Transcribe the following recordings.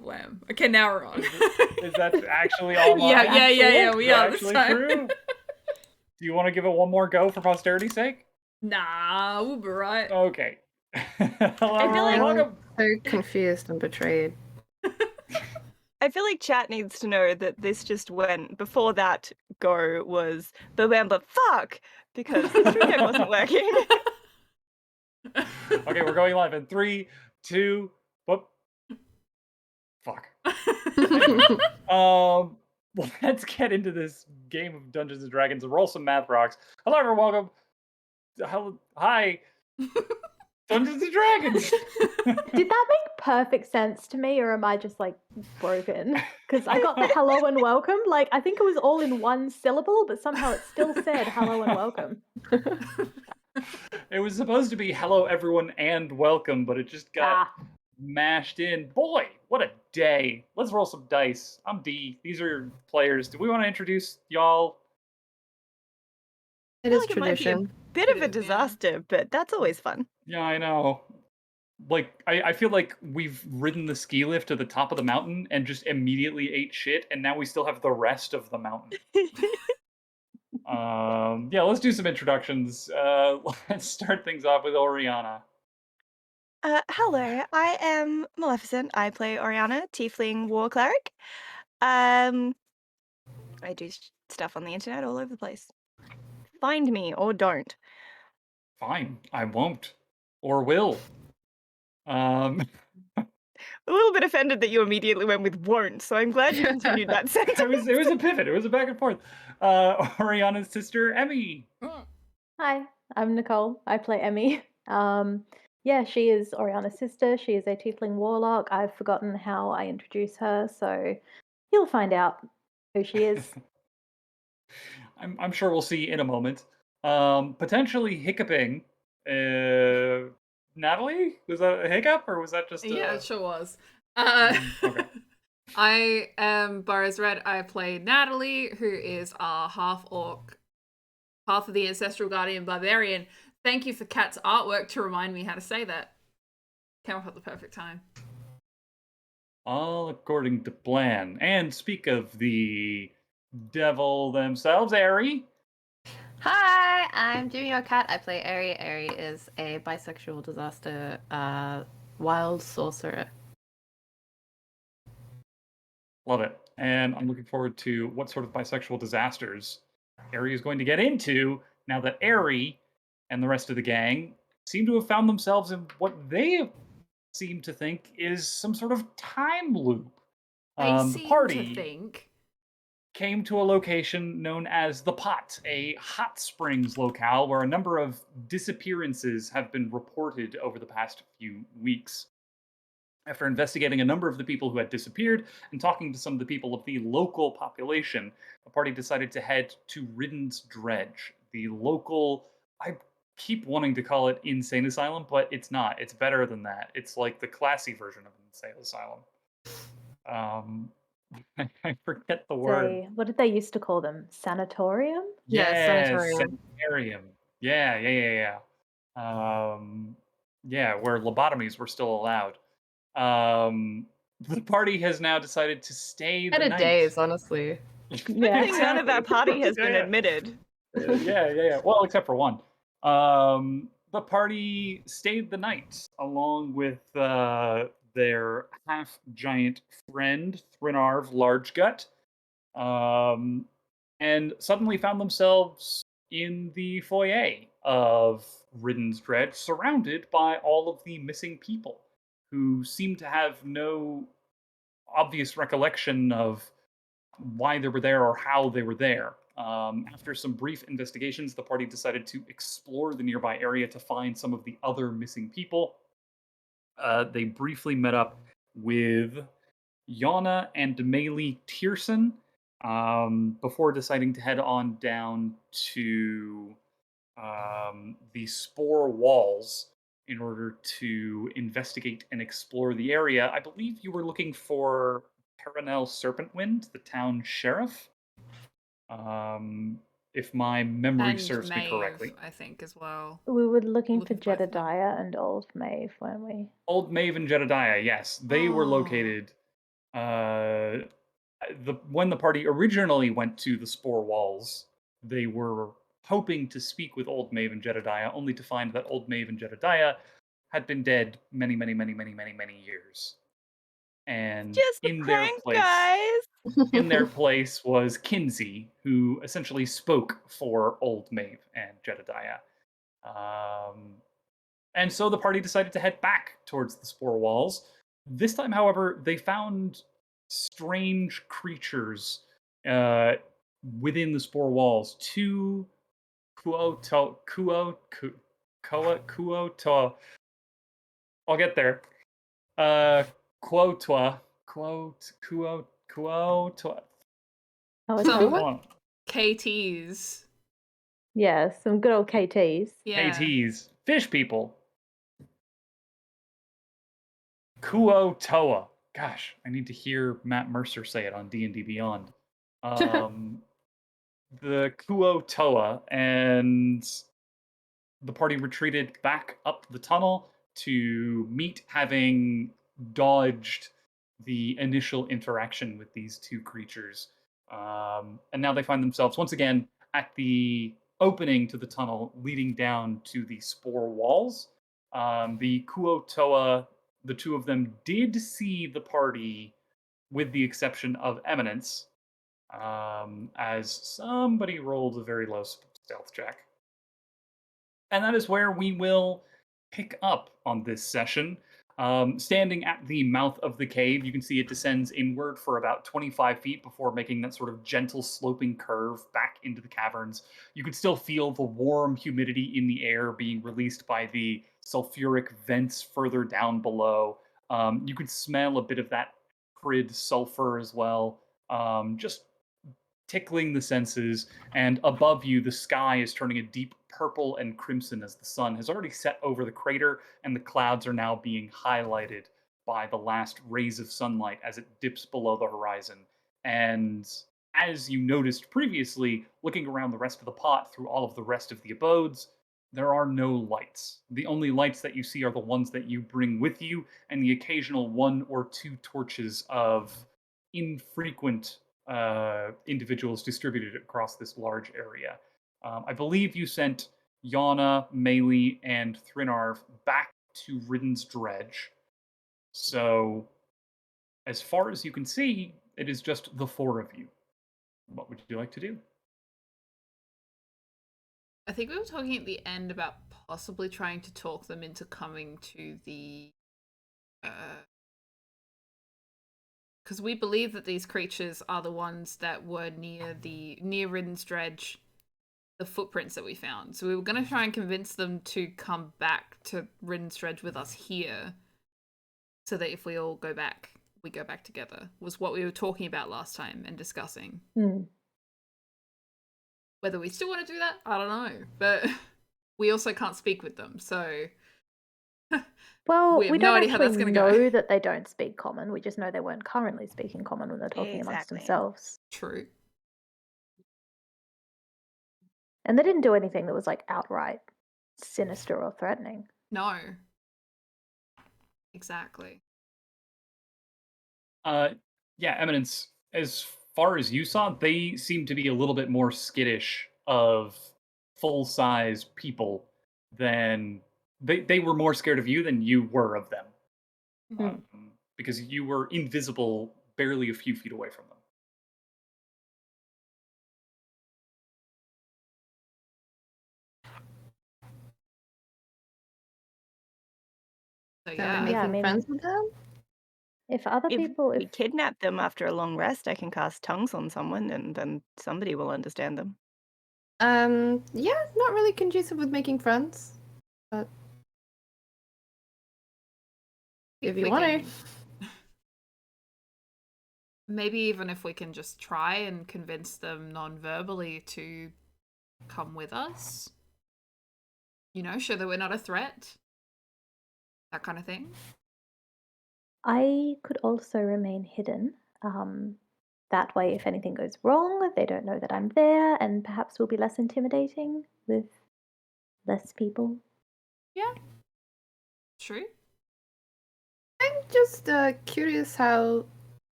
Wham. Okay, now we're on. Is that actually online? Yeah, we are this actually time. true? Do you want to give it one more go for posterity's sake? Nah, we'll be right. Okay. Hello, I feel like welcome. so confused and betrayed. I feel like chat needs to know that this just went, before that go was but fuck, because the stream deck wasn't working. Okay, we're going live in 3, 2, whoop. Fuck. Let's get into this game of Dungeons and Dragons and roll some math rocks. Hello, everyone. Welcome. Hi. Dungeons and Dragons. Did that make perfect sense to me, or am I just like broken? Because I got the hello and welcome. Like, I think it was all in one syllable, but somehow it still said hello and welcome. It was supposed to be hello, everyone, and welcome, but it just got mashed in. Boy, what a day. Let's roll some dice. I'm D. These are your players. Do we want to introduce y'all? It is It might be a tradition. bit of a disaster, but that's always fun. Yeah, I know. Like, I feel like we've ridden the ski lift to the top of the mountain and just immediately ate shit, and now we still have the rest of the mountain. Yeah, let's do some introductions. Let's start things off with Oriana. Hello, I am Maleficent. I play Oriana, Tiefling War Cleric. I do stuff on the internet all over the place. Find me or don't. Fine, I won't. Or will. A little bit offended that you immediately went with won't, so I'm glad you continued that sentence. It was a pivot. It was a back and forth. Oriana's sister, Emmy. Hi, I'm Nicole. I play Emmy. Yeah, she is Oriana's sister. She is a tiefling warlock. I've forgotten how I introduce her, so you'll find out who she is. I'm sure we'll see in a moment. Potentially hiccuping. Natalie? Was that a hiccup, or was that just a... Yeah, it sure was. Okay. I am BurrowsRed. I play Natalie, who is our half-orc, half of the Ancestral Guardian Barbarian. Thank you for Kat's artwork to remind me how to say that. Came up at the perfect time. All according to plan. And speak of the devil themselves, Aery. Hi, I'm Jimmy your cat. I play Aery. Aery is a bisexual disaster wild sorcerer. Love it. And I'm looking forward to what sort of bisexual disasters Aery is going to get into now that Aery and the rest of the gang seem to have found themselves in what they seem to think is some sort of time loop. The party came to a location known as The Pot, a hot springs locale where a number of disappearances have been reported over the past few weeks. After investigating a number of the people who had disappeared and talking to some of the people of the local population, the party decided to head to Ridden's Dredge, the local, I keep wanting to call it insane asylum, but it's not. It's better than that. It's like the classy version of an insane asylum. I forget the word. What did they used to call them? Sanatorium? Yeah, sanitarium. Yeah. Yeah, where lobotomies were still allowed. The party has now decided to stay the night. Days, honestly. Yeah. I think none of that party has been admitted. Yeah. Well, except for one. The party stayed the night along with their half-giant friend, Thrinarv Largegut, and suddenly found themselves in the foyer of Ridden's Dredge, surrounded by all of the missing people, who seem to have no obvious recollection of why they were there or how they were there. After some brief investigations, the party decided to explore the nearby area to find some of the other missing people. They briefly met up with Yana and Demalie Tierson before deciding to head on down to the Spore Walls in order to investigate and explore the area. I believe you were looking for Perenelle Serpentwind, the town sheriff. If my memory serves me correctly. I think as well. We were looking for Jedediah and Old Maeve, weren't we? Old Maeve and Jedediah, yes. They were located When the party originally went to the Spore Walls, they were hoping to speak with Old Maeve and Jedediah, only to find that Old Maeve and Jedediah had been dead many, many, many, many, many, many years. And Just a in their prank, place, guys. in their place was Kinsey, who essentially spoke for Old Maeve and Jedediah. And so the party decided to head back towards the Spore Walls. This time, however, they found strange creatures within the Spore Walls. Two Kuo-to... I'll get there. Quotwa. Quotwa. Oh, Some okay. Hold on. KTs. Yeah, some good old KTs. Yeah. KTs. Fish people. Kuo-toa. Gosh, I need to hear Matt Mercer say it on D&D Beyond. The Kuo-toa, and the party retreated back up the tunnel to meet, having dodged the initial interaction with these two creatures. And now they find themselves once again at the opening to the tunnel leading down to the Spore Walls. The Kuo-toa, the two of them did see the party, with the exception of Eminence, as somebody rolled a very low stealth check. And that is where we will pick up on this session. Standing at the mouth of the cave, you can see it descends inward for about 25 feet before making that sort of gentle sloping curve back into the caverns. You can still feel the warm humidity in the air being released by the sulfuric vents further down below. You could smell a bit of that acrid sulfur as well, just tickling the senses. And above you, the sky is turning a deep purple and crimson as the sun has already set over the crater, and the clouds are now being highlighted by the last rays of sunlight as it dips below the horizon. And as you noticed previously, looking around the rest of the pot through all of the rest of the abodes, there are no lights. The only lights that you see are the ones that you bring with you, and the occasional one or two torches of infrequent individuals distributed across this large area. I believe you sent Yana, Melee, and Thrinarv back to Ridden's Dredge. So, as far as you can see, it is just the four of you. What would you like to do? I think we were talking at the end about possibly trying to talk them into coming to the because we believe that these creatures are the ones that were near Ridden's Dredge, the footprints that we found. So we were going to try and convince them to come back to Ridden's Dredge with us here, so that if we all go back, we go back together, was what we were talking about last time and discussing. Whether we still want to do that, I don't know. But we also can't speak with them, so... Well, we have we no don't idea how that's actually gonna go. know that they don't speak common. We just know they weren't currently speaking common when they're talking amongst Exactly. themselves. True. And they didn't do anything that was like outright sinister or threatening. No. Exactly. Yeah, Eminence, as far as you saw, they seem to be a little bit more skittish of full-size people than... They were more scared of you than you were of them. Because you were invisible barely a few feet away from them. So So yeah. we're making I mean- friends with them? If other If people, we kidnap them after a long rest, I can cast tongues on someone, and then somebody will understand them. Yeah, not really conducive with making friends. But if you want to. Maybe even if we can just try and convince them non-verbally to come with us. You know, show that we're not a threat. That kind of thing. I could also remain hidden. That way, if anything goes wrong, they don't know that I'm there, and perhaps we'll be less intimidating with less people. Yeah. True. I'm just curious how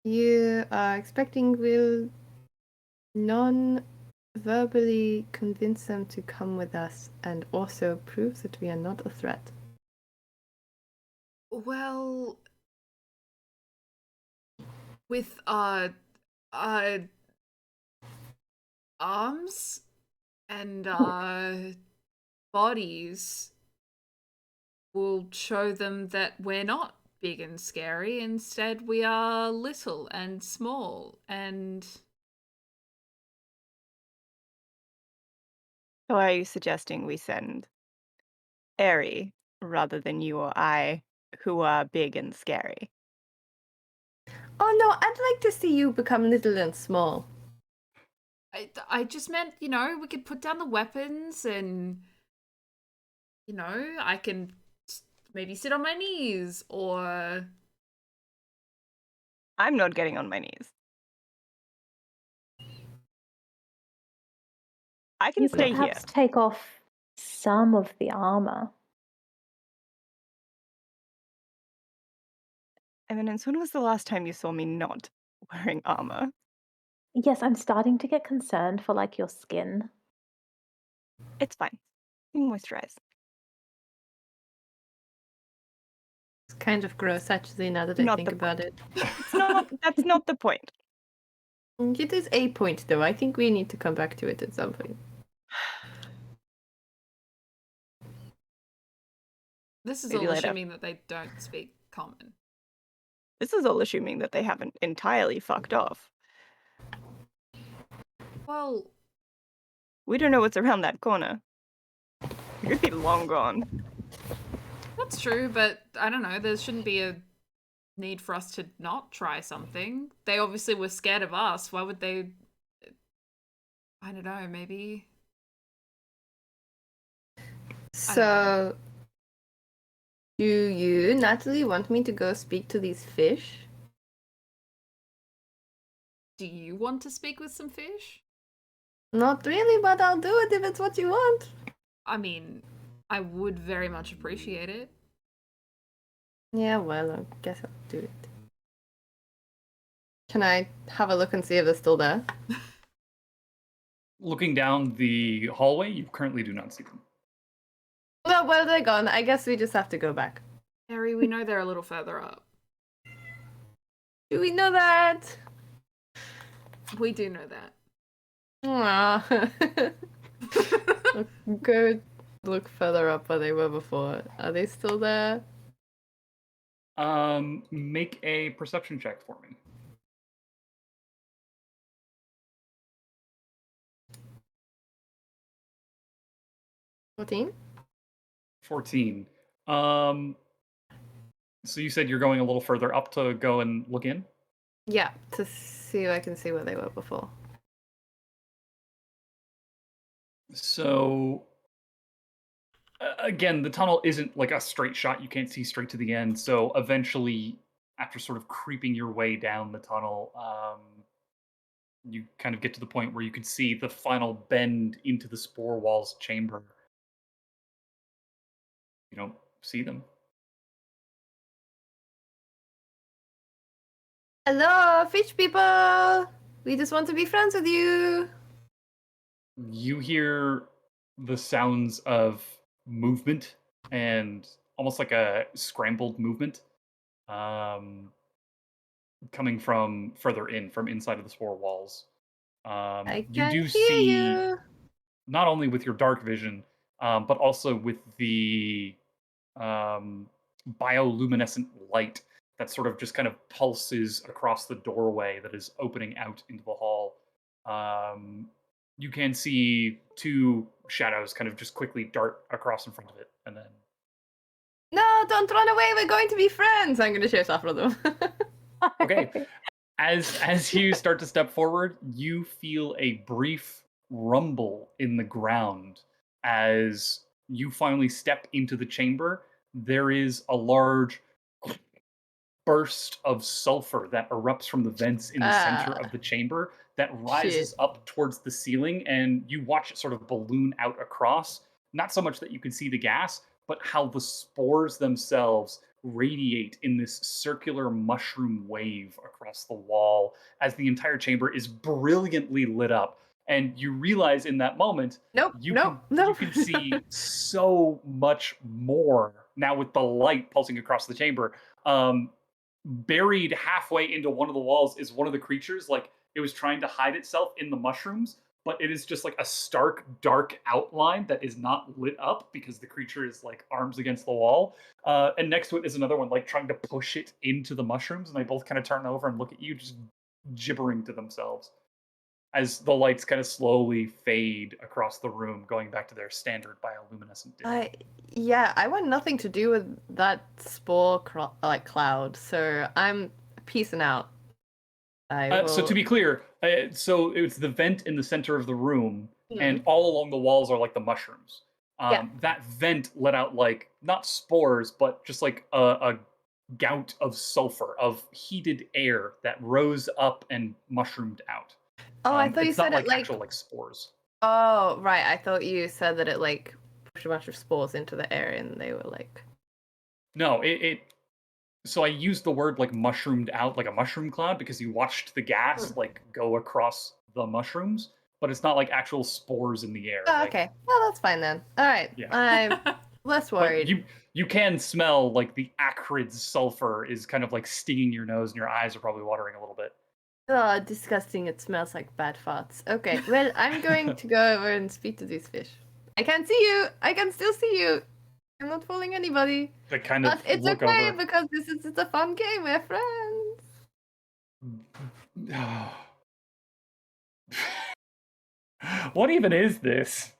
You are expecting we'll non-verbally convince them to come with us and also prove that we are not a threat. Well, with arms and bodies, will show them that we're not big and scary. Instead, we are little and small and... So are you suggesting we send Aery rather than you or I, who are big and scary? Oh no, I'd like to see you become little and small. I just meant, we could put down the weapons and, I can maybe sit on my knees or... I'm not getting on my knees. I can You could stay here. perhaps take off some of the armor. Eminence, when was the last time you saw me not wearing armor? Yes, I'm starting to get concerned for like your skin. It's fine. You can moisturize. It's kind of gross, actually, now that I Not think the about it. It's not. That's not the point. It is a point, though. I think we need to come back to it at some point. This is Maybe all later. assuming that they don't speak common. This is all assuming that they haven't entirely fucked off. Well, We don't know what's around that corner. It could be long gone. that's true, but I don't know. There shouldn't be a need for us to not try something. They obviously were scared of us. Why would they... I don't know, maybe... So, do you, Natalie, want me to go speak to these fish? Do you want to speak with some fish? Not really, but I'll do it if it's what you want. I mean, I would very much appreciate it. Yeah, well, I guess I'll do it. Can I have a look and see if they're still there? Looking down the hallway, you currently do not see them. No, well, they're gone. I guess we just have to go back. Harry, we know they're a little further up. Do we know that? We do know that. Aww. Go look further up where they were before. Are they still there? Make a perception check for me. 14? 14. So you said you're going a little further up to go and look in? Yeah, to see if I can see where they were before. So again, the tunnel isn't like a straight shot. You can't see straight to the end. So eventually, after sort of creeping your way down the tunnel, you kind of get to the point where you can see the final bend into the spore walls chamber. You don't see them. Hello, fish people! We just want to be friends with you! You hear the sounds of movement and almost like a scrambled movement coming from further in, from inside of the spore walls. I You can do hear see, you! not only with your dark vision, but also with the bioluminescent light that sort of just kind of pulses across the doorway that is opening out into the hall. You can see two shadows kind of just quickly dart across in front of it, and then No, don't run away, we're going to be friends! I'm gonna chase after them. okay. As you start to step forward, you feel a brief rumble in the ground as you finally step into the chamber. There is a large burst of sulfur that erupts from the vents in the center of the chamber that rises up towards the ceiling, and you watch it sort of balloon out across. Not so much that you can see the gas, but how the spores themselves radiate in this circular mushroom wave across the wall as the entire chamber is brilliantly lit up. And you realize in that moment Nope, you nope, can nope. you can see so much more now with the light pulsing across the chamber. Buried halfway into one of the walls is one of the creatures, like it was trying to hide itself in the mushrooms, but it is just like a stark dark outline that is not lit up because the creature is like arms against the wall. And next to it is another one like trying to push it into the mushrooms, and they both kind of turn over and look at you, just gibbering to themselves as the lights kind of slowly fade across the room, going back to their standard bioluminescent dim. Yeah, I want nothing to do with that spore cloud, so I'm peacing out. So to be clear, so it's the vent in the center of the room, and Mhm. all along the walls are like the mushrooms. Yeah. That vent let out like not spores, but just like a gout of sulfur, of heated air that rose up and mushroomed out. Oh, I thought you It's not said it like actual like spores. Oh, right. I thought you said that it like pushed a bunch of spores into the air and they were like. No, so I used the word like mushroomed out, like a mushroom cloud, because you watched the gas like go across the mushrooms, but it's not like actual spores in the air. Oh, like, okay. Well, that's fine then. All right. Yeah. I'm less But worried. you can smell like the acrid sulfur is kind of like stinging your nose, and your eyes are probably watering a little bit. Oh, disgusting. It smells like bad farts. Okay. Well, I'm going to go over and speak to these fish. I can't see you. I can still see you. I'm not fooling anybody. They kind of But it's look okay over. because this is a fun game. We're friends. What even is this?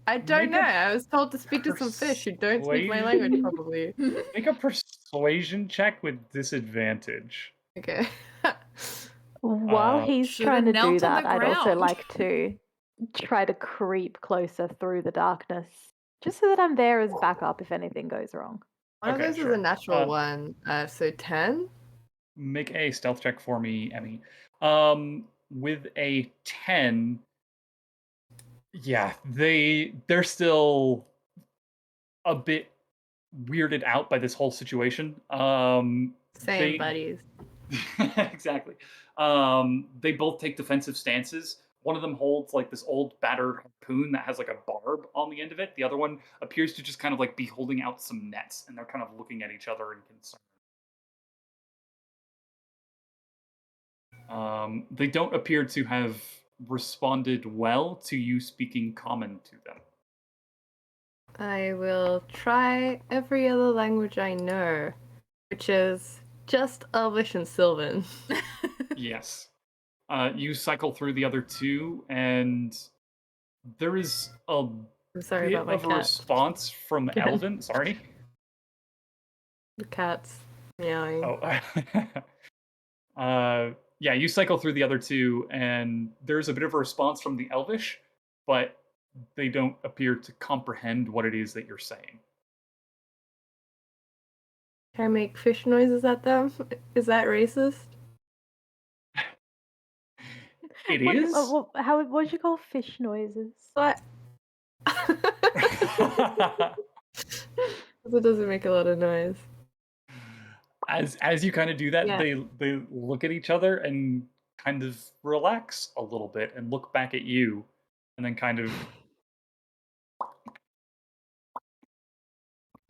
I don't Make know. a I was told to speak to some fish who don't speak my language, probably. Make a persuasion check with disadvantage. Okay. While he's Shoulda trying to do knelt on that, the I'd also ground. like to try to creep closer through the darkness, just so that I'm there as backup if anything goes wrong. One Okay, of those is sure. a natural one. So 10? Make a stealth check for me, Emmy. With a 10, yeah, they're still a bit weirded out by this whole situation. Same, buddies. Exactly. They both take defensive stances. One of them holds like this old battered harpoon that has like a barb on the end of it. The other one appears to just kind of like be holding out some nets, and they're kind of looking at each other in concern. They don't appear to have responded well to you speaking common to them. I will try every other language I know, which is just Elvish and Sylvan. Yes. You cycle through the other two, and there is a I'm sorry bit about my of a cat. response from Yeah. Elvin. Sorry. The cat's meowing. Oh. Yeah, you cycle through the other two, and there's a bit of a response from the Elvish, but they don't appear to comprehend what it is that you're saying. Can I make fish noises at them? Is that racist? It What, is? what do you call fish noises? What? It doesn't make a lot of noise. As you kind of do that, Yeah. they look at each other and kind of relax a little bit and look back at you, and then kind of.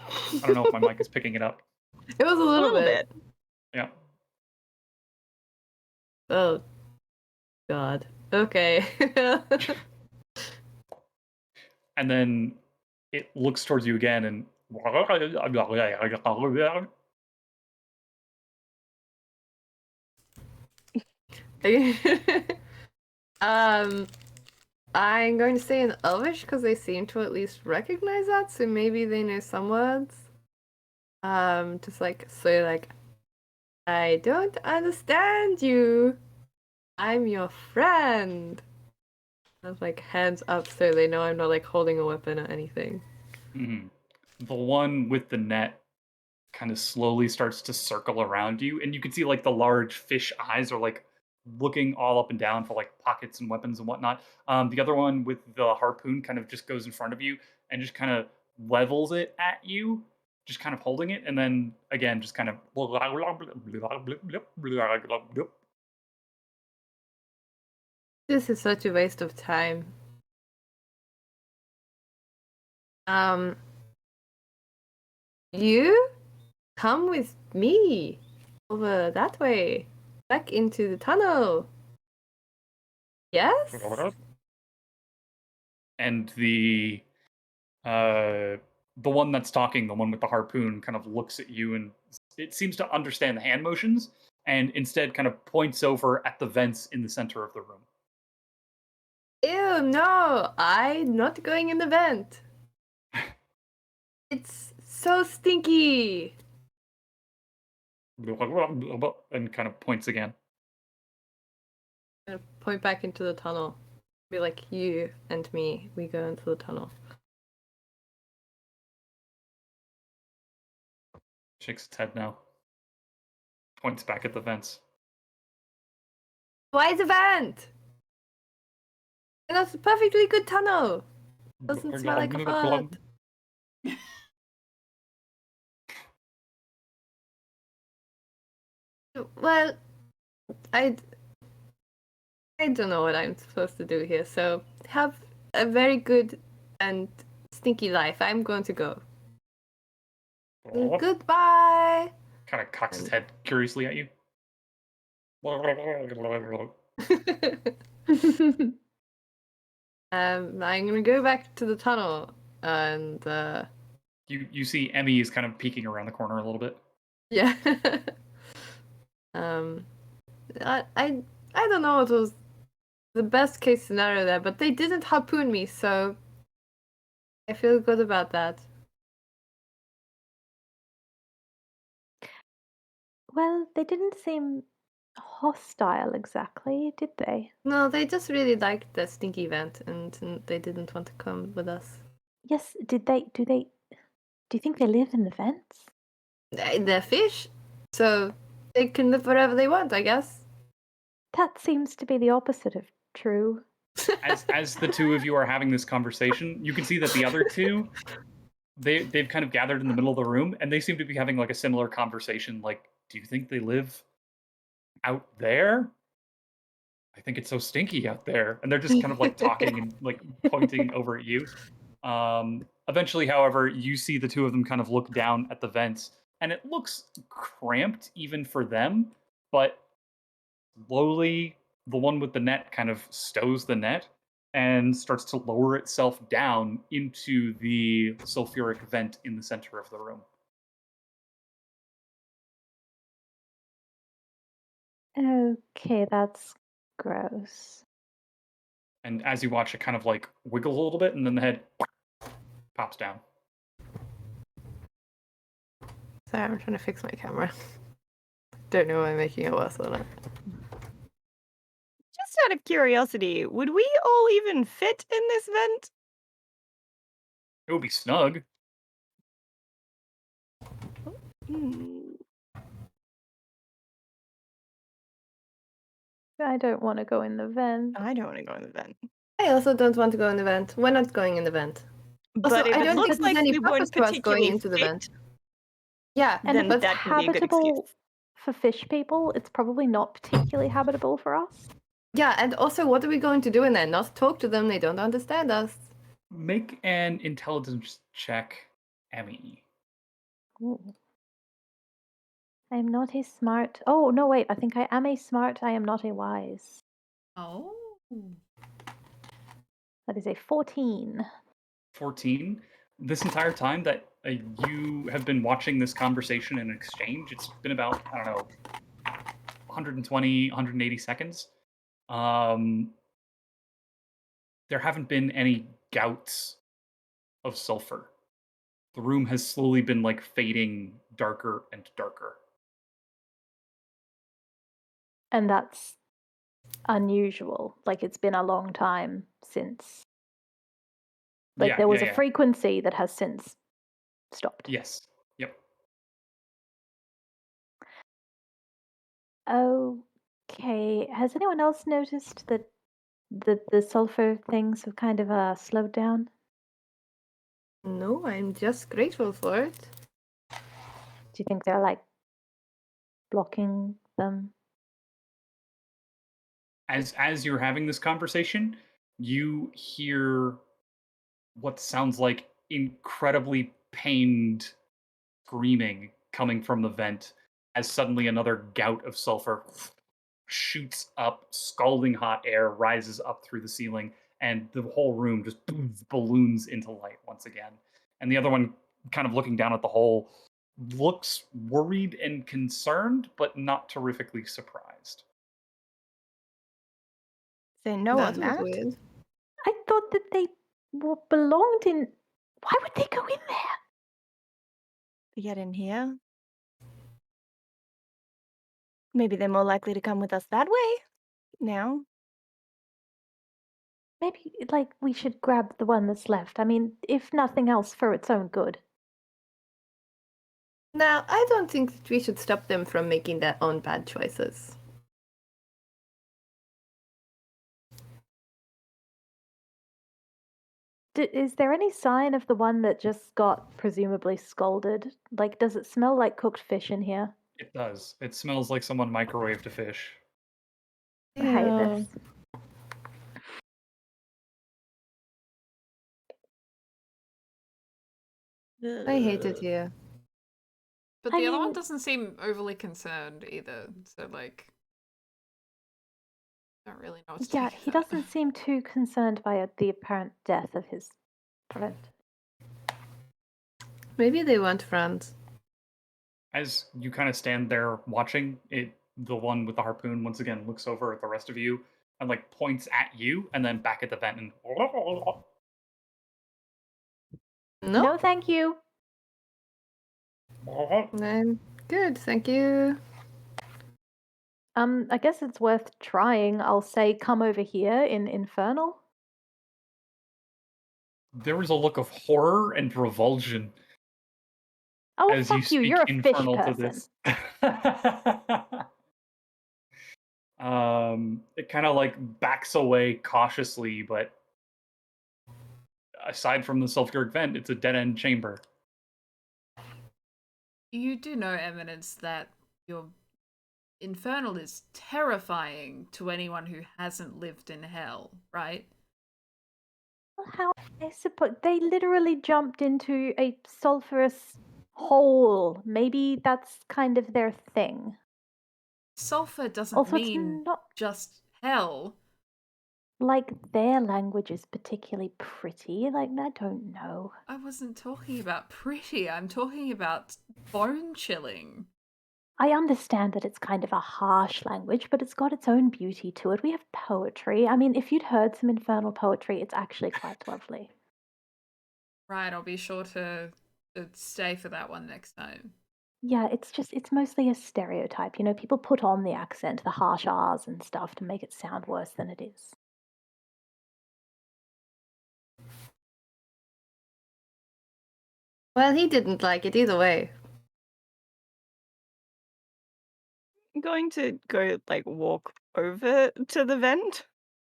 I don't know if my mic is picking it up. It was a little bit. Yeah. Oh, God. Okay. And then it looks towards you again and. I'm going to say in Elvish because they seem to at least recognize that, so maybe they know some words. Just like, so like, I don't understand you. I'm your friend. I have like hands up so they know I'm not like holding a weapon or anything. Mhm. The one with the net kind of slowly starts to circle around you, and you can see like the large fish eyes are like looking all up and down for like pockets and weapons and whatnot. The other one with the harpoon kind of just goes in front of you and just kind of levels it at you, just kind of holding it, and then again, just kind of. This is such a waste of time. You come with me over that way, back into the tunnel. Yes? And the one that's talking, the one with the harpoon, kind of looks at you and it seems to understand the hand motions and instead kind of points over at the vents in the center of the room. Ew, no, I'm not going in the vent. It's so stinky. And kind of points again. I'm gonna point back into the tunnel. Be like, you and me, we go into the tunnel. Shakes its head now. Points back at the vents. Why the vent? And that's a perfectly good tunnel. Doesn't smell like a fart. Well, I don't know what I'm supposed to do here, so have a very good and stinky life. I'm going to go. Goodbye. Kind of cocks its head curiously at you. I'm gonna go back to the tunnel and You see Emmy is kind of peeking around the corner a little bit. yeah. I don't know what was the best case scenario there, but they didn't harpoon me, so I feel good about that. Well, they didn't seem hostile exactly, did they? No, they just really liked the stinky vent and they didn't want to come with us. Yes, do you think they live in the vents? They're fish, so they can live wherever they want, I guess. That seems to be the opposite of true. As the two of you are having this conversation, you can see that the other two, they've kind of gathered in the middle of the room, and they seem to be having like a similar conversation. Like, do you think they live out there? I think it's so stinky out there, and they're just kind of like talking and like pointing over at you. Eventually, however, you see the two of them kind of look down at the vents, and it looks cramped even for them, but slowly the one with the net kind of stows the net and starts to lower itself down into the sulfuric vent in the center of the room. Okay, that's gross. And as you watch it kind of like wiggle a little bit, and then the head pops down. Sorry, I'm trying to fix my camera. Don't know if I'm making it worse or not. Just out of curiosity, would we all even fit in this vent? It would be snug. I don't want to go in the vent. I don't want to go in the vent. I also don't want to go in the vent. We're not going in the vent. Also, But if I it don't looks think there's like any we purpose weren't to us going particularly into the fit, vent. Yeah, And then if it's that can be a good excuse. habitable for fish people, it's probably not particularly habitable for us. yeah, and also, what are we going to do in there? Not talk to them? They don't understand us. Make an intelligence check, Emmy. Ooh. I am not a smart. Oh, no, wait. I think I am a smart. I am not a wise. Oh. That is a 14. 14. This entire time that you have been watching this conversation and exchange, it's been about, I don't know, 120, 180 seconds. There haven't been any gouts of sulfur. The room has slowly been like fading darker and darker. And that's unusual. Like, it's been a long time since. Like, Yeah, there was yeah, a yeah. frequency that has since stopped. Yes. Yep. Okay. Has anyone else noticed that the sulfur things have kind of slowed down? No, I'm just grateful for it. Do you think they're like blocking them? As you're having this conversation, you hear what sounds like incredibly pained screaming coming from the vent as suddenly another gout of sulfur shoots up, scalding hot air rises up through the ceiling, and the whole room just balloons into light once again. And the other one, kind of looking down at the hole, looks worried and concerned, but not terrifically surprised. Say no That on was that. weird. I thought that they belonged in. Why would they go in there? To get in here. Maybe they're more likely to come with us that way. Now. Maybe like we should grab the one that's left. I mean, if nothing else, for its own good. Now, I don't think that we should stop them from making their own bad choices. Is there any sign of the one that just got presumably scalded? Like, does it smell like cooked fish in here? It does. It smells like someone microwaved a fish. I hate Ew. this. I hate it here. But I the other one mean- doesn't seem overly concerned either. So like, don't really know what to Yeah, take of he that. doesn't seem too concerned by the apparent death of his friend. Maybe they weren't friends. As you kind of stand there watching it, the one with the harpoon once again looks over at the rest of you and like points at you and then back at the vent and No, thank you. I'm good, thank you. I guess it's worth trying. I'll say, come over here in Infernal. There was a look of horror and revulsion Oh, as you fuck you! speak You're a fish infernal to person. this. It kind of like backs away cautiously, but aside from the sulfuric vent, it's a dead end chamber. You do know, Eminence, that your infernal is terrifying to anyone who hasn't lived in hell, right? Well, how I suppose they literally jumped into a sulfurous hole. Maybe that's kind of their thing. Sulfur doesn't Also, it's mean not just hell. like their language is particularly pretty. Like, I don't know. I wasn't talking about pretty. I'm talking about bone chilling. I understand that it's kind of a harsh language, but it's got its own beauty to it. We have poetry. I mean, if you'd heard some infernal poetry, it's actually quite lovely. Right, I'll be sure to stay for that one next time. Yeah, it's mostly a stereotype. You know, people put on the accent, the harsh R's and stuff to make it sound worse than it is. Well, he didn't like it either way. I'm going to go like walk over to the vent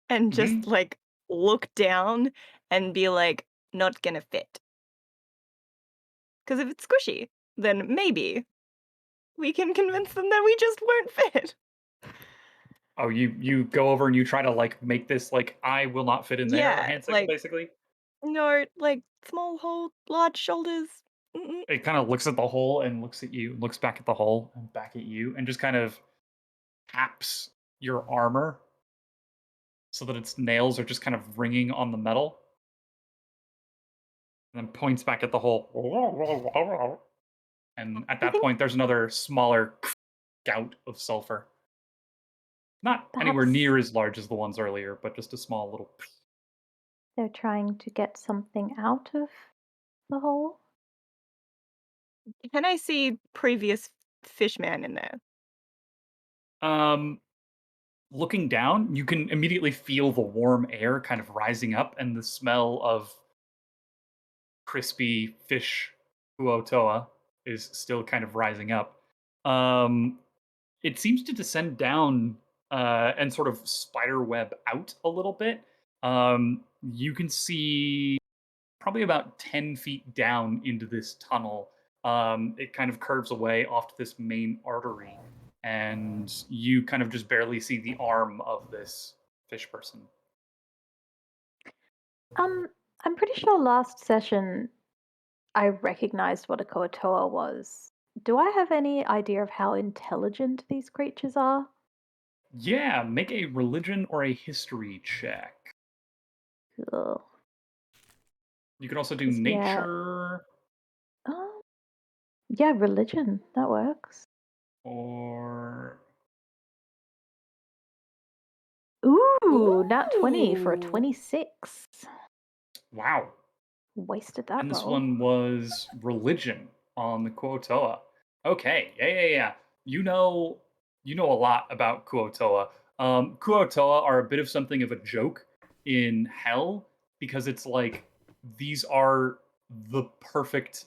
and just like look down and be like, not gonna fit. Because if it's squishy, then maybe we can convince them that we just won't fit. Oh, you go over and you try to like make this like I will not fit in there Yeah, hand signal like- basically. No, like small hole, large shoulders. Mm-mm. It kind of looks at the hole and looks at you, looks back at the hole and back at you, and just kind of taps your armor so that its nails are just kind of ringing on the metal. And then points back at the hole. And at that point, there's another smaller gout of sulfur. Not anywhere Perhaps- near as large as the ones earlier, but just a small little. They're trying to get something out of the hole. Can I see previous fishman in there? Looking down, you can immediately feel the warm air kind of rising up and the smell of crispy fish huotoa is still kind of rising up. It seems to descend down and sort of spider web out a little bit. You can see probably about 10 feet down into this tunnel It kind of curves away off to this main artery, and you kind of just barely see the arm of this fish person. I'm pretty sure last session I recognized what a Koatoa was. Do I have any idea of how intelligent these creatures are? Yeah, make a religion or a history check. Ugh. You can also do 'Cause, yeah. nature Oh, yeah, religion. That works. or Ooh, nat 20 for a Ooh. 26. wow. Wasted that And this roll. one was religion on the Kuotoa. Okay, yeah. You know a lot about Kuotoa. Kuotoa are a bit of something of a joke in hell because it's like these are the perfect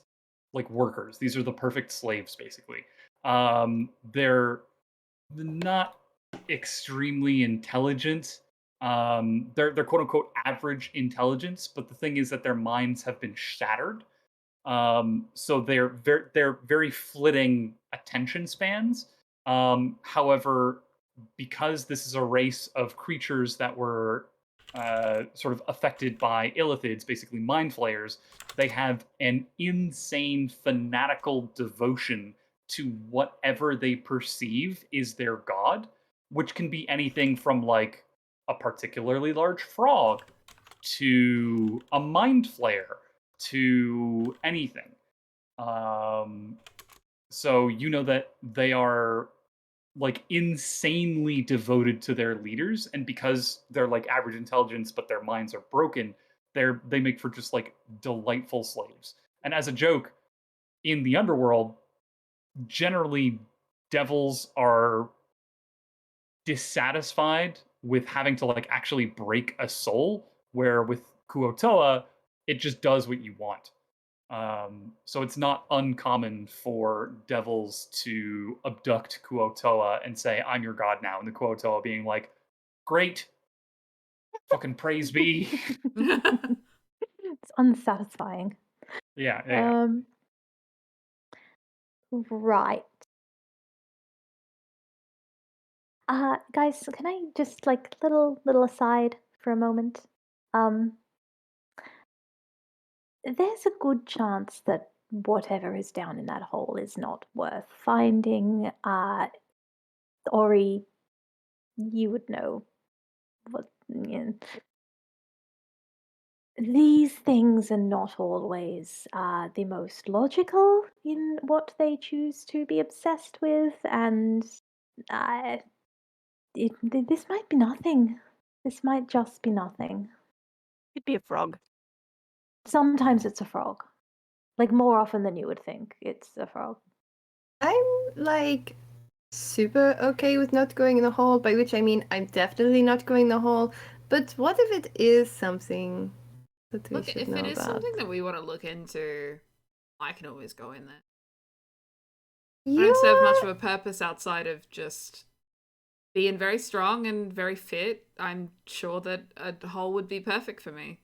like workers. These are the perfect slaves, basically. They're not extremely intelligent. They're quote unquote average intelligence, but the thing is that their minds have been shattered. So they're very flitting attention spans. However, because this is a race of creatures that were sort of affected by illithids, basically mind flayers, they have an insane fanatical devotion to whatever they perceive is their god, which can be anything from like a particularly large frog to a mind flayer to anything. So you know that they are like insanely devoted to their leaders, and because they're like average intelligence, but their minds are broken, they make for just like delightful slaves. And as a joke, in the underworld, generally devils are dissatisfied with having to like actually break a soul, where with Kuotoa, it just does what you want. So it's not uncommon for devils to abduct Kuotoa and say, "I'm your god now," and the Kuotoa being like, "Great, fucking praise be." It's unsatisfying. Yeah. Right. Guys, can I just like little aside for a moment? There's a good chance that whatever is down in that hole is not worth finding. Ori, you would know what. These things are not always the most logical in what they choose to be obsessed with, and this might be nothing. This might just be nothing. Could be a frog. Sometimes it's a frog. Like, more often than you would think, it's a frog. I'm like super okay with not going in the hole, by which I mean I'm definitely not going in the hole. But what if it is something that we Look, should if know it is about? something that we want to look into, I can always go in there. I You don't serve much are- of a purpose outside of just being very strong and very fit. I'm sure that a hole would be perfect for me.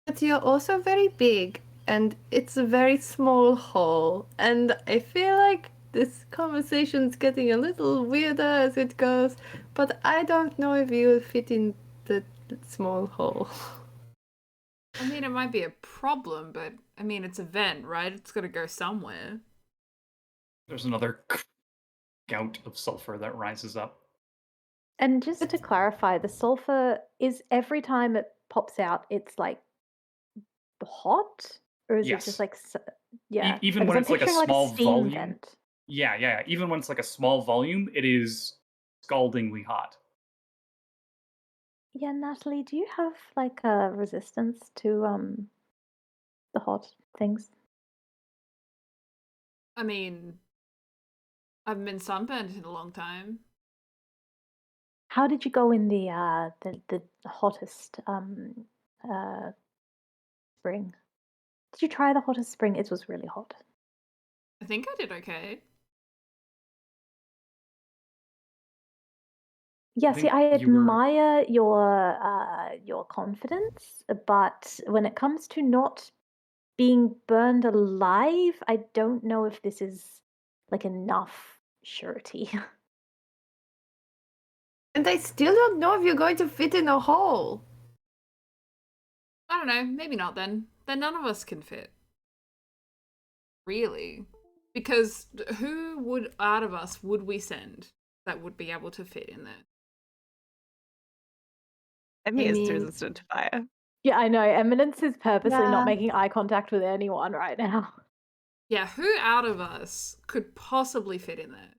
But you're also very big, and it's a very small hole. And I feel like this conversation's getting a little weirder as it goes, but I don't know if you will fit in the small hole. I mean, it might be a problem, but I mean, it's a vent, right? It's got to go somewhere. There's another gout of sulfur that rises up. And just to clarify, the sulfur is every time it pops out, it's like hot, or is it just Yes. like yeah? Even Because when I'm it's like a picturing like a small steam volume. vent. Yeah. Even when it's like a small volume, it is scaldingly hot. Yeah, Natalie, do you have like a resistance to the hot things? I mean, I haven't been sunburned in a long time. How did you go in the hottest spring? Did you try the hottest spring? It was really hot. I think I did okay. Yeah, see, think I you were admire your confidence, but when it comes to not being burned alive, I don't know if this is like enough surety. And I still don't know if you're going to fit in a hole. I don't know, maybe not then. Then none of us can fit. Really. Because who would out of us would we send that would be able to fit in there? Emmy I is mean- resistant to fire. Yeah, I know. Eminence is purposely Yeah. not making eye contact with anyone right now. Yeah, who out of us could possibly fit in there?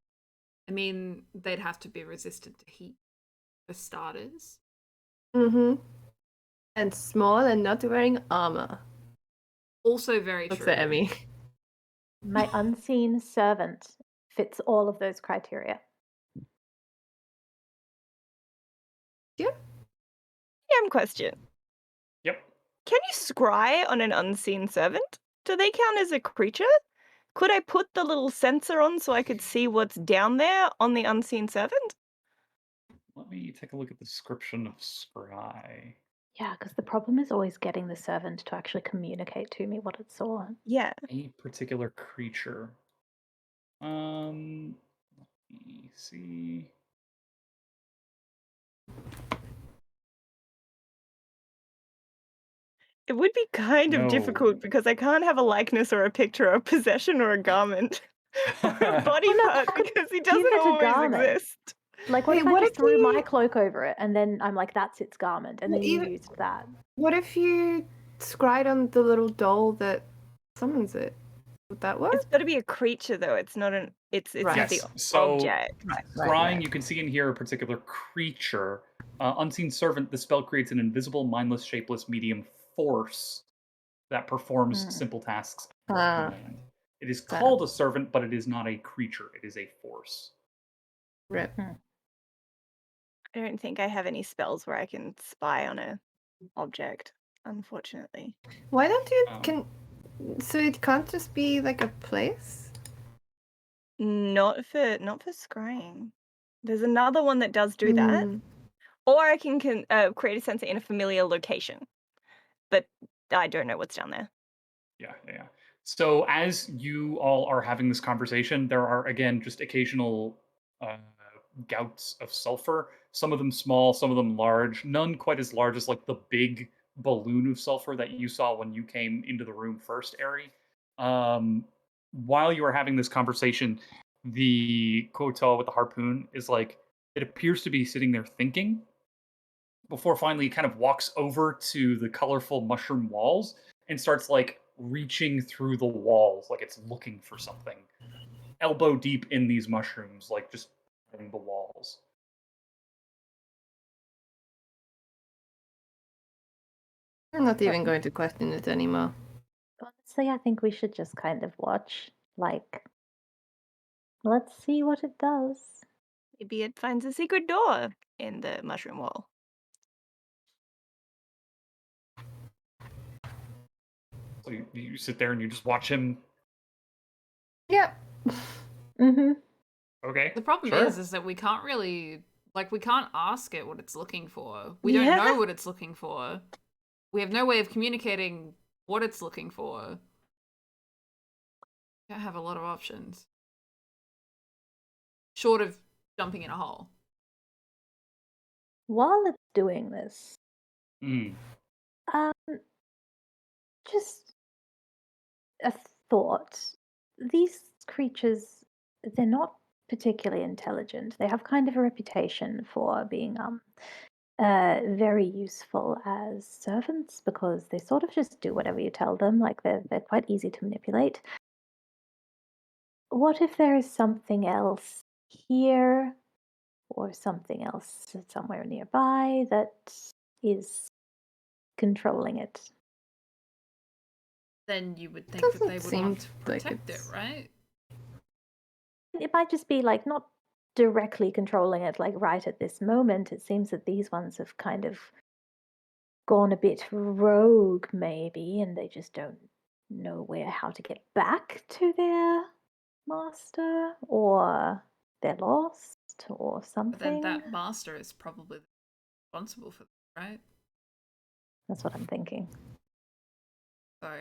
I mean, they'd have to be resistant to heat, for starters. Mm-hmm. And small and not wearing armor. Also very What's true. that, Emmy? My unseen servant fits all of those criteria. Question. Yep. Can you scry on an unseen servant? Do they count as a creature? Could I put the little sensor on so I could see what's down there on the unseen servant? Let me take a look at the description of Scry. Yeah, because the problem is always getting the servant to actually communicate to me what it saw. Yeah. A particular creature. Let me see. It would be kind of No. difficult because I can't have a likeness or a picture or a possession or a garment or a body Oh, no, part how could because he you doesn't get a always garment? exist. Like, what Wait, if I what just if threw my we- cloak over it and then I'm like, that's its garment, and Well, then you even- used that? What if you scried on the little doll that summons it? Would that work? It's got to be a creature though. It's not an. It's Right. not the Yes, so- object. Scrying, you can see and hear a particular creature. Unseen Servant, the spell creates an invisible, mindless, shapeless medium force that performs simple tasks. Ah. It is That- called a servant, but it is not a creature. It is a force. Rip. I don't think I have any spells where I can spy on a object, unfortunately. Why don't you Um, so it can't just be like a place? Not for scrying. There's another one that does do that. Mm. Or I can create a sensor in a familiar location. But I don't know what's down there. Yeah. So as you all are having this conversation, there are again just occasional gouts of sulfur. Some of them small, some of them large. None quite as large as like the big balloon of sulfur that you saw when you came into the room first, Aery. While you are having this conversation, the Kotal with the harpoon is like, it appears to be sitting there thinking before finally it kind of walks over to the colorful mushroom walls and starts like reaching through the walls like it's looking for something. Elbow deep in these mushrooms, like just in the walls. I'm not even going to question it anymore. Honestly, I think we should just kind of watch. Like, let's see what it does. Maybe it finds a secret door in the mushroom wall. So you sit there and you just watch him. Yep. Mm-hmm. Okay. The problem sure. is that we can't really, like, we can't ask it what it's looking for. We don't Yeah. know what it's looking for. We have no way of communicating what it's looking for. We don't have a lot of options. Short of jumping in a hole. While it's doing this, Mm. just a thought. These creatures, they're not particularly intelligent. They have kind of a reputation for being very useful as servants because they sort of just do whatever you tell them. Like they're quite easy to manipulate. What if there is something else here or something else somewhere nearby that is controlling it? Then you would think that Doesn't they would seem want to like protect it, it's- right? It might just be like not directly controlling it like right at this moment. It seems that these ones have kind of gone a bit rogue maybe, and they just don't know how to get back to their master, or they're lost or But something. then that master is probably responsible for that, right? That's what I'm thinking. So,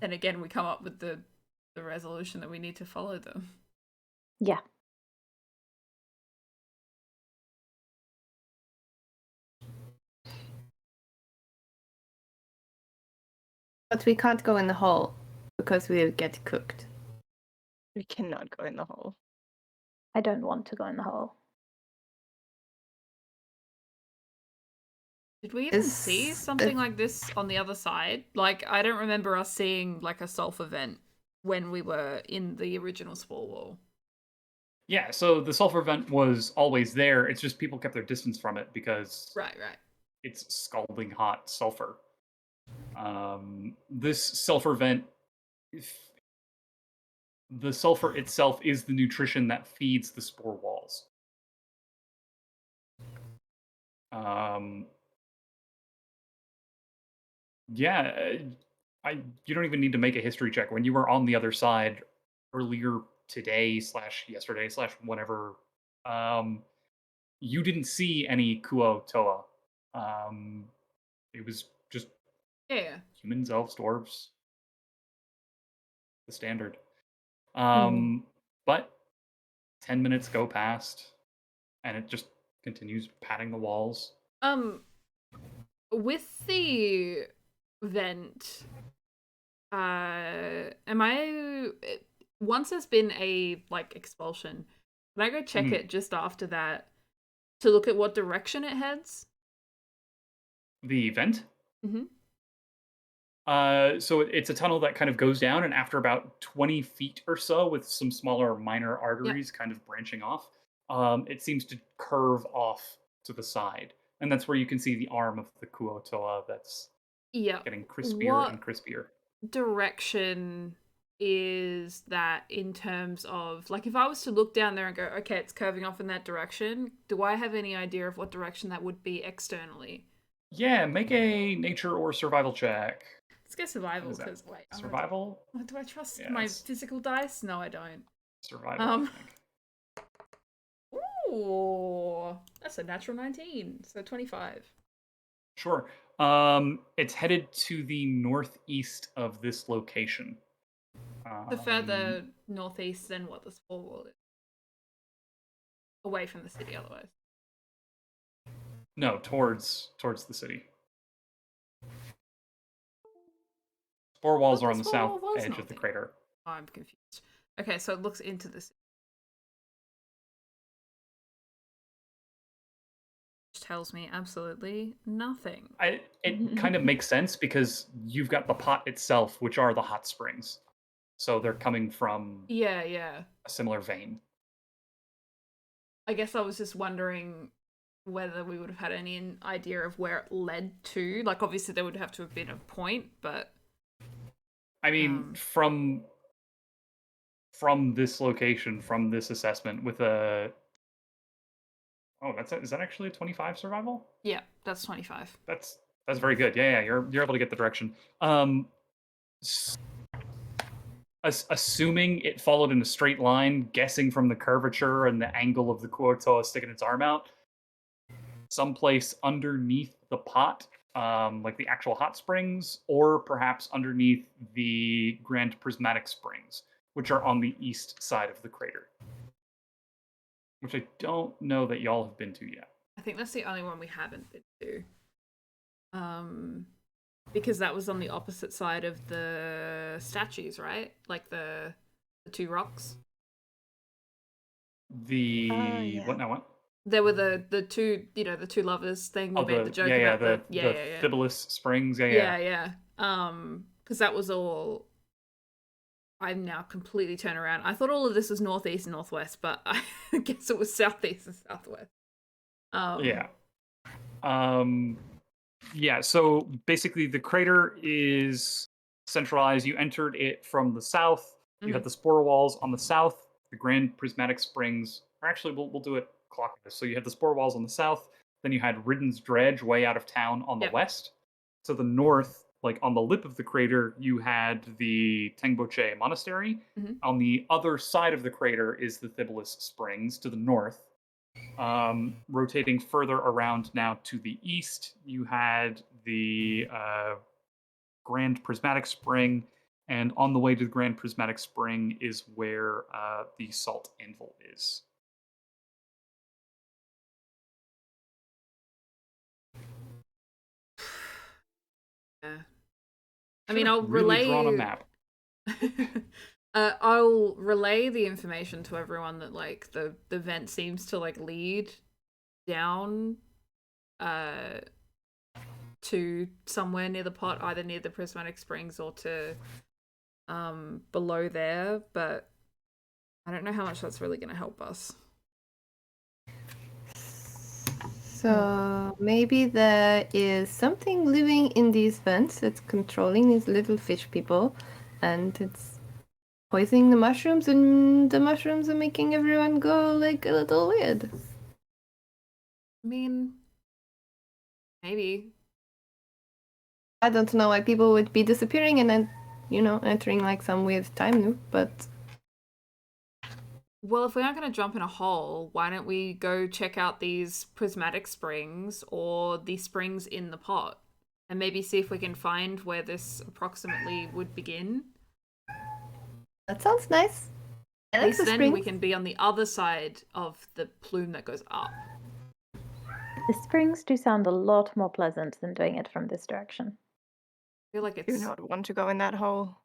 and again, we come up with the resolution that we need to follow them. Yeah. But we can't go in the hole because we'll get cooked. We cannot go in the hole. I don't want to go in the hole. Did we even see something like this on the other side? Like, I don't remember us seeing like a sulfur vent when we were in the original spore wall. Yeah, so the sulfur vent was always there. It's just people kept their distance from it because Right. it's scalding hot sulfur. This sulfur vent, the sulfur itself is the nutrition that feeds the spore walls. Yeah, you don't even need to make a history check. When you were on the other side earlier today / yesterday / whenever, you didn't see any Kuo Toa. It was just Yeah. humans, elves, dwarves, the standard. But 10 minutes go past, and it just continues patting the walls. With the vent, once there's been a like expulsion, can I go check it just after that to look at what direction it heads? The vent? Mm-hmm. So it's a tunnel that kind of goes down, and after about 20 feet or so, with some smaller minor arteries kind of branching off, it seems to curve off to the side. And that's where you can see the arm of the Kuotoa that's getting crispier and crispier. Direction is that in terms of, like, if I was to look down there and go, okay, it's curving off in that direction, do I have any idea of what direction that would be externally? Yeah, make a nature or survival check. Let's go survival, because wait. Survival? Do I trust my physical dice? No, I don't. Survival, I think. Ooh, that's a natural 19, so 25. Sure. It's headed to the northeast of this location. The further northeast than what the spore wall is. Away from the city, otherwise. No, towards the city. Spore walls are on the south edge of the crater. Oh, I'm confused. Okay, so it looks into the city. Which tells me absolutely nothing. It kind of makes sense because you've got the pot itself, which are the hot springs. So they're coming from a similar vein. I guess I was just wondering whether we would have had any idea of where it led to. Like, obviously there would have to have been a point, but I mean, from this location, from this assessment, with a is that actually a 25 survival? Yeah, that's 25. That's very good. Yeah, you're able to get the direction. Assuming it followed in a straight line, guessing from the curvature and the angle of the Kuotoa sticking its arm out, someplace underneath the pot, like the actual hot springs, or perhaps underneath the Grand Prismatic Springs, which are on the east side of the crater. Which I don't know that y'all have been to yet. I think that's the only one we haven't been to. Because that was on the opposite side of the statues, right? Like the two rocks. What now? What? There were the two, the two lovers thing. We made the joke about the Thibulus Springs. Yeah. Because that was all. I'm now completely turned around. I thought all of this was northeast and northwest, but I guess it was southeast and southwest. Yeah, so basically the crater is centralized. You entered it from the south. You had the spore walls on the south. The Grand Prismatic Springs, or actually we'll do it clockwise. So you had the spore walls on the south. Then you had Ridden's Dredge way out of town on the west. To the north, like on the lip of the crater, you had the Tengboche Monastery. On the other side of the crater is the Thibulus Springs to the north. Rotating further around now to the east, you had the Grand Prismatic Spring, and on the way to the Grand Prismatic Spring is where the Salt Anvil is. Yeah. I mean, Sure, I'll really drawn a relay. map. I'll relay the information to everyone that like the vent seems to like lead down to somewhere near the pot, either near the Prismatic Springs or to below there, but I don't know how much that's really going to help us. So maybe there is something living in these vents that's controlling these little fish people, and it's poisoning the mushrooms, and the mushrooms are making everyone go like a little weird. I mean, maybe. I don't know why people would be disappearing and then, entering like some weird time loop, but Well, if we aren't going to jump in a hole, why don't we go check out these prismatic springs or the springs in the pot and maybe see if we can find where this approximately would begin? that sounds nice. I At like least the then springs. we can be on the other side of the plume that goes up. The springs do sound a lot more pleasant than doing it from this direction. I feel like Do it's not want to go in that hole.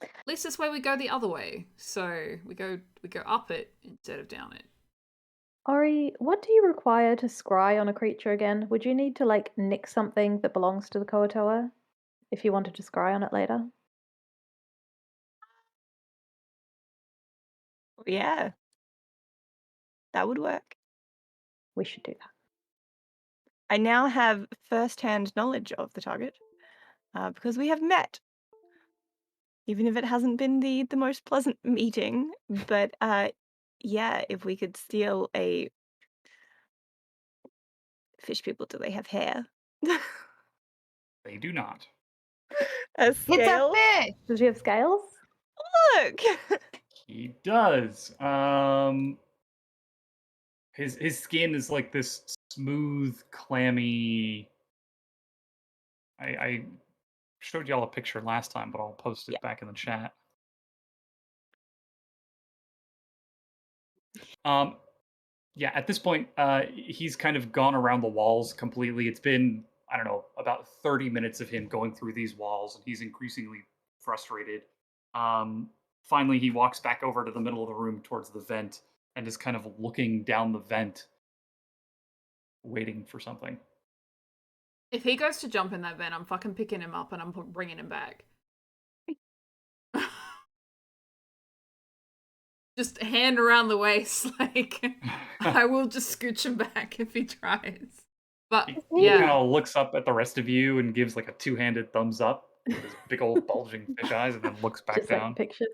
at least this way we go the other way. So we go up it instead of down it. Ori, what do you require to scry on a creature again? Would you need to like nick something that belongs to the Koatoa if you wanted to scry on it later? Yeah. That would work. We should do that. I now have first-hand knowledge of the target because we have met. Even if it hasn't been the most pleasant meeting, but yeah, if we could steal a fish people, do they have hair? They do not. A It's a scale? fish! Does she have scales? Look! He does. His skin is like this smooth, clammy. I showed y'all a picture last time, but I'll post it Yeah. back in the chat. Yeah, at this point, he's kind of gone around the walls completely. It's been, I don't know, about 30 minutes of him going through these walls, and he's increasingly frustrated. Finally, he walks back over to the middle of the room towards the vent and is kind of looking down the vent, waiting for something. If he goes to jump in that vent, I'm fucking picking him up and I'm bringing him back. Just hand around the waist, like I will just scooch him back if he tries. But He yeah, kind of looks up at the rest of you and gives like a two-handed thumbs up with his big old bulging fish eyes, and then looks back Just down. like picture.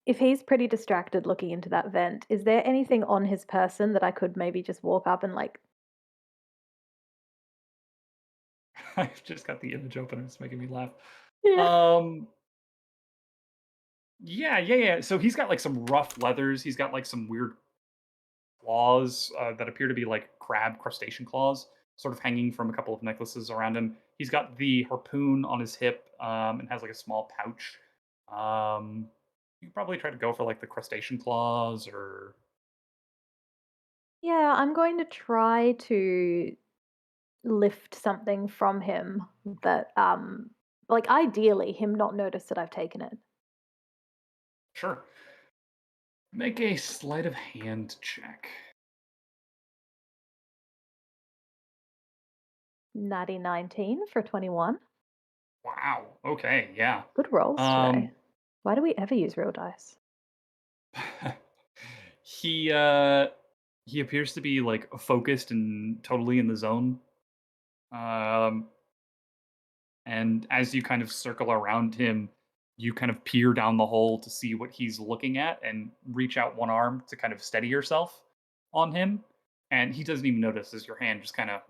If he's pretty distracted looking into that vent, is there anything on his person that I could maybe just walk up and like? I've just got the image open and it's making me laugh. Yeah. Yeah. So he's got like some rough leathers. He's got like some weird claws that appear to be like crab crustacean claws, sort of hanging from a couple of necklaces around him. He's got the harpoon on his hip and has like a small pouch. You could probably try to go for like the crustacean claws or. Yeah, I'm going to try to lift something from him that like ideally him not notice that I've taken it. Sure. Make a sleight of hand check. Natty 19 for 21. Wow. Okay. Yeah. Good rolls Um, today. Why do we ever use real dice? he appears to be like focused and totally in the zone. And as you kind of circle around him, you kind of peer down the hole to see what he's looking at and reach out one arm to kind of steady yourself on him. And he doesn't even notice as your hand just kind of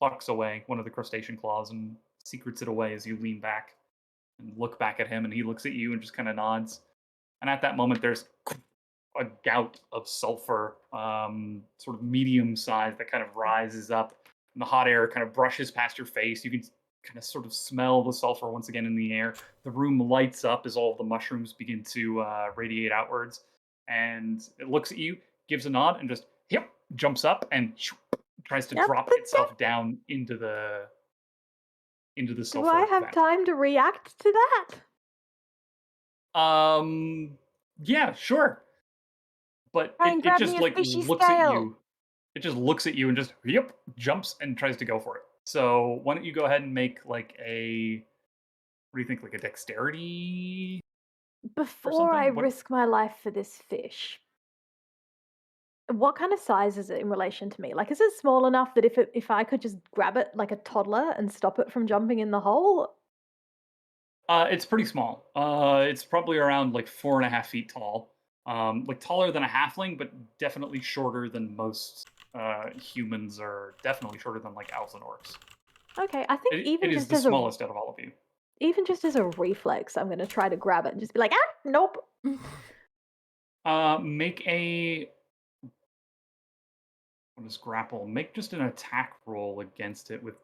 plucks away one of the crustacean claws and secrets it away as you lean back and look back at him. And he looks at you and just kind of nods. And at that moment, there's a gout of sulfur, sort of medium size, that kind of rises up, and the hot air kind of brushes past your face. You can kind of sort of smell the sulfur once again in the air. The room lights up as all of the mushrooms begin to radiate outwards, and it looks at you, gives a nod, and just jumps up and tries to Yep. drop itself down into the Do sulfur I have vent. time to react to that? Yeah, sure. But Try and it grab just me a like fishy looks at scale. you. It just looks at you and just jumps and tries to go for it. So why don't you go ahead and make like a, what do you think, like a dexterity? Before I something? What- risk my life for this fish, what kind of size is it in relation to me? Like, is it small enough that if I could just grab it like a toddler and stop it from jumping in the hole? It's pretty small. It's probably around like 4.5 feet tall. Like taller than a halfling, but definitely shorter than most humans, or definitely shorter than like elves and orcs. Okay, I think It is the smallest out of all of you. even just as a reflex, I'm gonna try to grab it and just be like, nope. Make a, what is grapple? Make just an attack roll against it with,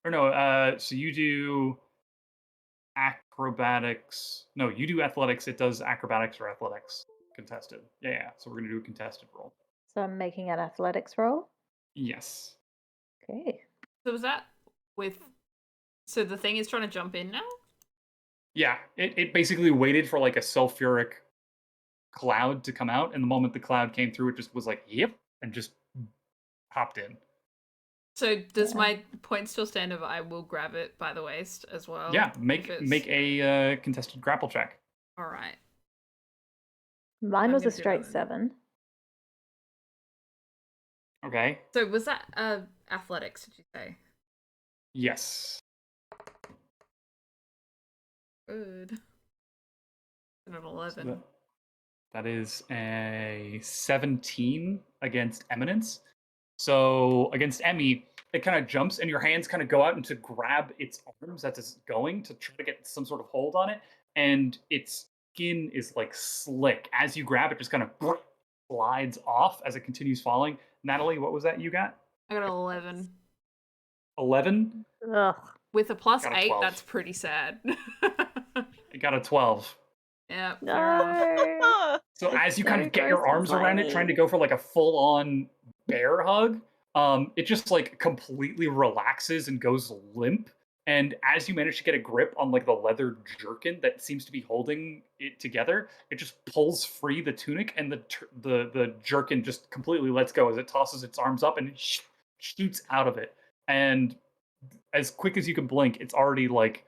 or no. So you do acrobatics. No, you do athletics. It does acrobatics or athletics contested. Yeah. So we're gonna do a contested roll. So I'm making an athletics roll. Yes. Okay. So was that with? So the thing is trying to jump in now. Yeah. It basically waited for like a sulfuric cloud to come out, and the moment the cloud came through, it just was like, yep, and just hopped in. So does Yeah. my point still stand of I will grab it by the waist as well? Yeah. if Make it's- a contested grapple check. All right. Mine I'm was a gonna do that straight then. 7. Okay. So was that athletics? Did you say? Yes. Good. And an So 11. that is a 17 against Eminence. So against Emmy, it kind of jumps, and your hands kind of go out and to grab its arms as it's going to try to get some sort of hold on it, and its skin is like slick. As you grab it, just kind of slides off as it continues falling. Natalie, what was that you got? I got an 11. 11? Ugh. With a plus Got a 8, 12. that's pretty sad. I got a 12. Yeah, fair enough. No. So It's as you so kind of get gross your and arms around it, trying to slimy. go for like a full-on bear hug, it just like completely relaxes and goes limp. And as you manage to get a grip on like the leather jerkin that seems to be holding it together, it just pulls free the tunic, and the jerkin just completely lets go as it tosses its arms up and it shoots out of it. And as quick as you can blink, it's already like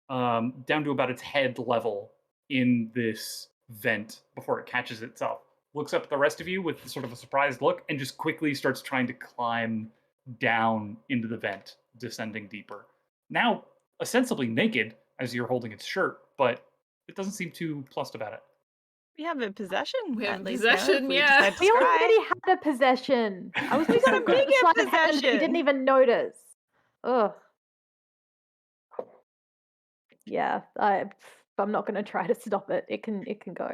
down to about its head level in this vent before it catches itself. Looks up at the rest of you with sort of a surprised look, and just quickly starts trying to climb down into the vent, descending deeper. Now, ostensibly naked as you're holding its shirt, but it doesn't seem too plussed about it. We have a possession. We have at a least now, if possession, we yeah. decide to We scry. already had a possession. I was We just got so a good at bigger sleight of hand that you possession. didn't even notice. Ugh. Yeah, I'm not gonna try to stop it. It can go.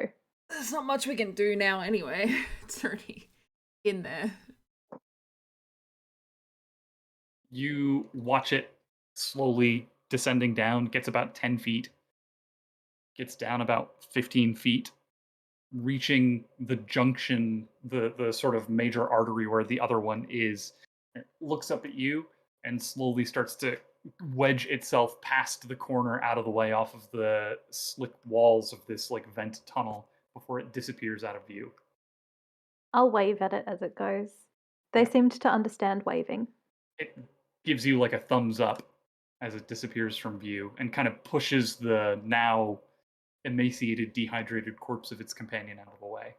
There's not much we can do now anyway. It's already in there. You watch it slowly descending down, gets about 10 feet, gets down about 15 feet, reaching the junction, the sort of major artery where the other one is. It looks up at you and slowly starts to wedge itself past the corner out of the way off of the slick walls of this like vent tunnel before it disappears out of view. I'll wave at it as it goes. They Yeah. seemed to understand waving. It gives you like a thumbs up as it disappears from view and kind of pushes the now emaciated, dehydrated corpse of its companion out of the way.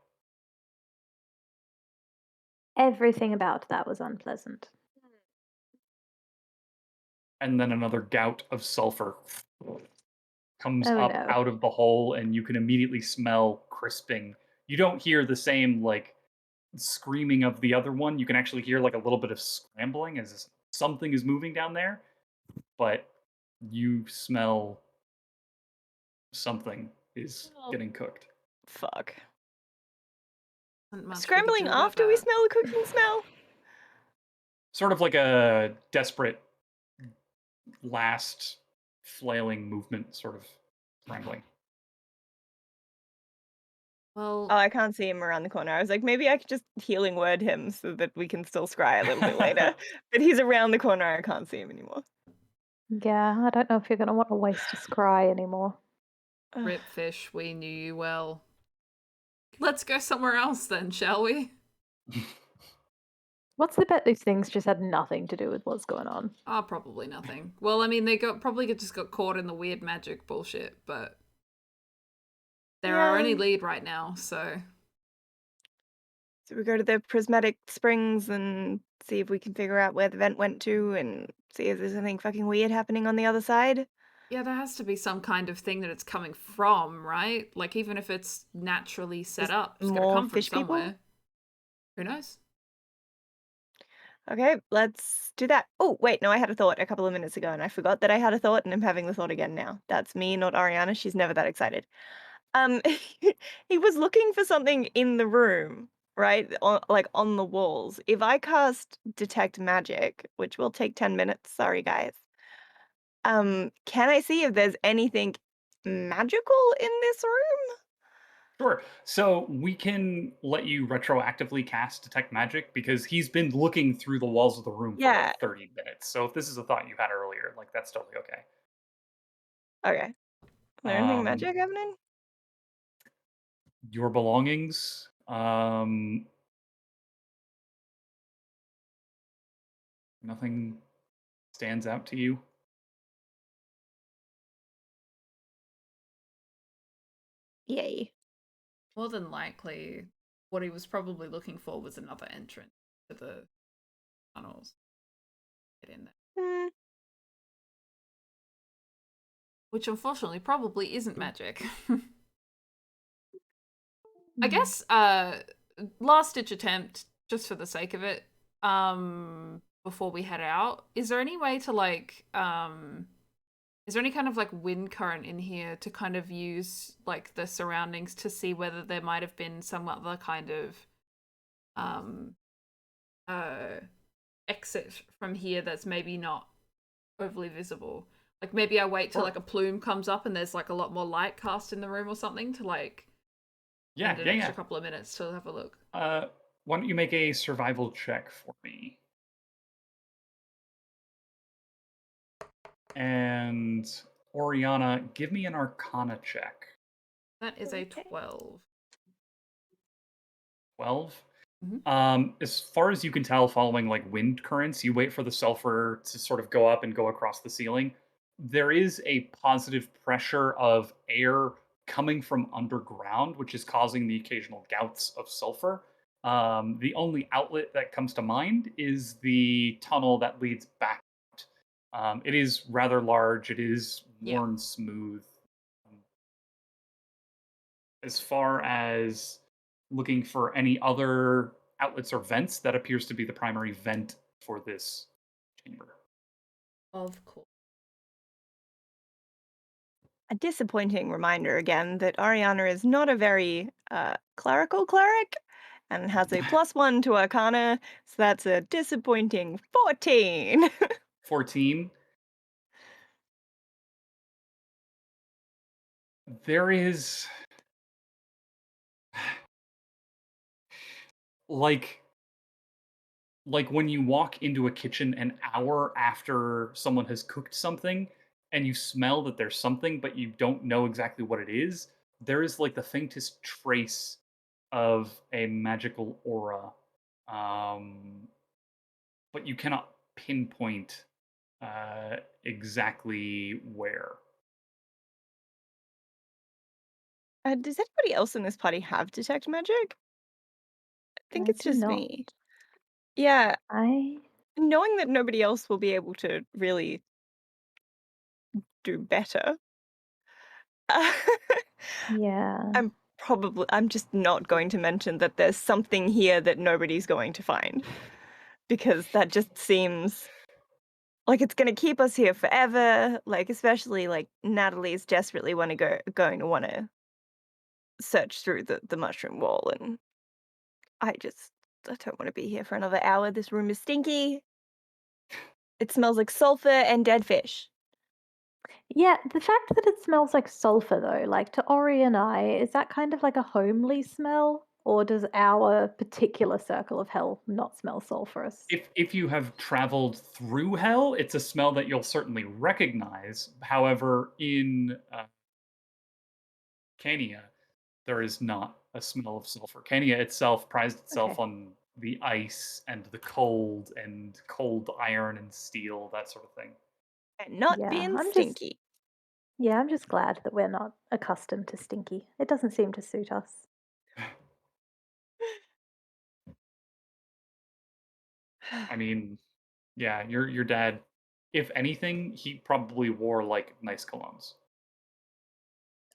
Everything about that was unpleasant. And then another gout of sulfur comes Oh up no. out of the hole, and you can immediately smell crisping. You don't hear the same like screaming of the other one. You can actually hear like a little bit of scrambling as something is moving down there, but you smell something is Oh. getting cooked. Fuck. Wasn't much we could Scrambling do about after we that. smell the cooking smell? Sort of like a desperate last flailing movement, sort of scrambling. Well, Oh, I can't see him around the corner. I was like, maybe I could just healing word him so that we can still scry a little bit later. But he's around the corner. I can't see him anymore. Yeah, I don't know if you're going to want to waste a scry anymore. Ugh. rip fish, we knew you well. Let's go somewhere else then, shall we? What's the bet these things just had nothing to do with what's going on? Oh, probably nothing. Well, I mean, they probably just got caught in the weird magic bullshit, but they're our only Yeah. lead right now, so So we go to the Prismatic Springs and see if we can figure out where the vent went to and see if there's anything fucking weird happening on the other side. yeah, there has to be some kind of thing that it's coming from, right? Like even if it's naturally set Just up, it's gonna more come from fish people? somewhere. Who knows? Okay, let's do that. Oh, wait, no, I had a thought a couple of minutes ago and I forgot that I had a thought and I'm having the thought again now. That's me, not Oriana. She's never that excited. Um, he was looking for something in the room, right? Like on the walls. If I cast Detect Magic, which will take 10 minutes, sorry guys. Can I see if there's anything magical in this room? Sure. So we can let you retroactively cast Detect Magic because he's been looking through the walls of the room for Yeah. like 30 minutes. So if this is a thought you had earlier, like that's totally okay. Okay. Is there anything Um, magic happening? your belongings, nothing stands out to you. Yay. More than likely, what he was probably looking for was another entrance to the tunnels. Get in there. Hmm. Which unfortunately probably isn't magic. I Hmm. guess last ditch attempt, just for the sake of it, before we head out, is there any way to like is there any kind of like wind current in here to kind of use like the surroundings to see whether there might have been some other kind of um exit from here that's maybe not overly visible? Like maybe I wait till Sure. like a plume comes up and there's like a lot more light cast in the room or something to like Yeah, spend an yeah, extra yeah. couple of minutes to have a look. Why don't you make a survival check for me? And Oriana, give me an Arcana check. That is a Okay. 12. 12. Mhm. As far as you can tell, following like wind currents, you wait for the sulfur to sort of go up and go across the ceiling. There is a positive pressure of air coming from underground, which is causing the occasional gouts of sulfur. The only outlet that comes to mind is the tunnel that leads back. It is rather large. It is Yeah. worn smooth. As far as looking for any other outlets or vents, that appears to be the primary vent for this chamber. Of course. A disappointing reminder again that Oriana is not a very clerical cleric and has a +1 to Arcana, so that's a disappointing 14. 14. There is like when you walk into a kitchen an hour after someone has cooked something and you smell that there's something but you don't know exactly what it is, there is like the faintest trace of a magical aura, but you cannot pinpoint exactly where. Does anybody else in this party have Detect Magic? I think I it's do just not. me. Yeah, I knowing that nobody else will be able to really do better. yeah. I'm just not going to mention that there's something here that nobody's going to find. Because that just seems like it's gonna keep us here forever, like, especially, like, Natalie's desperately going to wanna search through the mushroom wall and I don't want to be here for another hour. This room is stinky. It smells like sulfur and dead fish. Yeah, the fact that it smells like sulfur, though, like to Ori and I, is that kind of like a homely smell? Or does our particular circle of hell not smell sulfurous? If you have traveled through hell, it's a smell that you'll certainly recognize. However, in Cania, there is not a smell of sulfur. Cania itself prized itself Okay. on the ice and the cold and cold iron and steel, that sort of thing. And not Yeah, being I'm just stinky. yeah, I'm just glad that we're not accustomed to stinky. It doesn't seem to suit us. I mean, yeah, your dad, if anything, he probably wore like nice colognes.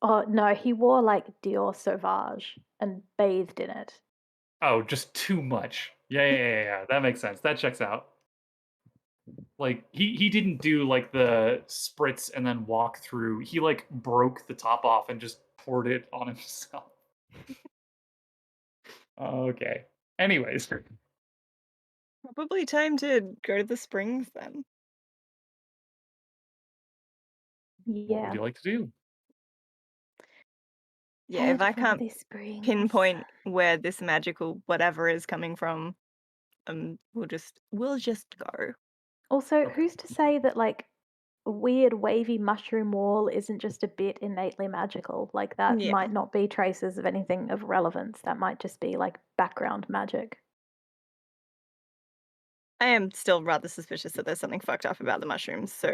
Oh no, he wore like Dior Sauvage and bathed in it. Oh, just too much. Yeah. That makes sense. That checks out. Like he didn't do like the spritz and then walk through. He like broke the top off and just poured it on himself. Okay. Anyways, Probably time to go to the springs then. what would Yeah. you like to do? Yeah, Head if I for can't the springs. pinpoint where this magical whatever is coming from, we'll just go. Also, Okay. who's to say that like a weird wavy mushroom wall isn't just a bit innately magical? Like that Yeah. might not be traces of anything of relevance. That might just be like background magic. I am still rather suspicious that there's something fucked up about the mushrooms, so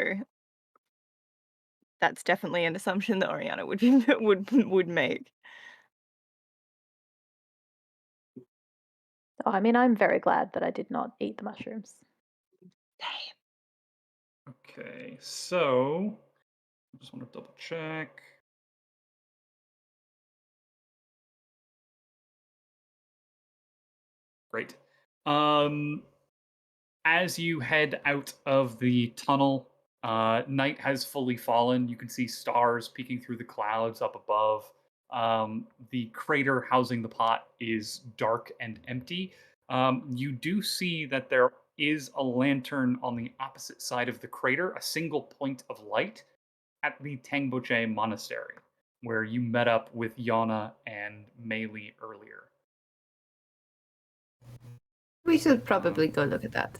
that's definitely an assumption that Oriana would be would make. Oh, I mean, I'm very glad that I did not eat the mushrooms. Damn. Okay, so I just want to double check. Great. As you head out of the tunnel, night has fully fallen. You can see stars peeking through the clouds up above. The crater housing the pot is dark and empty. You do see that there is a lantern on the opposite side of the crater, a single point of light at the Tangboche Monastery, where you met up with Yana and Meili earlier. We should Um, probably go look at that.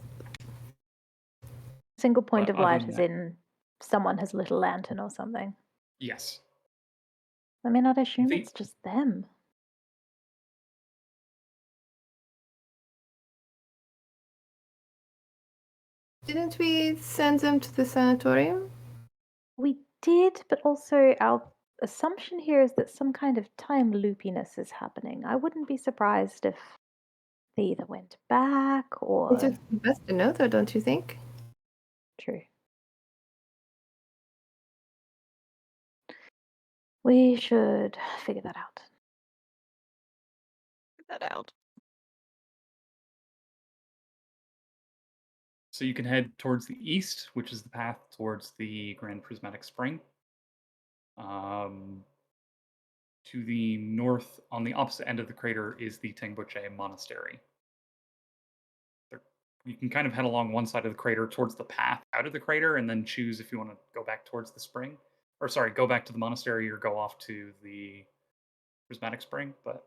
Single point But of other light than as that- in someone has lit a lantern or something. yes. I mean, I'd assume The- it's just them. Didn't we send them to the sanatorium? We did, but also our assumption here is that some kind of time loopiness is happening. I wouldn't be surprised if they either went back or. It's just best to know, though, don't you think? True. We should figure that out. Get that out. So you can head towards the east, which is the path towards the Grand Prismatic Spring. To the north, on the opposite end of the crater, is the Tengboche Monastery. You can kind of head along one side of the crater towards the path out of the crater, and then choose if you want to go back towards the spring, or sorry, go back to the monastery or go off to the Prismatic Spring. But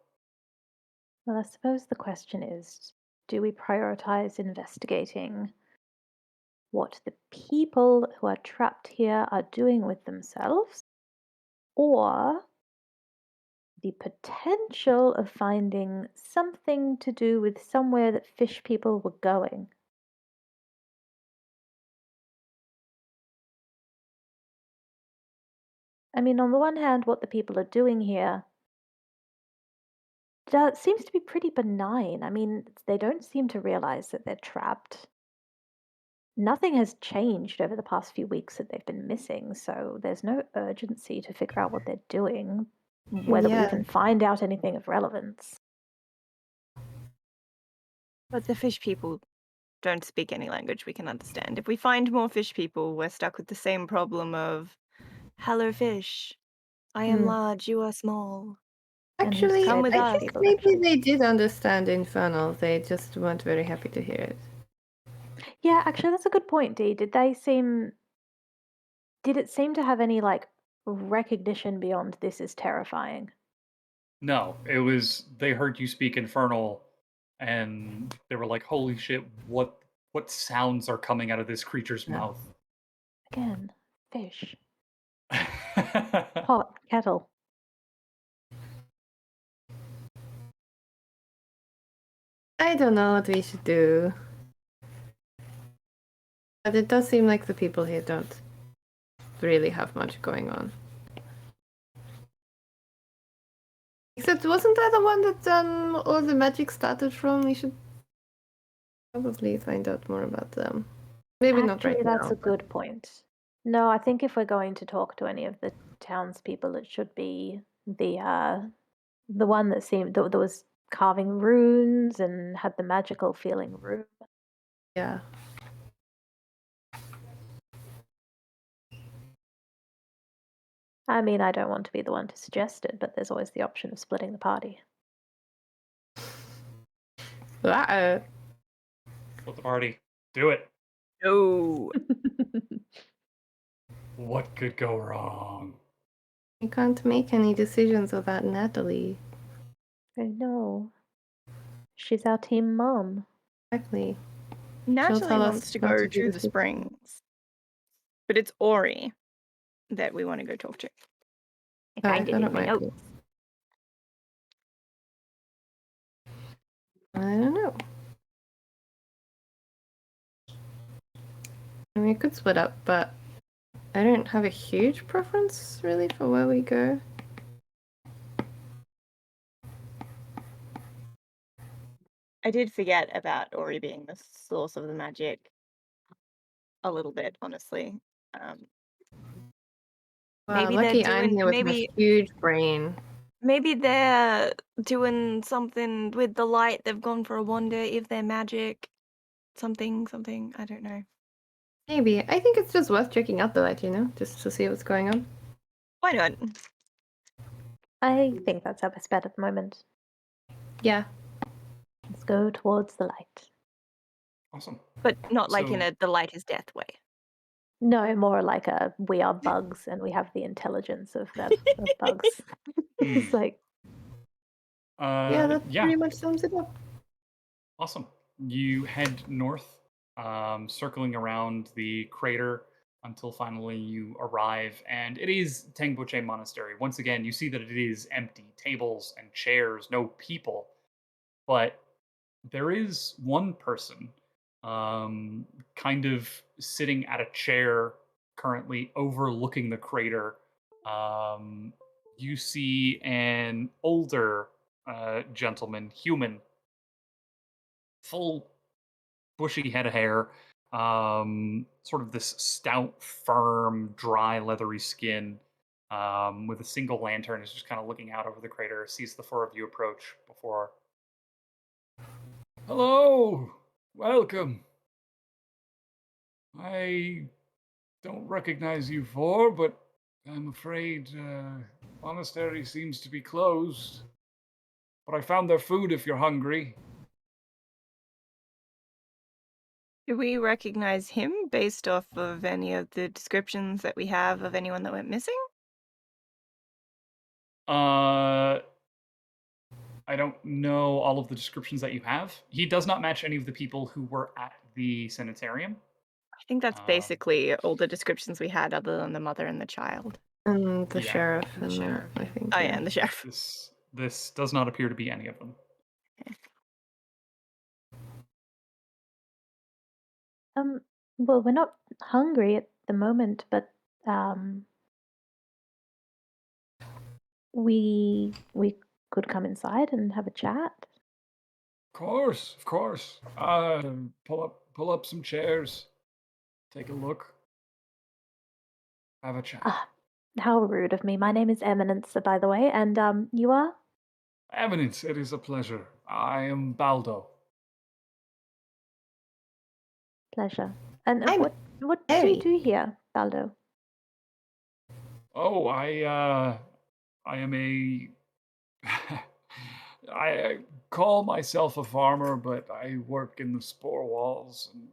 Well, I suppose the question is, do we prioritize investigating what the people who are trapped here are doing with themselves, or the potential of finding something to do with somewhere that fish people were going? I mean, on the one hand, what the people are doing here seems to be pretty benign. I mean, they don't seem to realize that they're trapped. Nothing has changed over the past few weeks that they've been missing, so there's no urgency to figure out what they're doing, whether we Yeah. even find out anything of relevance. But the fish people don't speak any language we can understand. If we find more fish people, we're stuck with the same problem of, hello fish, I am large, you are small. And he Actually, Come said with that I us. think people maybe actually- they did understand Infernal. They just weren't very happy to hear it. Yeah, actually, that's a good point, Dee. Did it seem to have any like recognition beyond this is terrifying? No, it was they heard you speak Infernal, and they were like, "Holy shit! What sounds are coming out of this creature's Yeah. mouth?" Again, fish, pot, kettle. I don't know what we should do. But it does seem like the people here don't really have much going on. Except, wasn't that the one that all the magic started from? We should probably find out more about them. Maybe not Actually, right that's now. a good point. No, I think if we're going to talk to any of the townspeople, it should be the one that seemed that was carving runes and had the magical feeling room. Yeah. I mean, I don't want to be the one to suggest it, but there's always the option of splitting the party. Uh-oh. Split the party. Do it. No. What could go wrong? We can't make any decisions without Natalie. I know. She's our team mom. Exactly. Natalie tell us wants to not go to do to this. the springs, but it's Aery that we want to go talk to. I Oh, I find it thought in it my might be. notes. I don't know. I mean, we could split up, but I don't have a huge preference really for where we go. I did forget about Aery being the source of the magic a little bit, honestly. Wow, Maybe they're lucky I'm doing- here with maybe- my huge brain. Maybe they're doing something with the light. They've gone for a wander. If they're magic, something. I don't know. Maybe. I think it's just worth checking out the light, just to see what's going on. Why not? I think that's our best bet at the moment. Yeah. Let's go towards the light. Awesome. But not like in So- a the light is death way. No, more like a we are bugs and we have the intelligence of bugs. It's like Yeah, that yeah. pretty much sums it up. Awesome. You head north, circling around the crater until finally you arrive, and it is Tengboche Monastery. Once again, you see that it is empty. Tables and chairs, no people. But there is one person kind of sitting at a chair currently overlooking the crater. You see an older gentleman, human, full bushy head of hair, sort of this stout, firm, dry, leathery skin, with a single lantern, is just kind of looking out over the crater, sees the four of you approach before. Hello! Welcome! I don't recognize you four, but I'm afraid monastery seems to be closed. But I found their food if you're hungry. Do we recognize him based off of any of the descriptions that we have of anyone that went missing? I don't know all of the descriptions that you have. He does not match any of the people who were at the sanitarium. I think that's Um, basically all the descriptions we had, other than the mother and the child. And the Yeah. sheriff. And the and sheriff, I yeah. think. Oh yeah, and the sheriff. This does not appear to be any of them. well, we're not hungry at the moment, but we could come inside and have a chat. Of course. Pull up some chairs. Take a look. Have a chat. Ah, how rude of me. My name is Eminence, by the way, and you are? Eminence, it is a pleasure. I am Baldo. Pleasure. And I'm what do Aery. you do here, Baldo? Oh, I am a I call myself a farmer, but I work in the spore walls and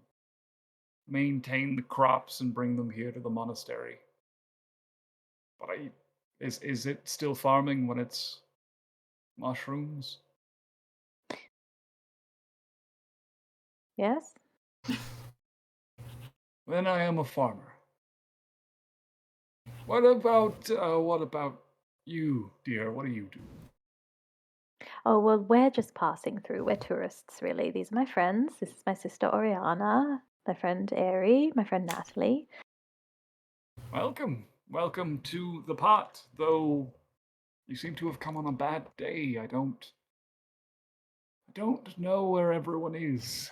maintain the crops and bring them here to the monastery. But is it still farming when it's mushrooms? Yes? Then I am a farmer. What about you, dear? What do you do? Oh, well, we're just passing through. We're tourists, really. These are my friends. This is my sister Oriana, my friend Aery, my friend Natalie. Welcome to the pot, though you seem to have come on a bad day. I don't know where everyone is.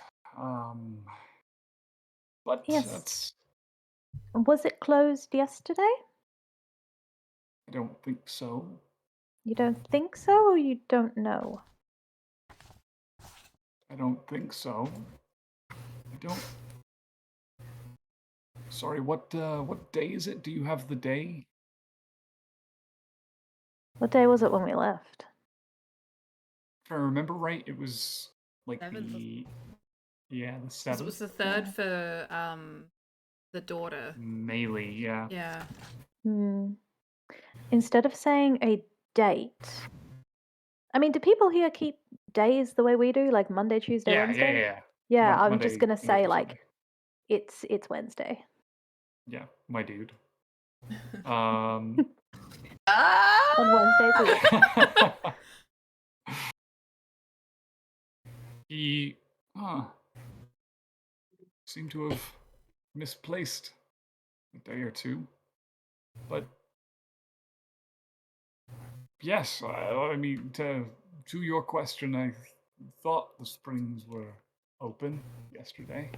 But Yes. that's Was it closed yesterday? I don't think so. You don't think so, or you don't know? I don't think so. I don't. Sorry, what day is it? Do you have the day? What day was it when we left? If I remember right, it was like 7th. the 'Cause it was seventh. the 3rd for the daughter. Melee, yeah. Yeah. Instead of saying a date, I mean, do people here keep days the way we do, like Monday, Tuesday, Wednesday? Yeah. Yeah, I'm Monday, just gonna Wednesday, say like Sunday. it's Wednesday. Yeah, my dude. Um. On Wednesdays we work. He seemed to have misplaced a day or two, but yes, I mean to your question, I thought the springs were open yesterday.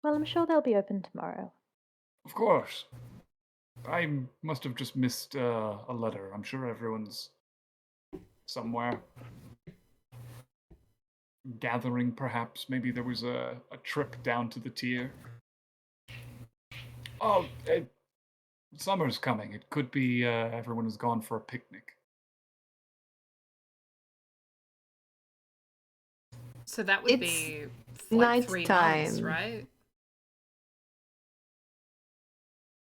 Well, I'm sure they'll be open tomorrow. Of course. I must have just missed a letter. I'm sure everyone's somewhere. Gathering, perhaps. Maybe there was a trip down to the tier. Oh, summer's coming. It could be everyone has gone for a picnic. So that would It's be like 3 months, nighttime. right?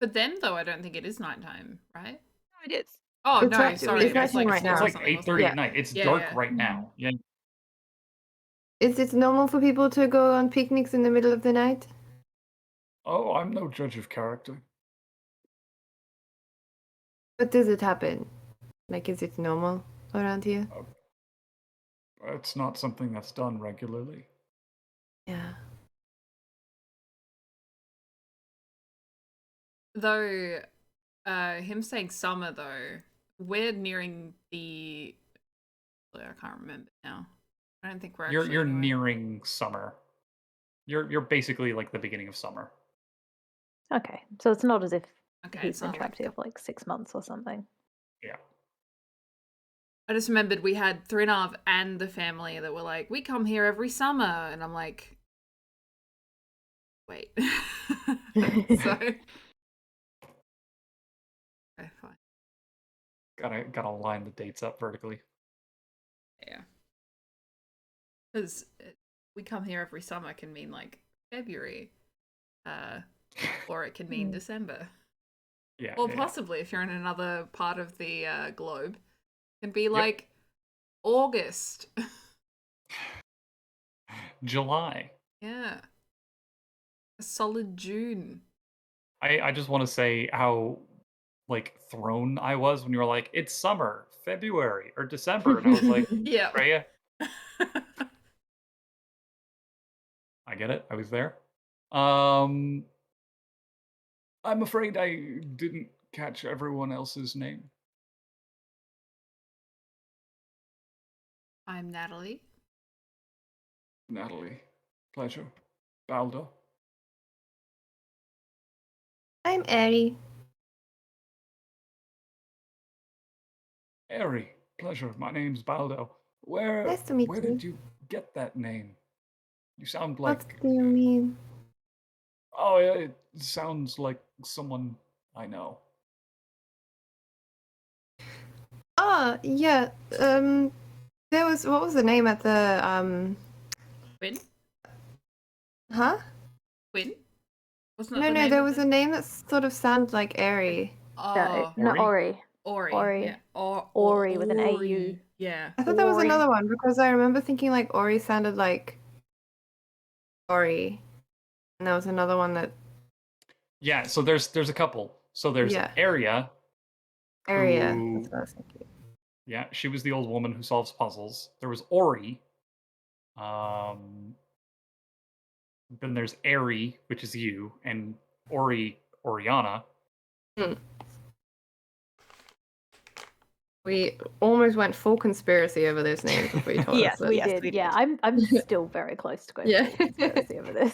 For them, though, I don't think it is nighttime, right? No, it is. Oh, It's no, not- sorry. it's It's nighttime like right 4 now. or It's like something, wasn't 8:30 it? at night. It's Yeah, dark yeah. right now. Yeah. Is it normal for people to go on picnics in the middle of the night? Oh, I'm no judge of character. But does it happen? Like, is it normal around here? It's not something that's done regularly. Yeah. Though, him saying summer, though, we're nearing the... I can't remember now. I don't think we're actually You're anywhere. nearing summer. You're basically like the beginning of summer. Okay, so it's not as if Okay, he's it's been not trapped like... here for like 6 months or something. Yeah. I just remembered we had 3.5 and the family that were like, we come here every summer. And I'm like, wait. So... Okay, fine. Gotta line the dates up vertically. Yeah. Because we come here every summer can mean like February, or it can mean December. Yeah. Or yeah. possibly, if you're in another part of the globe, it can be like August. July. Yeah. A solid June. I just want to say how like thrown I was when you were like, it's summer, February or December, and I was like, Yeah. Freya, I get it. I was there. I'm afraid I didn't catch everyone else's name. I'm Natalie. Natalie. Pleasure. Baldo. I'm Aery. Aery. Pleasure. My name's Baldo. Where Nice to meet where you. did you get that name? You sound What like do you mean? oh, yeah, it sounds like someone I know. Oh, yeah. There was, what was the name at the, Quinn? huh? Quinn? Wasn't that No, the no, name there of was the... a name that sort of sounded like Aery. Oh, No, Ori. Ori. Ori. Yeah. Ori with an AU. Ori. Yeah. I thought there was Ori. another one because I remember thinking like Ori sounded like Ori. And there was another one that, Yeah, so there's a couple. So there's yeah, Area, Area. who That's what I was thinking. yeah, she was the old woman who solves puzzles. There was Ori. Um, then there's Aery, which is you, and Oriana. Hmm. We almost went full conspiracy over those names before you told Yes, us that. we- We did, we yeah. did. I'm still very close to going Yeah. full conspiracy over this.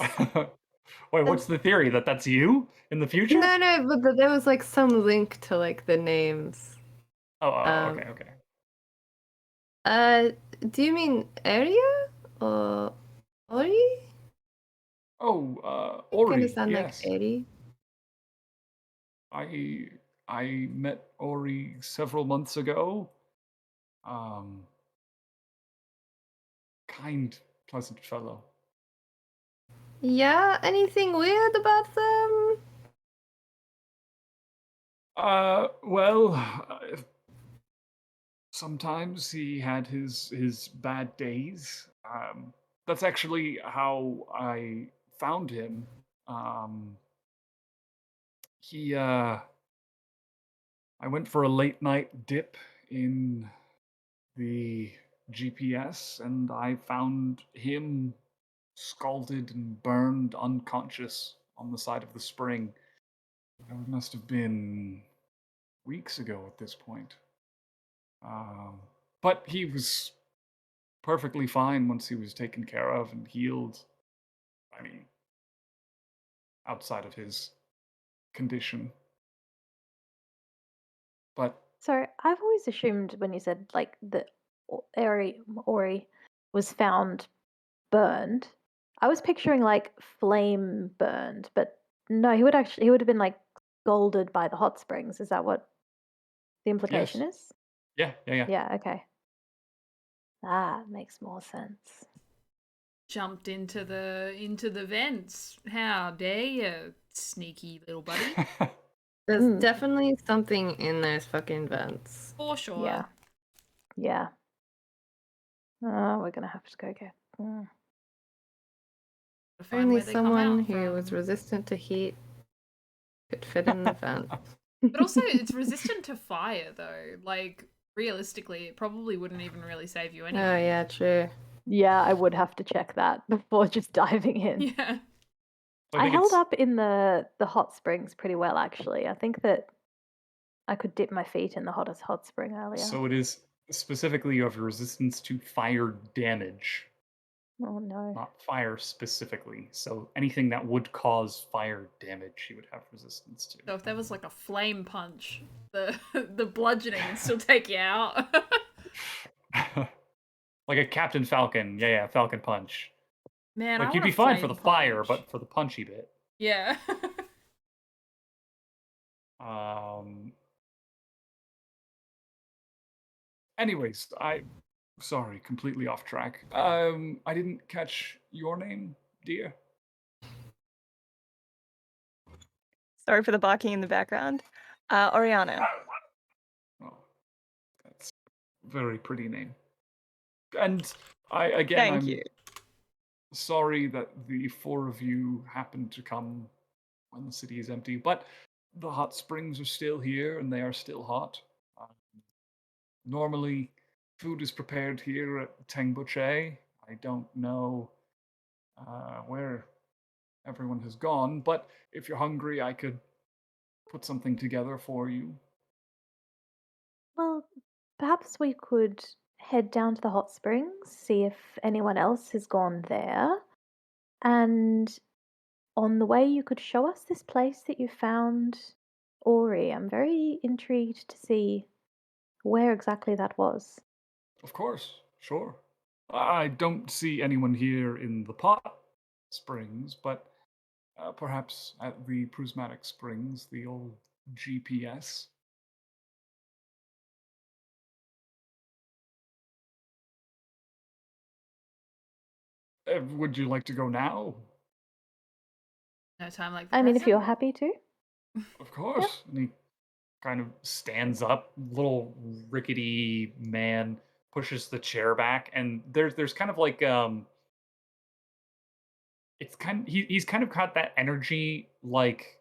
Wait, what's the theory? That's you in the future? No, but there was like some link to like the names. Okay, okay. Do you mean Area or Ori? Oh, It kind Ori, of sound like yes. Eri. I met Ori several months ago. Kind, pleasant fellow. Yeah, anything weird about them? Well, sometimes he had his bad days. That's actually how I found him. Um, I went for a late night dip in the GPS, and I found him scalded and burned unconscious on the side of the spring. It must have been weeks ago at this point. Um, but he was perfectly fine once he was taken care of and healed. I mean, outside of his condition. But So I've always assumed when you said like that Ori was found burned, I was picturing like flame burned, but no, he would have been like scalded by the hot springs. Is that what the implication yes, is? yeah. Yeah, okay. That makes more sense. Jumped into the vents. How dare you, sneaky little buddy? There's Mm. definitely something in those fucking vents. For sure. Yeah. Yeah. Oh, we're gonna have to go get. Gotta find Only where they come someone out who was from. resistant to heat could fit in the vent. But also, it's resistant to fire, though. Like, realistically, it probably wouldn't even really save you anyway. Oh yeah, true. Yeah, I would have to check that before just diving in. Yeah. So I think held it's up in the hot springs pretty well, actually. I think that I could dip my feet in the hottest hot spring earlier. so it is specifically you have resistance to fire damage, Oh no. not fire specifically. So anything that would cause fire damage, you would have resistance to. So if there was like a flame punch, the bludgeoning would still take you out. Like a Captain Falcon, yeah, Falcon Punch. Man, Like I you'd want be a fine for flame the fire, punch. but for the punchy bit. Yeah. Anyways, sorry, completely off track. I didn't catch your name, dear. Sorry for the barking in the background. Oriana. Oh, that's a very pretty name. And I'm Thank you. sorry that the four of you happened to come when the city is empty, but the hot springs are still here and they are still hot. Normally, food is prepared here at Tengboche. I don't know where everyone has gone, but if you're hungry, I could put something together for you. Well, perhaps we could head down to the hot springs, see if anyone else has gone there. And on the way, you could show us this place that you found, Ori. I'm very intrigued to see where exactly that was. Of course, sure. I don't see anyone here in the pot springs, but perhaps at the Prismatic Springs, the old GPS. Would you like to go now? No time like the I mean, if present. you're happy to. Of course. And he kind of stands up, little rickety man, pushes the chair back, and there's kind of like it's he's kind of got that energy like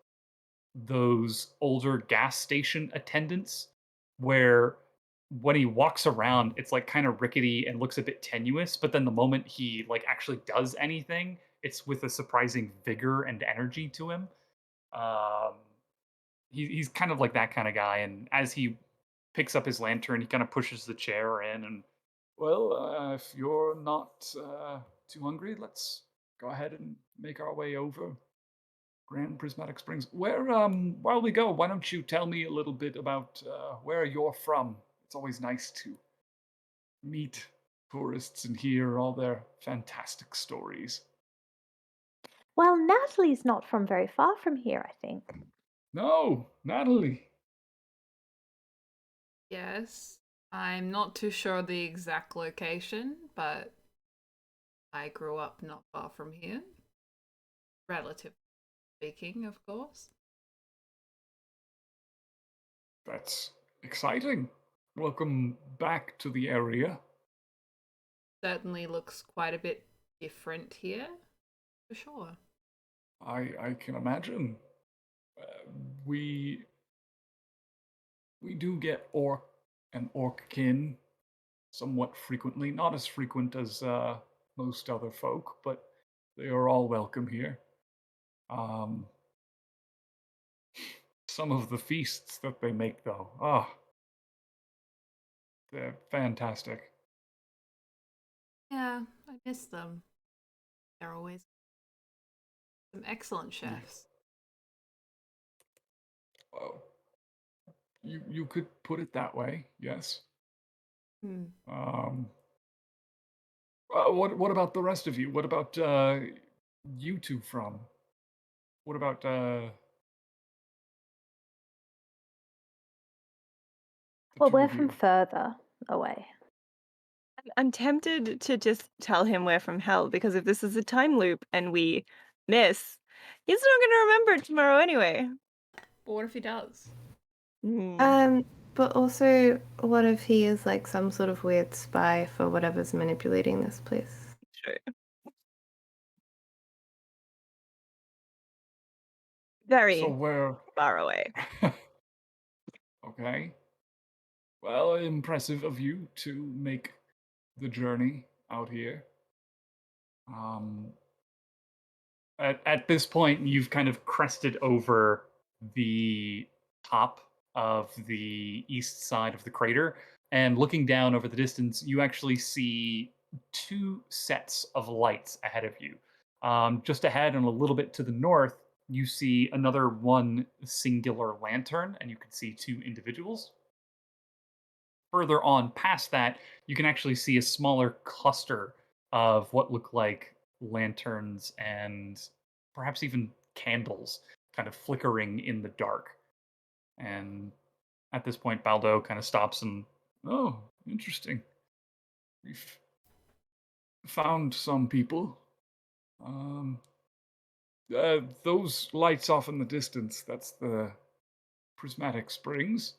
those older gas station attendants where when he walks around it's like kind of rickety and looks a bit tenuous, but then the moment he like actually does anything, it's with a surprising vigor and energy to him. um he's kind of like that kind of guy, and as he picks up his lantern, he kind of pushes the chair in and, well, if you're not too hungry, let's go ahead and make our way over Grand Prismatic Springs. Where, while we go, why don't you tell me a little bit about where you're from? It's always nice to meet tourists and hear all their fantastic stories. Well, Natalie's not from very far from here, I think. No, Natalie. Yes. I'm not too sure the exact location, but I grew up not far from here. Relatively speaking, of course. That's exciting. Welcome back to the area. Certainly looks quite a bit different here, for sure. I can imagine. Uh, we do get orc and orckin somewhat frequently, not as frequent as most other folk, but they are all welcome here. Um, some of the feasts that they make, though, they're fantastic. Yeah, I miss them. They're always some excellent chefs. Oh, you could put it that way, yes. Hmm. What about the rest of you? What about you two from? What about the Well, two we're of from you? further away. I'm tempted to just tell him we're from hell because if this is a time loop and we miss, he's not going to remember it tomorrow anyway. But what if he does? But also, what if he is like some sort of weird spy for whatever's manipulating this place? True. Very So where? far away. Okay. Well, impressive of you to make the journey out here. Um, at this point, you've kind of crested over the top of the east side of the crater, and looking down over the distance, you actually see two sets of lights ahead of you. Just ahead and a little bit to the north, you see another one singular lantern, and you can see two individuals. Further on past that, you can actually see a smaller cluster of what look like lanterns and perhaps even candles kind of flickering in the dark. And at this point, Baldo kind of stops and, oh, interesting. We've found some people. Um, those lights off in the distance, that's the Prismatic Springs.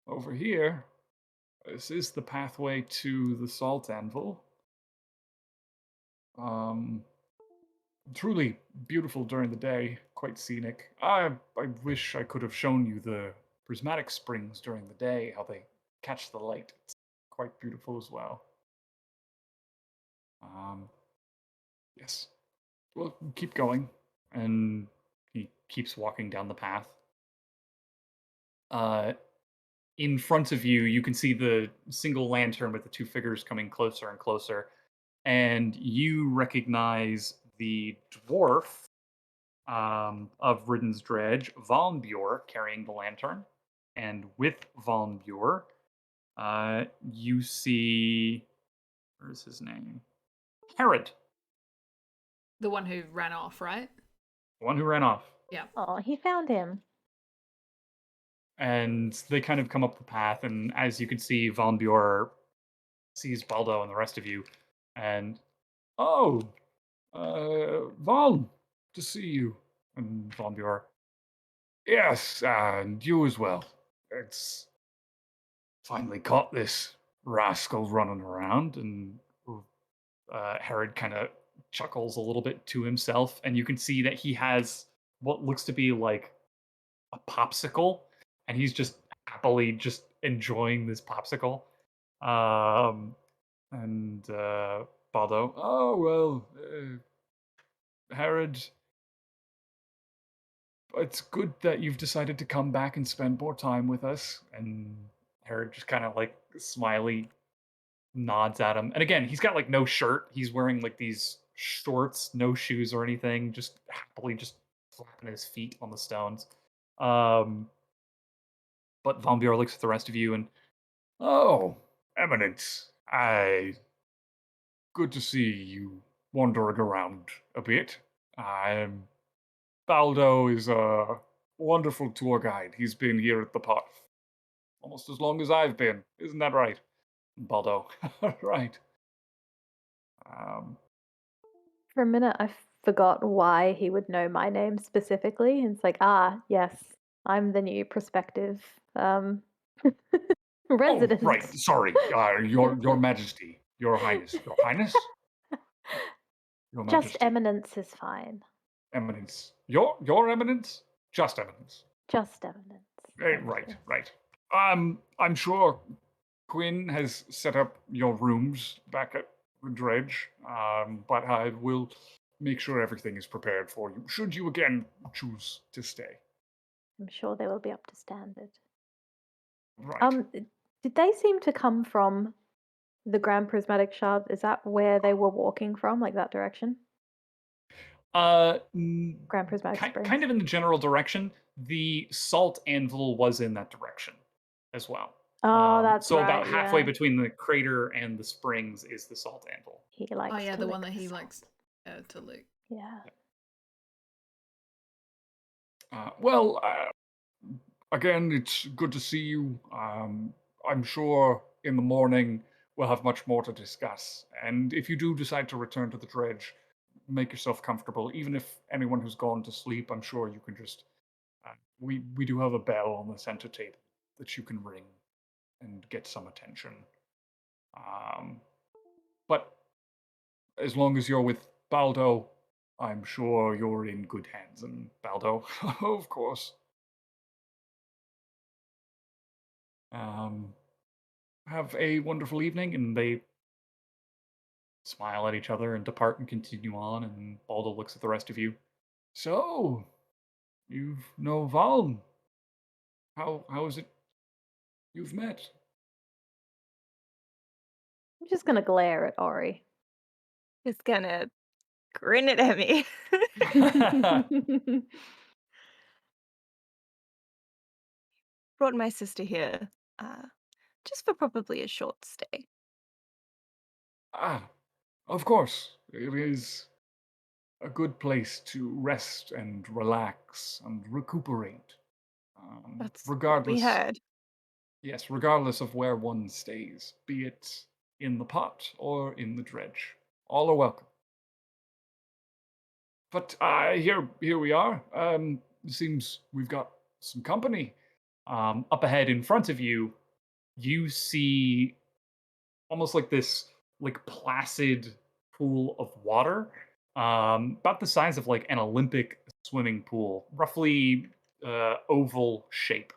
Over here, this is the pathway to the Salt Anvil. Um, Truly beautiful during the day, quite scenic. I wish I could have shown you the Prismatic Springs during the day, how they catch the light. It's quite beautiful as well. Um, yes. Well, keep going. And he keeps walking down the path. Uh, in front of you, you can see the single lantern with the two figures coming closer and closer. And you recognize the dwarf of Ridden's Dredge, Volnbjör carrying the lantern. And with Volnbjör, you see, where's his name? Herod, The one who ran off, right? the one who ran off. Yeah. Oh, he found him. And they kind of come up the path, and as you can see, Volnbjör sees Baldo and the rest of you, and, oh, Von, to see you. And Von Bjor, yes, and you as well. It's finally caught this rascal running around, and Herod kind of chuckles a little bit to himself, and you can see that he has what looks to be like a popsicle, and he's just happily just enjoying this popsicle. Um, and Baldo, oh well, Herod, it's good that you've decided to come back and spend more time with us. And Herod just kind of like smiley nods at him. And again, he's got like no shirt. He's wearing like these shorts, no shoes or anything, just happily just flapping his feet on the stones. Um, but Von Bjor looks at the rest of you and, oh, Eminence, good to see you wandering around a bit. I'm Baldo is a wonderful tour guide. He's been here at the pot almost as long as I've been. Isn't that right, Baldo? Right. Um, For a minute, I forgot why he would know my name specifically. And it's like, yes, I'm the new prospective oh, resident. right. Sorry, your Majesty, Your Highness, Your Highness, Your Just Majesty, Eminence is fine. Eminence, your Eminence, just Eminence. Just Eminence. Thank Right, you. right. I'm sure Quinn has set up your rooms back at the dredge, but I will make sure everything is prepared for you, should you again choose to stay. I'm sure they will be up to standard. Right. Did they seem to come from the Grand Prismatic Shard? Is that where they were walking from, like that direction? Grand Prismatic Springs. Kind of in the general direction. The salt anvil was in that direction as well. Oh, that's so right. about halfway yeah. between the crater and the springs is the salt anvil. He likes. Oh yeah, to the lick one that he salt. likes to lick. Yeah. Well, again, it's good to see you. I'm sure in the morning we'll have much more to discuss. And if you do decide to return to the dredge, make yourself comfortable. Even if anyone who's gone to sleep, I'm sure you can just. We do have a bell on the center table that you can ring and get some attention. But as long as you're with Baldo, I'm sure you're in good hands. And Baldo, of course. Have a wonderful evening, and they smile at each other and depart and continue on. And Baldo looks at the rest of you. So, you know Valm. How is it you've met? I'm just gonna glare at Ori. Just gonna grin at Emmy. Brought my sister here, just for probably a short stay. Of course. It is a good place to rest and relax and recuperate. That's regardless. what we heard. Yes, regardless of where one stays, be it in the pot or in the dredge. All are welcome. But here we are. Seems we've got some company. Up ahead in front of you, you see almost like this like placid pool of water, about the size of like an Olympic swimming pool, roughly oval shape.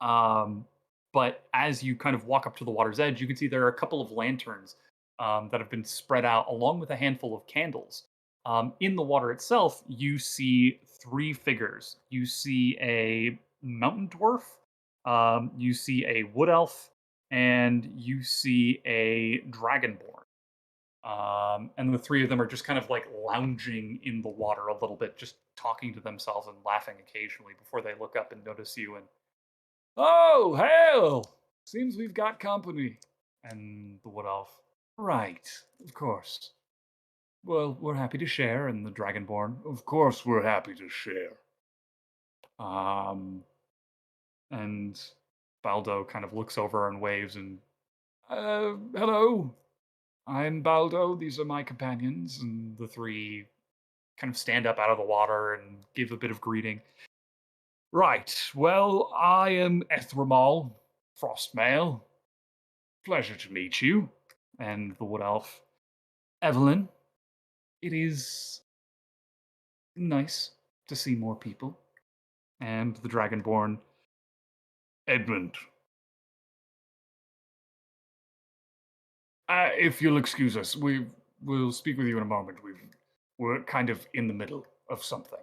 But as you kind of walk up to the water's edge, you can see there are a couple of lanterns that have been spread out, along with a handful of candles. In the water itself, you see three figures. You see a mountain dwarf, you see a wood elf, and you see a dragonborn. And the three of them are just kind of like lounging in the water a little bit, just talking to themselves and laughing occasionally before they look up and notice you. And oh, hail! Seems we've got company. And the wood elf, right, of course. Well, we're happy to share. And the dragonborn, of course we're happy to share. And Baldo kind of looks over and waves and, hello. I'm Baldo. These are my companions. And the three kind of stand up out of the water and give a bit of greeting. Right. Well, I am Ethramal, Frostmail. Pleasure to meet you. And the Wood Elf. Evelyn, it is nice to see more people. And the Dragonborn. Edmund. If you'll excuse us, we'll speak with you in a moment. We're kind of in the middle of something.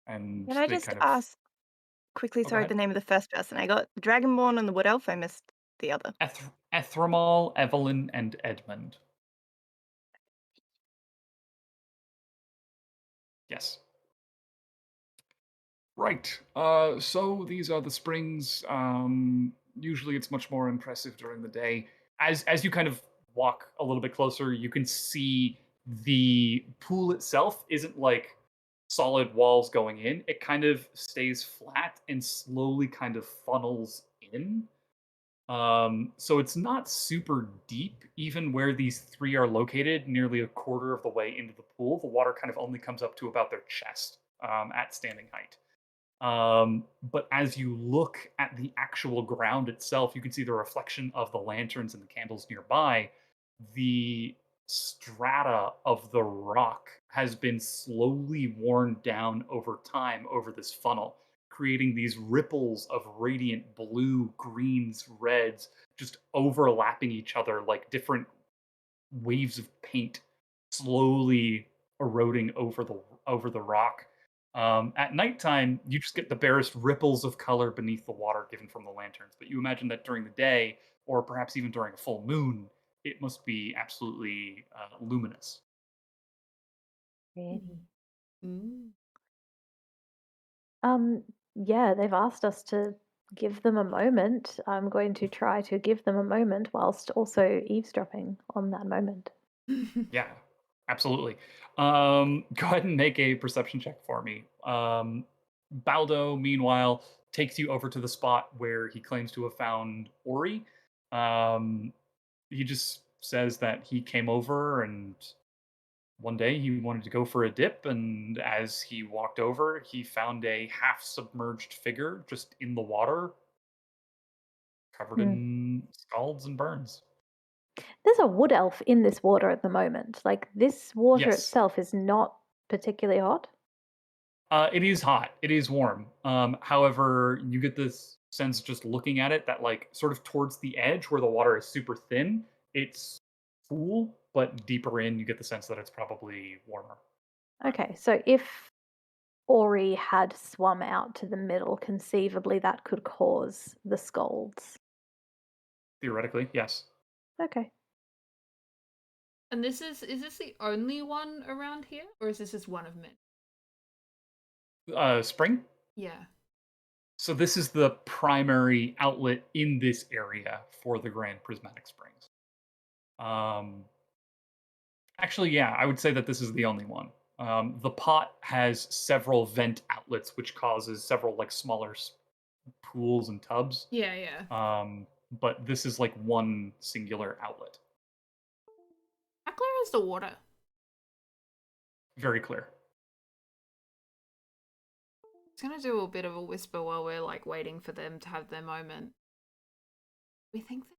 And Can I they just kind of. ask quickly, Oh, go sorry, the ahead. name of the first person? I got Dragonborn and the Wood Elf. I missed the other. Ethramal, Evelyn, and Edmund. Yes. Right. So these are the springs. Usually it's much more impressive during the day. As you kind of walk a little bit closer, you can see the pool itself isn't like solid walls going in. It kind of stays flat and slowly kind of funnels in. So it's not super deep, even where these three are located, nearly a quarter of the way into the pool. The water kind of only comes up to about their chest at standing height. But as you look at the actual ground itself, you can see the reflection of the lanterns and the candles nearby. The strata of the rock has been slowly worn down over time over this funnel, creating these ripples of radiant blue, greens, reds, just overlapping each other like different waves of paint slowly eroding over the rock. At nighttime, you just get the barest ripples of color beneath the water given from the lanterns. But you imagine that during the day, or perhaps even during a full moon, it must be absolutely luminous. Really? Mm. Um, yeah, they've asked us to give them a moment. I'm going to try to give them a moment whilst also eavesdropping on that moment. Yeah, absolutely. Go ahead and make a perception check for me. Baldo, meanwhile, takes you over to the spot where he claims to have found Ori. Um, he just says that he came over and one day he wanted to go for a dip, and as he walked over, he found a half submerged figure just in the water, covered Hmm. in scalds and burns. There's a wood elf in this water at the moment. Like, this water Yes. itself is not particularly hot. It is hot. It is warm. However, you get this sense just looking at it that, like, sort of towards the edge where the water is super thin, it's cool, but deeper in, you get the sense that it's probably warmer. Okay, so if Ori had swum out to the middle, conceivably that could cause the scalds. Theoretically, yes. Okay. And is this the only one around here, or is this just one of many? Spring? Yeah. So this is the primary outlet in this area for the Grand Prismatic Springs. Um, Actually, yeah, I would say that this is the only one. The pot has several vent outlets, which causes several like smaller pools and tubs. Yeah, yeah. But this is like one singular outlet. How clear is the water? Very clear. It's gonna do a bit of a whisper while we're like waiting for them to have their moment. We think that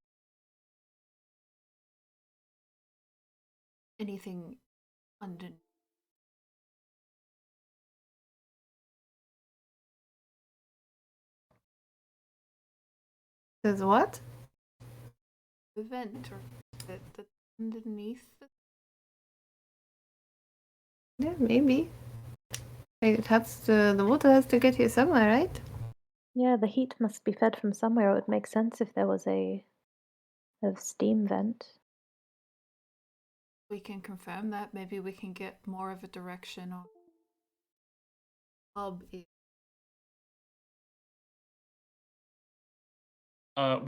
anything under Says what? the vent or that underneath the Yeah, maybe. It has to, the water has to get here somewhere, right? Yeah, the heat must be fed from somewhere. It would make sense if there was a steam vent. we can confirm that. Maybe we can get more of a direction on hub is.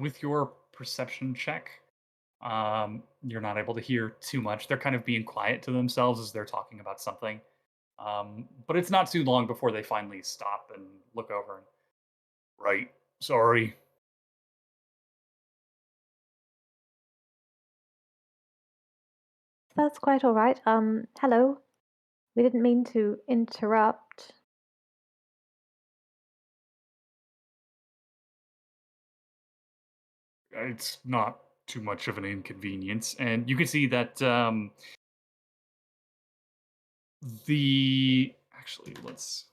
With your perception check, you're not able to hear too much. They're kind of being quiet to themselves as they're talking about something. But it's not too long before they finally stop and look over and, right, sorry. That's quite all right. Hello. We didn't mean to interrupt. It's not too much of an inconvenience, and you can see that actually, let's.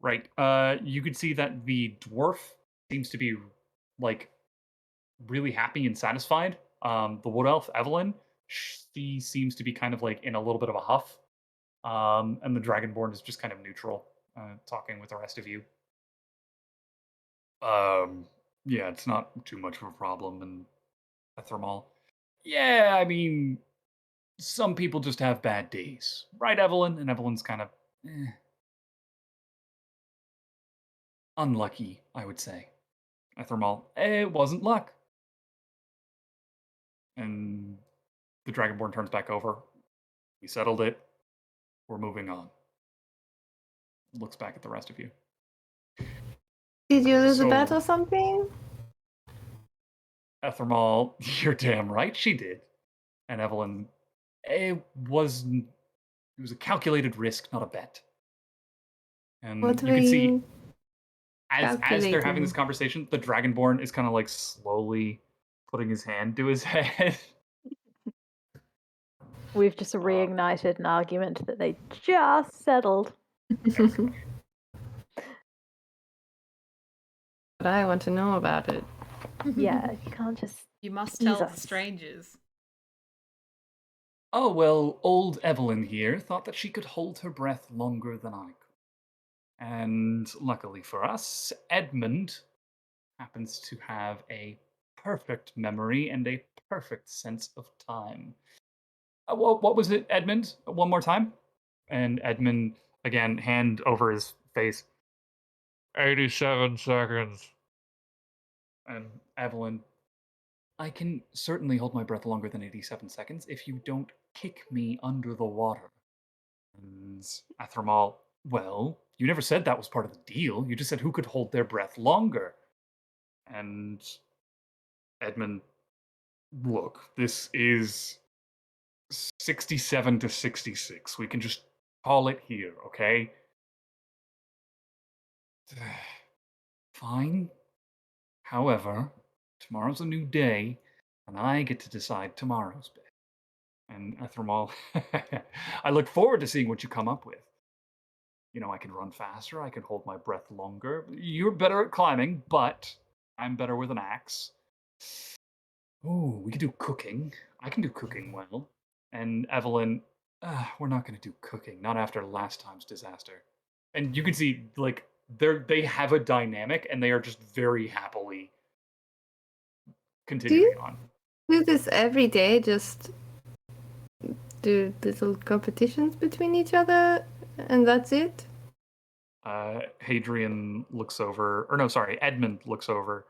Right. You could see that the dwarf seems to be like really happy and satisfied. The wood elf Evelyn, she seems to be kind of like in a little bit of a huff. And the dragonborn is just kind of neutral, talking with the rest of you. Yeah, it's not too much of a problem. And Ethermal, yeah, I mean, some people just have bad days, right, Evelyn? And Evelyn's kind of unlucky, I would say. Ethermal, it wasn't luck. And the Dragonborn turns back over. We settled it. We're moving on. Looks back at the rest of you. Did you lose a So- bet or something? Ethermal, you're damn right she did. And Evelyn, it was a calculated risk, not a bet. And What you were can see you as they're having this calculating? conversation, the Dragonborn is kind of like slowly putting his hand to his head. We've just reignited an argument that they just settled. But I want to know about it. Yeah, you can't just. You must tell the Jesus. strangers. Oh, well, old Evelyn here thought that she could hold her breath longer than I could. And luckily for us, Edmund happens to have a perfect memory and a perfect sense of time. What was it, Edmund? One more time? And Edmund, again, hand over his face. 87 seconds. And Evelyn, I can certainly hold my breath longer than 87 seconds if you don't kick me under the water. And Athramal, well, you never said that was part of the deal. You just said who could hold their breath longer. And Edmund, look, this is 67 to 66. We can just call it here, okay? Fine. However, tomorrow's a new day, and I get to decide tomorrow's bet. And Ethramal, I look forward to seeing what you come up with. You know, I can run faster, I can hold my breath longer. You're better at climbing, but I'm better with an axe. Oh, we could do cooking. I can do cooking well. And Evelyn, we're not going to do cooking, not after last time's disaster. And you can see, like, they have a dynamic, and they are just very happily continuing on. Do this every day? Just do little competitions between each other, and that's it? Hadrian looks over, or no, sorry, Edmund looks over.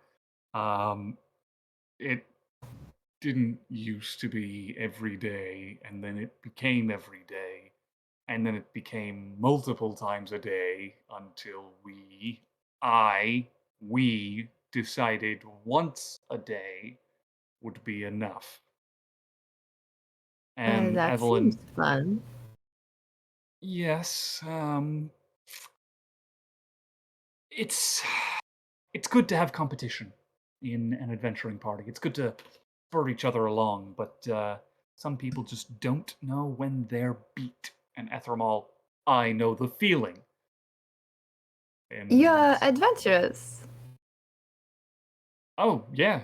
It didn't used to be every day, and then it became every day, and then it became multiple times a day until we decided once a day would be enough. And that Evelyn, seems fun. yes, it's good to have competition in an adventuring party. It's good to spur each other along, but some people just don't know when they're beat. And Ethramal, I know the feeling. And You're adventurous. oh yeah.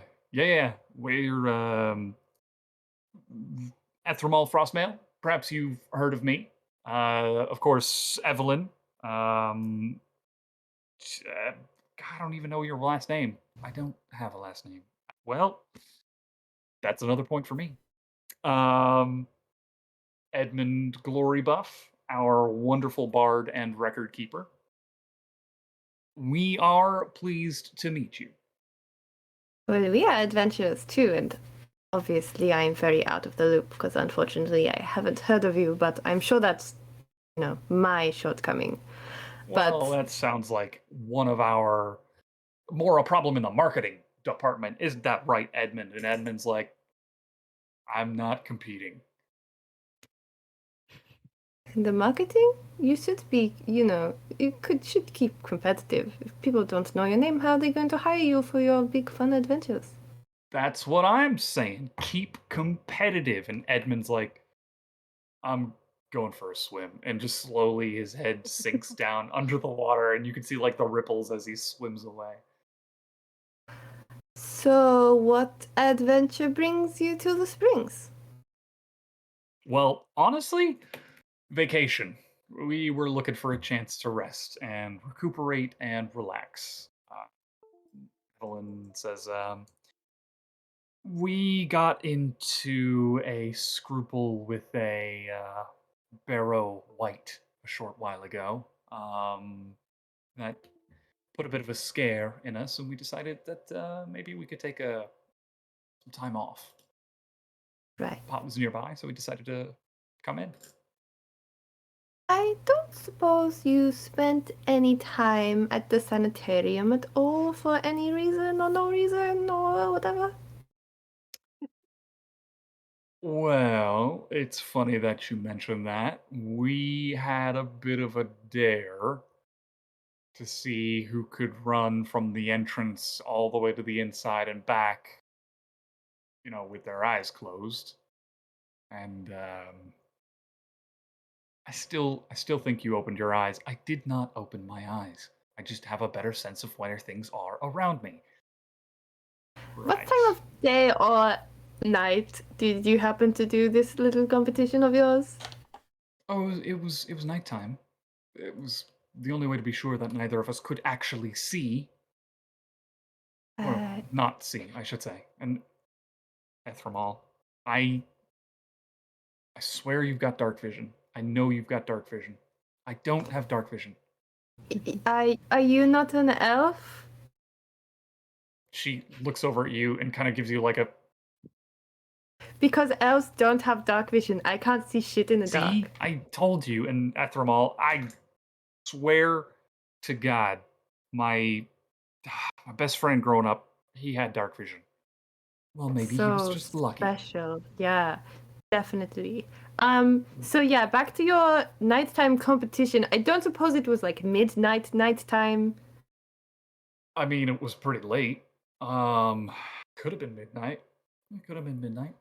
We're Ethramal Frostmail. Perhaps you've heard of me. Of course, Evelyn. I don't even know your last name. I don't have a last name. Well, that's another point for me. Edmund Glorybuff, our wonderful bard and record keeper. We are pleased to meet you. Well, we are adventurous too, and obviously I'm very out of the loop because unfortunately I haven't heard of you, but I'm sure that's, my shortcoming. Well, But that sounds like one of our more a problem in the marketing department. Isn't that right, Edmund? And Edmund's like, I'm not competing. In the marketing, you should be, should keep competitive. If people don't know your name, how are they going to hire you for your big fun adventures? That's what I'm saying. Keep competitive. And Edmund's like, I'm going for a swim. And just slowly his head sinks down under the water, and you can see like the ripples as he swims away. So, what adventure brings you to the springs? Well, honestly, vacation. We were looking for a chance to rest and recuperate and relax. Evelyn says, we got into a scruple with a Barrow White a short while ago. That put a bit of a scare in us, and we decided that maybe we could take some time off. Right. Pot was nearby, so we decided to come in. I don't suppose you spent any time at the sanitarium at all for any reason or no reason or whatever? Well, it's funny that you mentioned that. We had a bit of a dare to see who could run from the entrance all the way to the inside and back, with their eyes closed. And I still think you opened your eyes. I did not open my eyes. I just have a better sense of where things are around me. What Right. time of day or night did you happen to do this little competition of yours? Oh, it was nighttime. It was the only way to be sure that neither of us could actually see. Or not see, I should say. And Ethramal, I swear you've got dark vision. I know you've got dark vision. I don't have dark vision. Are you not an elf? She looks over at you and kind of gives you like a... Because elves don't have dark vision. I can't see shit in the See? dark. I told you. And Ethramal, I swear to God, my best friend growing up, he had dark vision. Well, maybe he was just lucky. Special. Yeah, definitely. So yeah, back to your nighttime competition. I don't suppose it was like midnight nighttime. I mean, it was pretty late. Could have been midnight. It could have been midnight.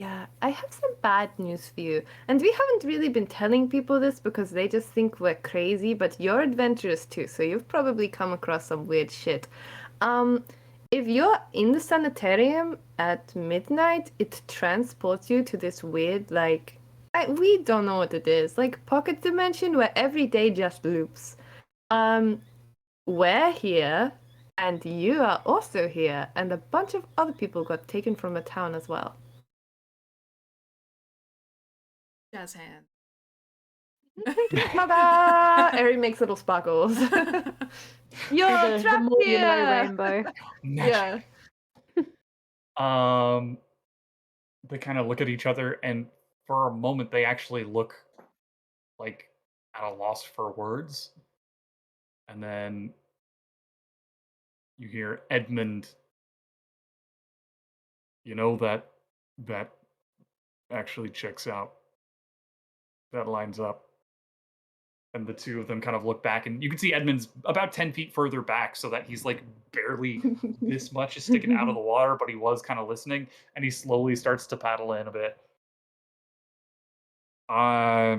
Yeah, I have some bad news for you. And we haven't really been telling people this because they just think we're crazy, but you're adventurous too, so you've probably come across some weird shit. If you're in the sanitarium at midnight, it transports you to this weird, we don't know what it is, like pocket dimension where every day just loops. We're here, and you are also here, and a bunch of other people got taken from the town as well. Jazz hand. Ta-da! Aery makes little sparkles. You're the trapped more you know here! rainbow. Yeah. They kind of look at each other, and for a moment, they actually look like at a loss for words. And then you hear Edmund. That actually checks out. That lines up. And the two of them kind of look back, and you can see Edmund's about 10 feet further back, so that he's like barely this much is sticking out of the water, but he was kind of listening, and he slowly starts to paddle in a bit. I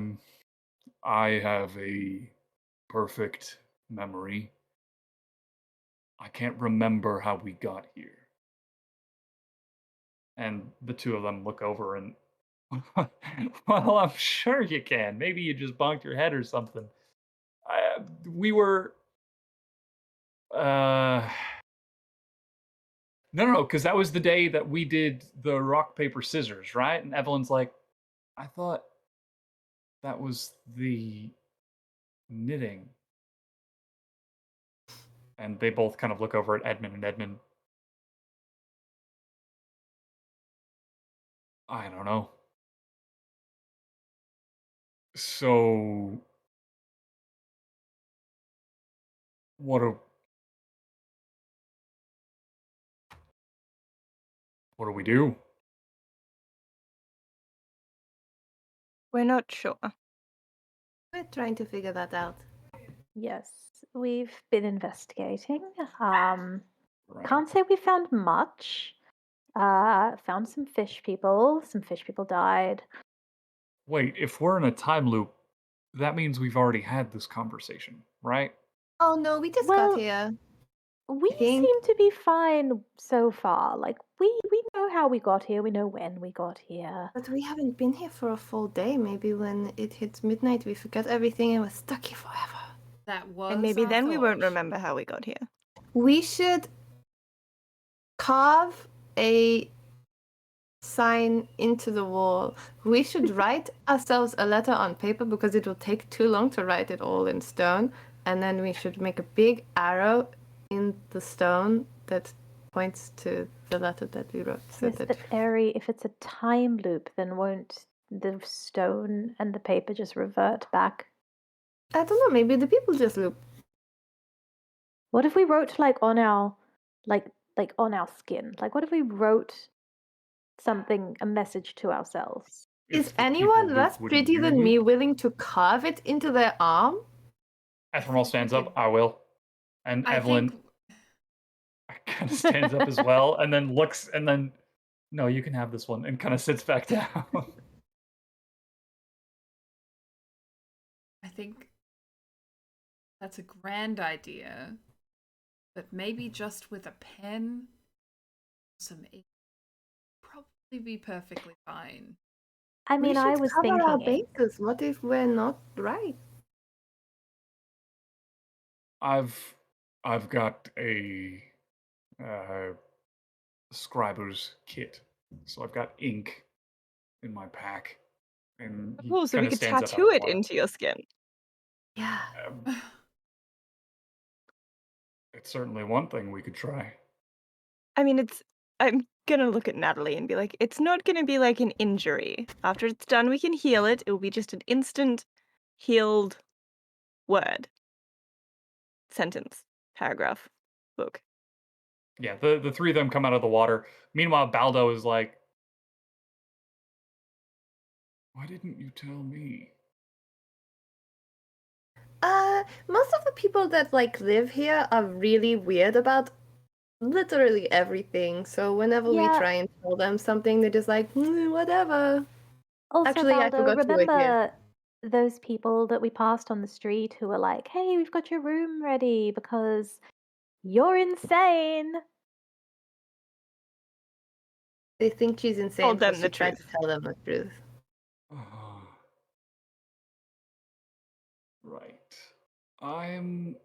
have a perfect memory. I can't remember how we got here. And the two of them look over and, well, I'm sure you can. Maybe you just bonked your head or something. We were, no, because that was the day that we did the rock, paper, scissors, right? And Evelyn's like, I thought that was the knitting. And they both kind of look over at Edmund, and Edmund, I don't know. So, what What do we do? We're not sure. We're trying to figure that out. Yes, we've been investigating. Right. Can't say we found much. Found some fish people. Some fish people died. Wait, if we're in a time loop, that means we've already had this conversation, right? Oh no, we just got Well, here. we think- seem to be fine so far. Like we know how we got here. We know when we got here. But we haven't been here for a full day. Maybe when it hits midnight, we forget everything and we're stuck here forever. That was And maybe our then we won't thought. remember how we got here. We should carve a sign into the wall. We should write ourselves a letter on paper because it will take too long to write it all in stone. And then we should make a big arrow in the stone that points to the letter that we wrote. So Yes, that but Aery, if it's a time loop, then won't the stone and the paper just revert back? I don't know. Maybe the people just loop. What if we wrote like on our on our skin? Like what if we wrote something, a message to ourselves? Is If the anyone people less loop, pretty wouldn't than you me loop? willing to carve it into their arm? Ephemeral stands up. I will. And I Evelyn think kind of stands up as well, and then looks, and then, no, you can have this one, and kind of sits back down. I think that's a grand idea, but maybe just with a pen, some ink, probably be perfectly fine. I mean, we I should was cover our thinking ink. bases. What if we're not right? I've got a scriber's kit, so I've got ink in my pack, and he Cool, so we kind of could stands up out tattoo of the it water. into your skin. Yeah. It's certainly one thing we could try. I mean, I'm gonna look at Natalie and be like, it's not gonna be like an injury. After it's done, we can heal it. It will be just an instant healed word, sentence, paragraph, book. Yeah, the three of them come out of the water. Meanwhile, Baldo is like, "Why didn't you tell me?" Most of the people that like live here are really weird about literally everything. So whenever we Yeah. try and tell them something, they're just like, whatever. Also, Actually, I Baldo, forgot you were here. remember those people that we passed on the street who were like, "Hey, we've got your room ready because you're insane." They think she's insane Told them because the she tried to truth. tell them the truth. Right. I'm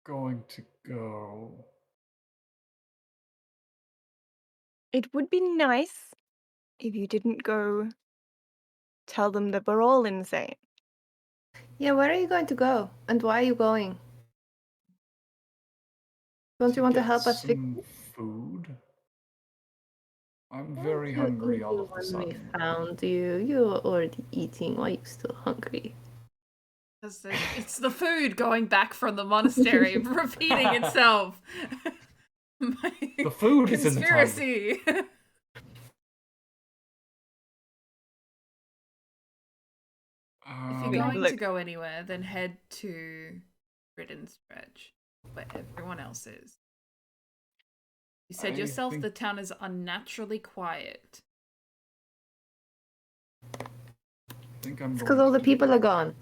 going to go. It would be nice if you didn't go tell them that we're all insane. Yeah, where are you going to go? And why are you going? Don't you want to get help us fix some it? food? I'm Weren't very you hungry all eating of a when sudden. we found you? You were already eating. Why are you still hungry? Because it's the food going back from the monastery, repeating itself. The food is in the time. Conspiracy. If you're going Look. to go anywhere, then head to Ridden Stretch, where everyone else is. You said I yourself think- the town is unnaturally quiet. I think I'm It's going because all the to- people are gone.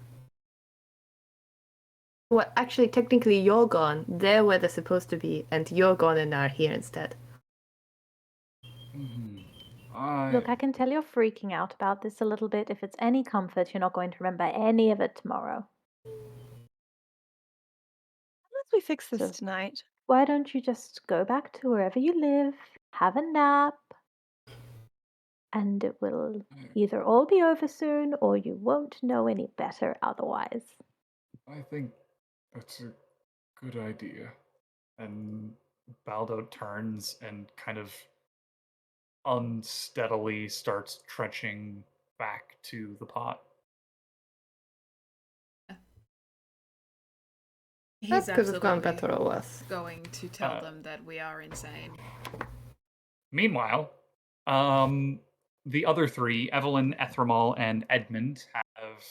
Well, actually, technically, you're gone. They're where they're supposed to be, and you're gone and are here instead. Look, I can tell you're freaking out about this a little bit. If it's any comfort, you're not going to remember any of it tomorrow. Unless we fix this So- tonight. Why don't you just go back to wherever you live, have a nap, and it will either all be over soon or you won't know any better otherwise. I think that's a good idea. And Baldo turns and kind of unsteadily starts trenching back to the pot. He's That could have gone absolutely better or worse. going to tell them that we are insane. Meanwhile, the other three, Evelyn, Ethramal, and Edmund, have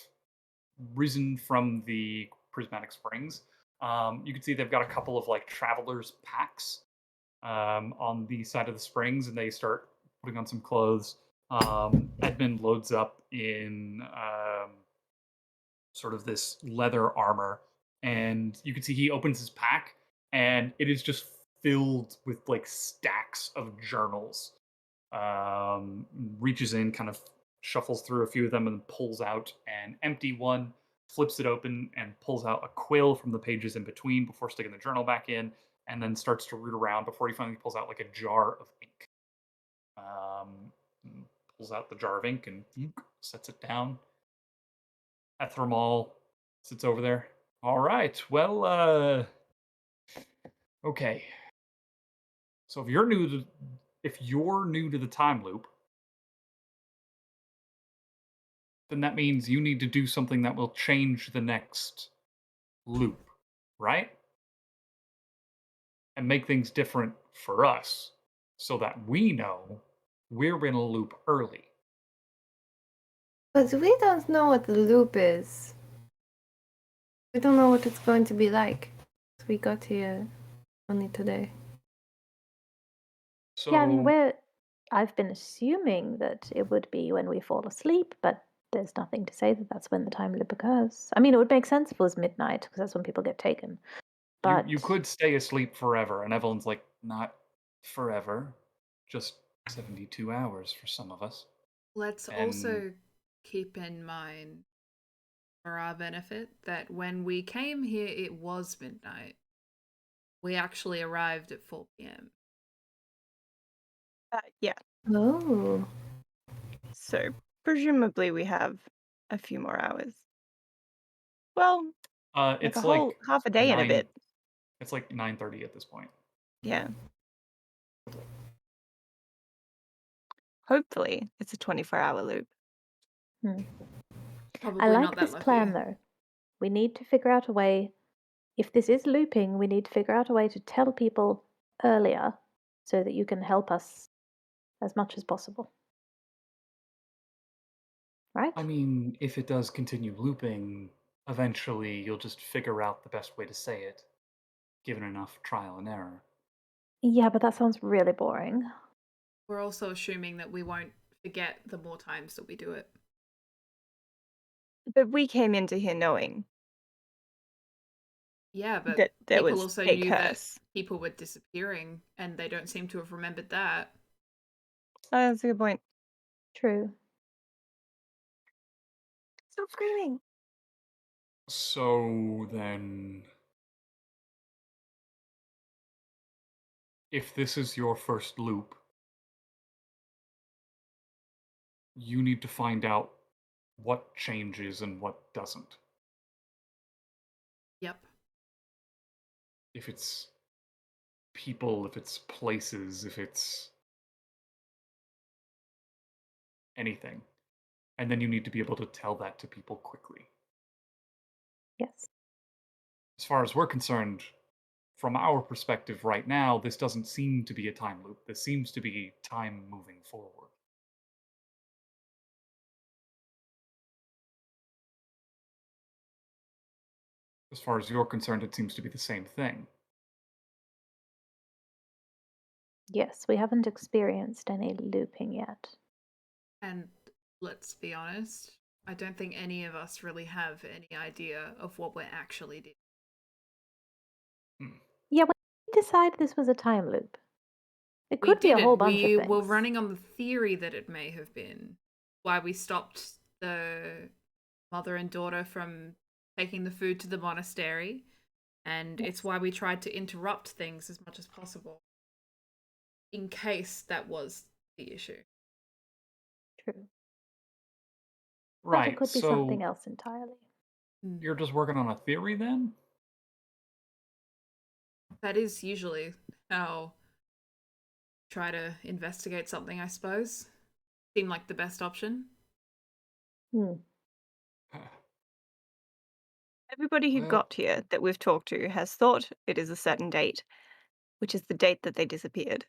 risen from the Prismatic Springs. You can see they've got a couple of like travelers' packs on the side of the springs, and they start putting on some clothes. Edmund loads up in sort of this leather armor, and you can see he opens his pack, and it is just filled with like stacks of journals. Reaches in, kind of shuffles through a few of them, and pulls out an empty one, flips it open, and pulls out a quill from the pages in between before sticking the journal back in, and then starts to root around before he finally pulls out like a jar of ink. Pulls out the jar of ink and sets it down. Ethramal sits over there. All right, well, okay. So if you're new to the time loop, then that means you need to do something that will change the next loop, right? And make things different for us so that we know we're in a loop early. But we don't know what the loop is. We don't know what it's going to be like. We got here only today. So Yeah, I mean, I've been assuming that it would be when we fall asleep, but there's nothing to say that that's when the time loop occurs. I mean, it would make sense if it was midnight, because that's when people get taken. But you could stay asleep forever, and Evelyn's like, not forever, just 72 hours for some of us. Let's also keep in mind, for our benefit, that when we came here, it was midnight. We actually arrived at 4 p.m. Yeah. Oh. So presumably we have a few more hours. Well, It's a whole half a day and a bit. It's like 9:30 at this point. Yeah. Hopefully, it's a 24-hour loop. Probably I not like that this lucky. plan, though. We need to figure out a way. If this is looping, we need to figure out a way to tell people earlier so that you can help us as much as possible. Right? I mean, if it does continue looping, eventually you'll just figure out the best way to say it, given enough trial and error. Yeah, but that sounds really boring. We're also assuming that we won't forget the more times that we do it. But we came into here knowing Yeah, but that there people was also a knew curse. that people were disappearing, and they don't seem to have remembered that. Oh, that's a good point. True. Stop screaming. So then, if this is your first loop, you need to find out what changes and what doesn't. Yep. If it's people, if it's places, if it's anything. And then you need to be able to tell that to people quickly. Yes. As far as we're concerned, from our perspective right now, this doesn't seem to be a time loop. This seems to be time moving forward. As far as you're concerned, it seems to be the same thing. Yes, we haven't experienced any looping yet. And let's be honest, I don't think any of us really have any idea of what we're actually doing. Yeah, when did we decide this was a time loop? It We could be a whole didn't. bunch of We things. were running on the theory that it may have been why we stopped the mother and daughter from taking the food to the monastery, and it's why we tried to interrupt things as much as possible in case that was the issue. True. But Right, it could be so something else entirely. you're just working on a theory then? That is usually how I try to investigate something, I suppose. Seemed like the best option. Everybody who Well, got here that we've talked to has thought it is a certain date, which is the date that they disappeared.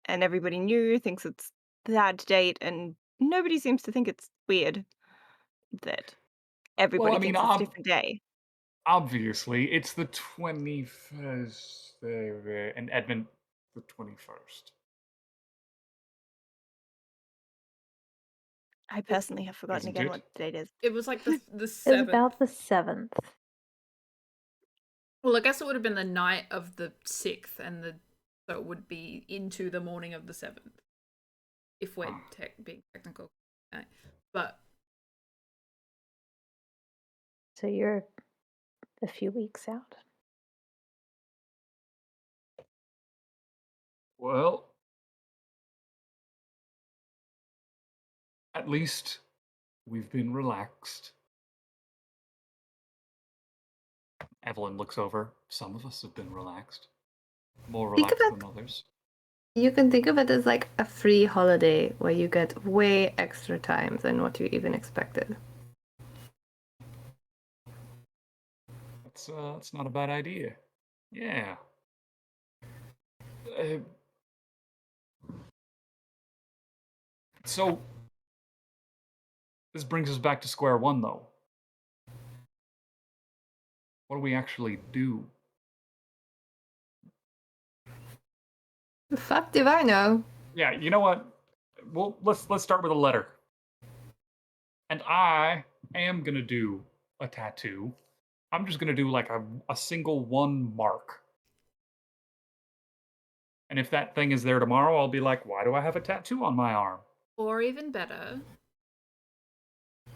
And everybody new thinks it's that date, and nobody seems to think it's weird that well, everybody I mean, thinks it's a different day. obviously, it's the 21st, and Edmund, the 21st. I personally have forgotten Isn't again it? what the date is. It was like the It's 7th. about the 7th. Well, I guess it would have been the night of the 6th, and so it would be into the morning of the 7th, if we're being technical. Okay. But So you're a few weeks out. Well, at least we've been relaxed. Evelyn looks over. Some of us have been relaxed. More Think relaxed about than others. You can think of it as like a free holiday where you get way extra time than what you even expected. That's not a bad idea. Yeah. Uh, so this brings us back to square one, though. What do we actually do? The fuck do I know? Yeah, you know what? Well, let's start with a letter. And I am gonna do a tattoo. I'm just gonna do like a single one mark. And if that thing is there tomorrow, I'll be like, why do I have a tattoo on my arm? or even better,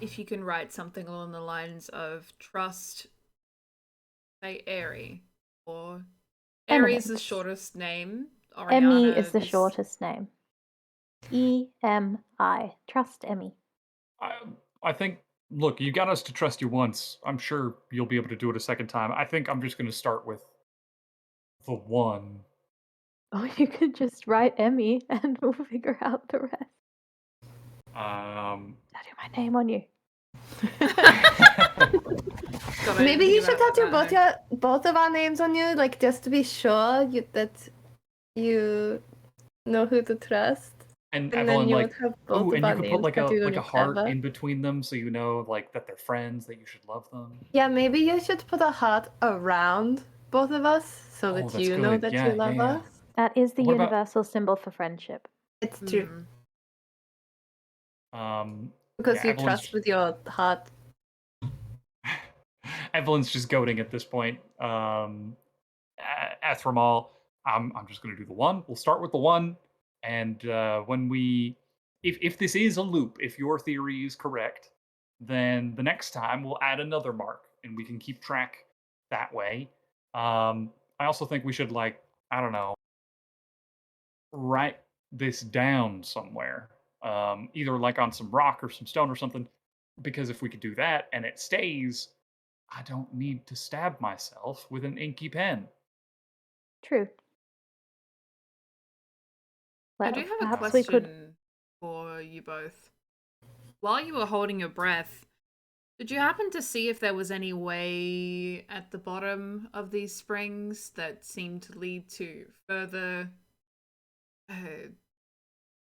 if you can write something along the lines of trust, say Aery, or Aery is the Eminence. shortest name. Emmy Oriana is the shortest name. E-M-I. Trust Emmy. I think, look, you got us to trust you once. I'm sure you'll be able to do it a second time. I think I'm just gonna start with the one. Or you could just write Emmy and we'll figure out the rest. Tattoo my name on you. God, I Maybe didn't you think should about tattoo that, both of our names on you, like just to be sure that you know who to trust. And And Evelyn, then you like, would have both ooh, of and you our could put names like tattooed on a your heart clever. in between them, so you know, like, that they're friends, that you should love them. Yeah, maybe you should put a heart around both of us so Oh, that that's you know good. that Yeah, you yeah, love yeah. us. That is the What about- universal symbol for friendship. It's Mm. true. Because Yeah, you trust with your heart. Evelyn's just goading at this point. Athramal, I'm just gonna do the one. We'll start with the one, and when if this is a loop, if your theory is correct, then the next time we'll add another mark, and we can keep track that way. I also think we should, like, I don't know, write this down somewhere, either like on some rock or some stone or something, because if we could do that and it stays, I don't need to stab myself with an inky pen. True. I Well, do have a perhaps we question could. for you both. While you were holding your breath, did you happen to see if there was any way at the bottom of these springs that seemed to lead to further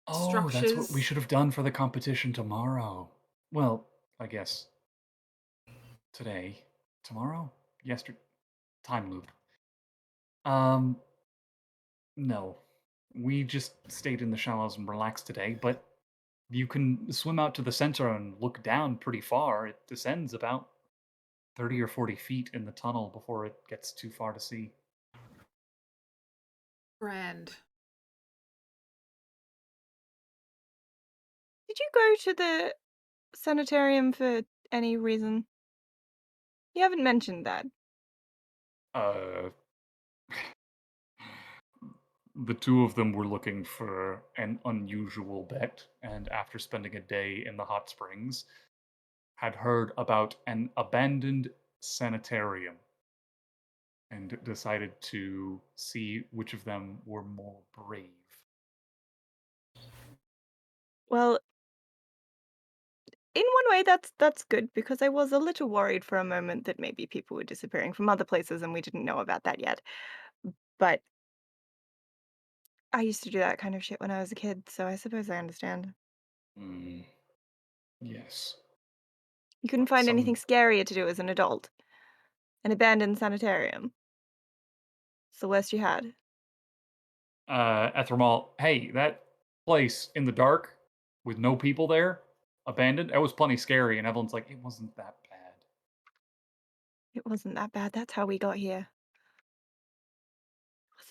Oh, structures? that's what we should have done for the competition tomorrow. Well, I guess today, tomorrow, yesterday, time loop. No, we just stayed in the shallows and relaxed today, but you can swim out to the center and look down pretty far. It descends about 30 or 40 feet in the tunnel before it gets too far to see. Grand. Did you go to the sanitarium for any reason? You haven't mentioned that. The two of them were looking for an unusual bet, and after spending a day in the hot springs, had heard about an abandoned sanitarium and decided to see which of them were more brave. Well, in one way, that's good because I was a little worried for a moment that maybe people were disappearing from other places and we didn't know about that yet. But I used to do that kind of shit when I was a kid, so I suppose I understand. Mm, yes. You couldn't find Some anything scarier to do as an adult. An abandoned sanitarium. It's the worst you had. Ethermal. Hey, that place in the dark with no people there, abandoned. That was plenty scary, and Evelyn's like, it wasn't that bad. It wasn't that bad. That's how we got here.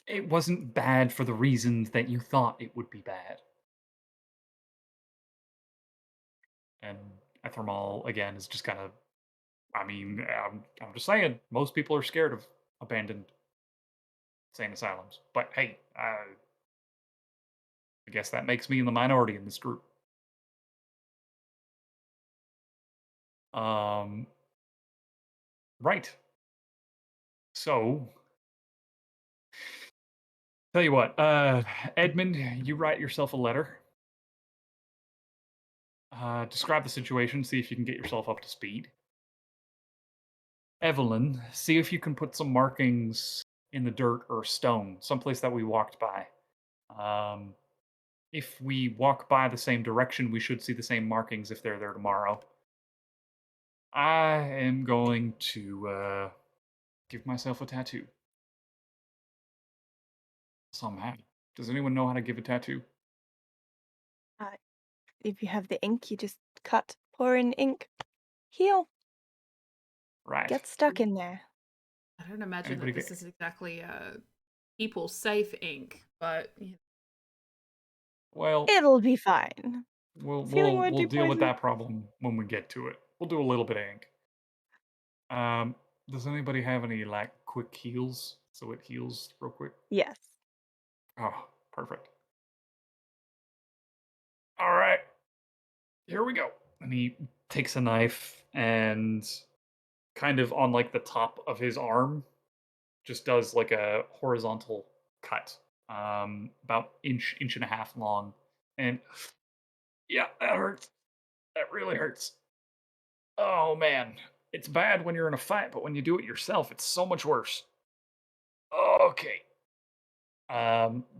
It wasn't bad for the reasons that you thought it would be bad. And Ethermal again is just kind of. I mean, I'm just saying, most people are scared of abandoned insane asylums. But hey, I guess that makes me in the minority in this group. Right. So, tell you what, Edmund, you write yourself a letter. Describe the situation, see if you can get yourself up to speed. Evelyn, see if you can put some markings in the dirt or stone, someplace that we walked by. If we walk by the same direction, we should see the same markings if they're there tomorrow. I am going to give myself a tattoo. Somehow. Does anyone know how to give a tattoo? If you have the ink, you just cut, pour in ink, heal. Right. Get stuck in there. I don't imagine Anybody that this get- is exactly people safe ink, but Well, It'll be fine. we'll Sealing we'll won't we'll do deal with poison. that problem when we get to it. We'll do a little bit of ink. Does anybody have any like quick heals? So it heals real quick. Yes. Oh, perfect. All right, here we go. And he takes a knife and kind of on like the top of his arm, just does like a horizontal cut, about inch and a half long, and yeah, that hurts. That really hurts. Oh man, it's bad when you're in a fight, but when you do it yourself, it's so much worse. Okay.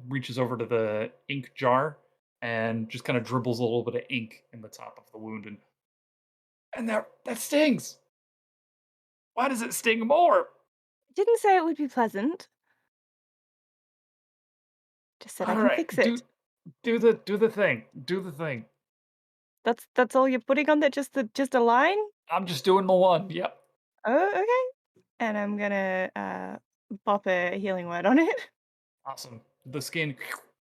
Reaches over to the ink jar and just kind of dribbles a little bit of ink in the top of the wound, and that stings. Why does it sting more? Didn't say it would be pleasant. Just said I All can right, fix it. do the thing. Do the thing. That's all you're putting on there? Just a line? I'm just doing the one. Yep. Oh, okay. And I'm gonna pop a healing word on it. Awesome. The skin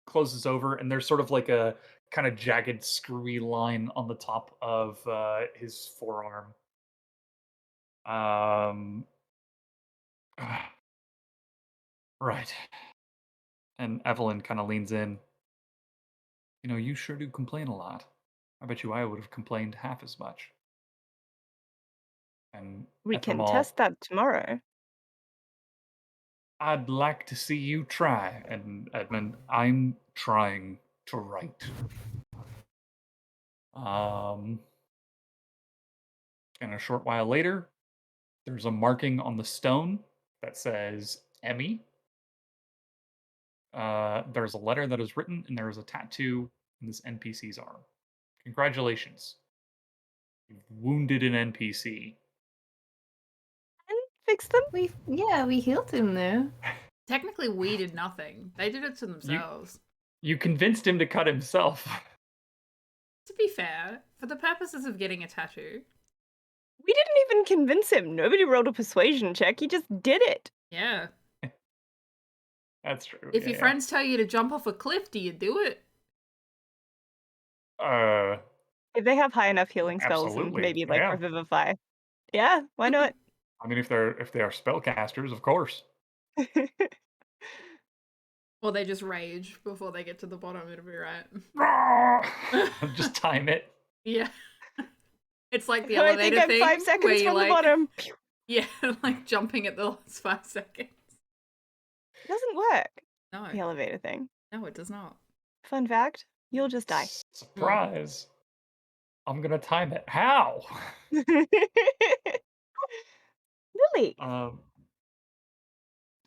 closes over, and there's sort of like a kind of jagged, screwy line on the top of his forearm. Right. And Evelyn kind of leans in. You know, you sure do complain a lot. I bet you I would have complained half as much. And We can Ethermal, test that tomorrow. I'd like to see you try. And Edmund, I'm trying to write. And a short while later, there's a marking on the stone that says Emmy. There's a letter that is written, and there is a tattoo in this NPC's arm. Congratulations. You've wounded an NPC. And fix them? We healed him though. technically we did nothing. They did it to themselves. You convinced him to cut himself. To be fair, for the purposes of getting a tattoo. We didn't even convince him. Nobody rolled a persuasion check. He just did it. Yeah. That's true. If your friends tell you to jump off a cliff, do you do it? If they have high enough healing spells and Absolutely, maybe like yeah. revivify. Yeah, why not? I mean, if they are spellcasters, of course. Or they just rage before they get to the bottom, it'll be right. Just time it. Yeah. It's like the I elevator think I'm thing. 5 where seconds you from the like, bottom. Yeah, like jumping at the last 5 seconds. It doesn't work. No. The elevator thing. No, it does not. Fun fact, you'll just die. Surprise. I'm gonna time it. How? Lily.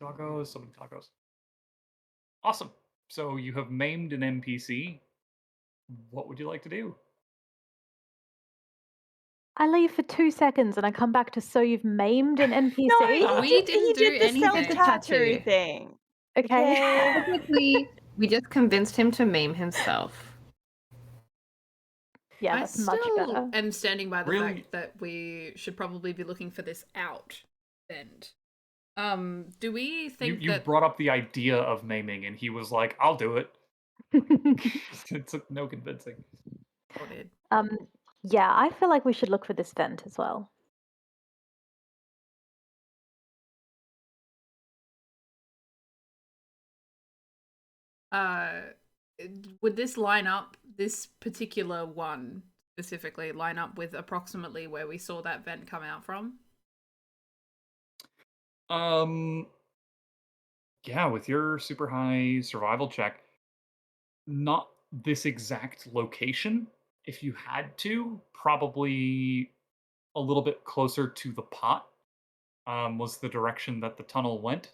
Doggos, summon doggos. Awesome. So you have maimed an NPC. What would you like to do? I leave for 2 seconds and I come back to so you've maimed an NPC? No, We didn't he do did the anything. self-tattoo Tattoo. thing. Okay. Technically, we just convinced him to maim himself. Yeah, I that's much still better. am standing by the Really? fact that we should probably be looking for this out bend. Do we think You that brought up the idea of maiming, and he was like, "I'll do it." It took no convincing. Or did? Yeah, I feel like we should look for this vent as well. Would this line up, this particular one specifically, line up with approximately where we saw that vent come out from? Yeah, with your super high survival check, not this exact location. If you had to, probably a little bit closer to the pot, was the direction that the tunnel went.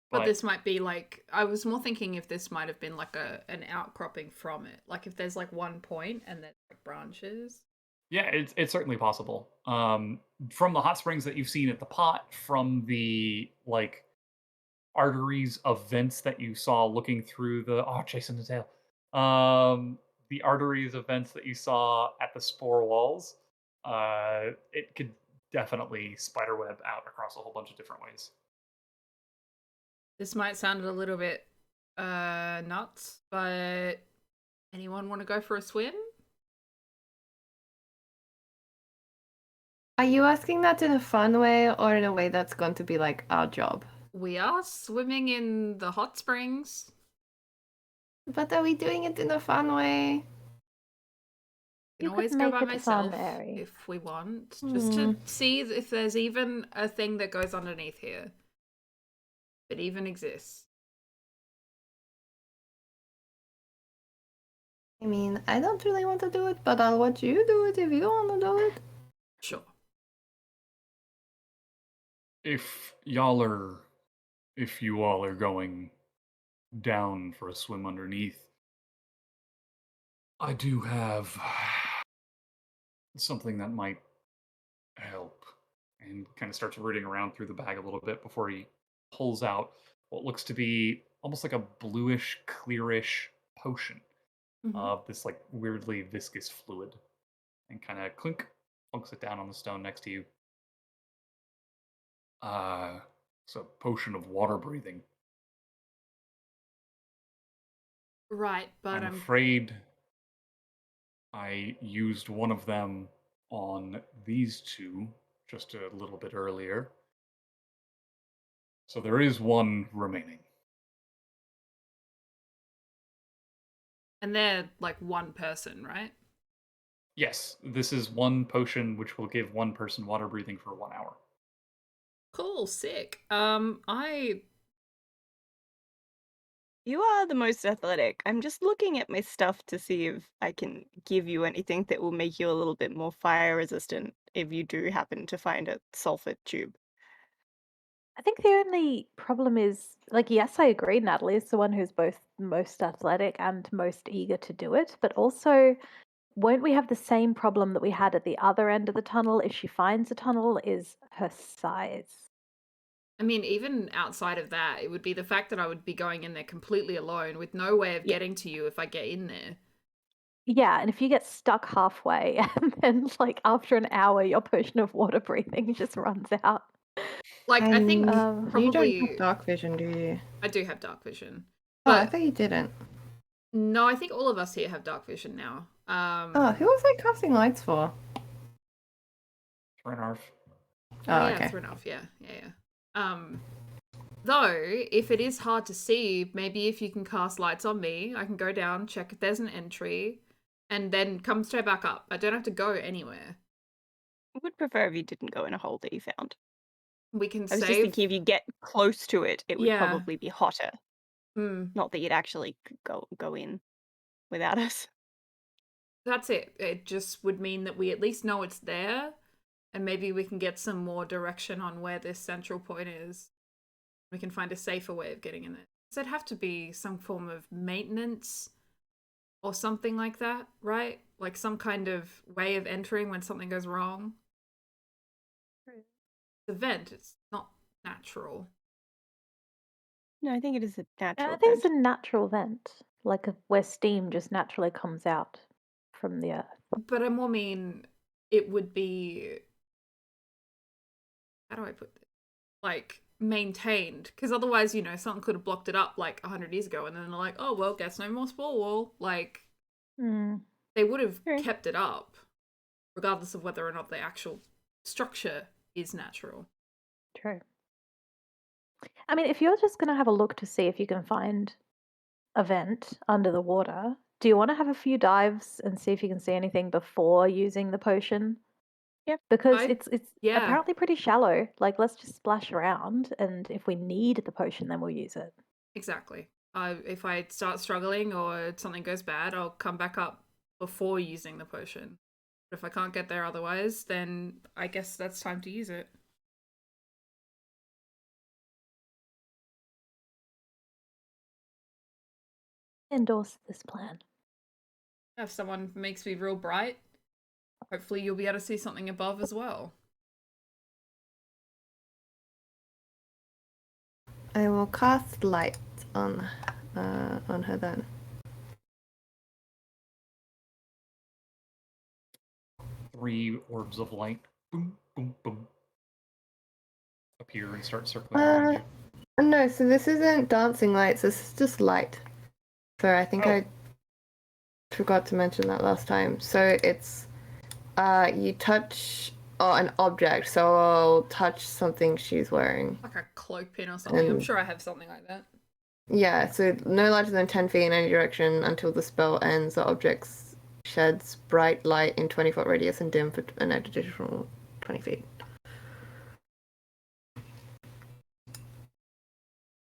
But this might be like, I was more thinking if this might have been like an outcropping from it. Like if there's like one point and there's like branches. Yeah, it's certainly possible. From the hot springs that you've seen at the pot, from the like arteries of vents that you saw looking through the chasing the tail. The arteries of vents that you saw at the spore walls, it could definitely spiderweb out across a whole bunch of different ways. This might sound a little bit nuts, but anyone want to go for a swim? Are you asking that in a fun way or in a way that's going to be like our job? We are swimming in the hot springs. But are we doing it in a fun way? Can You could always go make by it fun, myself Aery. if we want, just to see if there's even a thing that goes underneath here. If it even exists. I mean, I don't really want to do it, but I'll watch you do it if you want to do it. Sure. If you all are going down for a swim underneath, I do have something that might help. And kind of starts rooting around through the bag a little bit before he pulls out what looks to be almost like a bluish, clearish potion of this like weirdly viscous fluid, and kind of clink, plunks it down on the stone next to you. It's a potion of water breathing. Right, but I'm afraid I used one of them on these two just a little bit earlier. So there is one remaining. And they're like one person, right? Yes, this is one potion which will give one person water breathing for 1 hour. Cool, sick. You are the most athletic. I'm just looking at my stuff to see if I can give you anything that will make you a little bit more fire resistant if you do happen to find a sulfur tube. I think the only problem is, like, yes, I agree, Natalie is the one who's both most athletic and most eager to do it, but also, won't we have the same problem that we had at the other end of the tunnel if she finds a tunnel, is her size. I mean, even outside of that, it would be the fact that I would be going in there completely alone with no way of getting to you if I get in there. Yeah, and if you get stuck halfway and then, like, after an hour, your potion of water breathing just runs out. Like, I think You don't probably... have dark vision, do you? I do have dark vision. Oh, I But thought you didn't. no, I think all of us here have dark vision now. Oh, who was I casting lights for? Renarf. Oh, yeah, okay. through enough, yeah. Though, if it is hard to see, maybe if you can cast lights on me, I can go down, check if there's an entry, and then come straight back up. I don't have to go anywhere. I would prefer if you didn't go in a hole that you found. We can I was just save. thinking if you get close to it, it would Yeah. probably be hotter. Hmm. Not that you'd actually go in without us. that's it. It just would mean that we at least know it's there, and maybe we can get some more direction on where this central point is. We can find a safer way of getting in there. So it'd have to be some form of maintenance or something like that, right? Like some kind of way of entering when something goes wrong. The vent, it's not natural. No, I think it is a Yeah, natural I think it's vent. a natural vent, like where steam just naturally comes out from the earth. But I more mean it would be, how do I put this? Like maintained, because otherwise, you know, something could have blocked it up like 100 years ago, and then they're like, oh well, guess no more spore wall. Like they would have True. kept it up, regardless of whether or not the actual structure is natural. True. I mean, if you're just going to have a look to see if you can find a vent under the water, do you want to have a few dives and see if you can see anything before using the potion? Yep. Because I- it's yeah. apparently pretty shallow. Like, let's just splash around, and if we need the potion, then we'll use it. Exactly. If I start struggling or something goes bad, I'll come back up before using the potion. But if I can't get there otherwise, then I guess that's time to use it. Endorse this plan. If someone makes me real bright, hopefully you'll be able to see something above as well. I will cast light on her then. Three orbs of light, boom, boom, boom, appear and start circling around you. No, so this isn't dancing lights, this is just light. So I think I forgot to mention that last time. So it's you touch an object, so I'll touch something she's wearing. Like a cloak pin or something. I'm And- sure I have something like that. Yeah, so no larger than 10 feet in any direction until the spell ends. The object sheds bright light in 20-foot radius and dim for an additional 20 feet.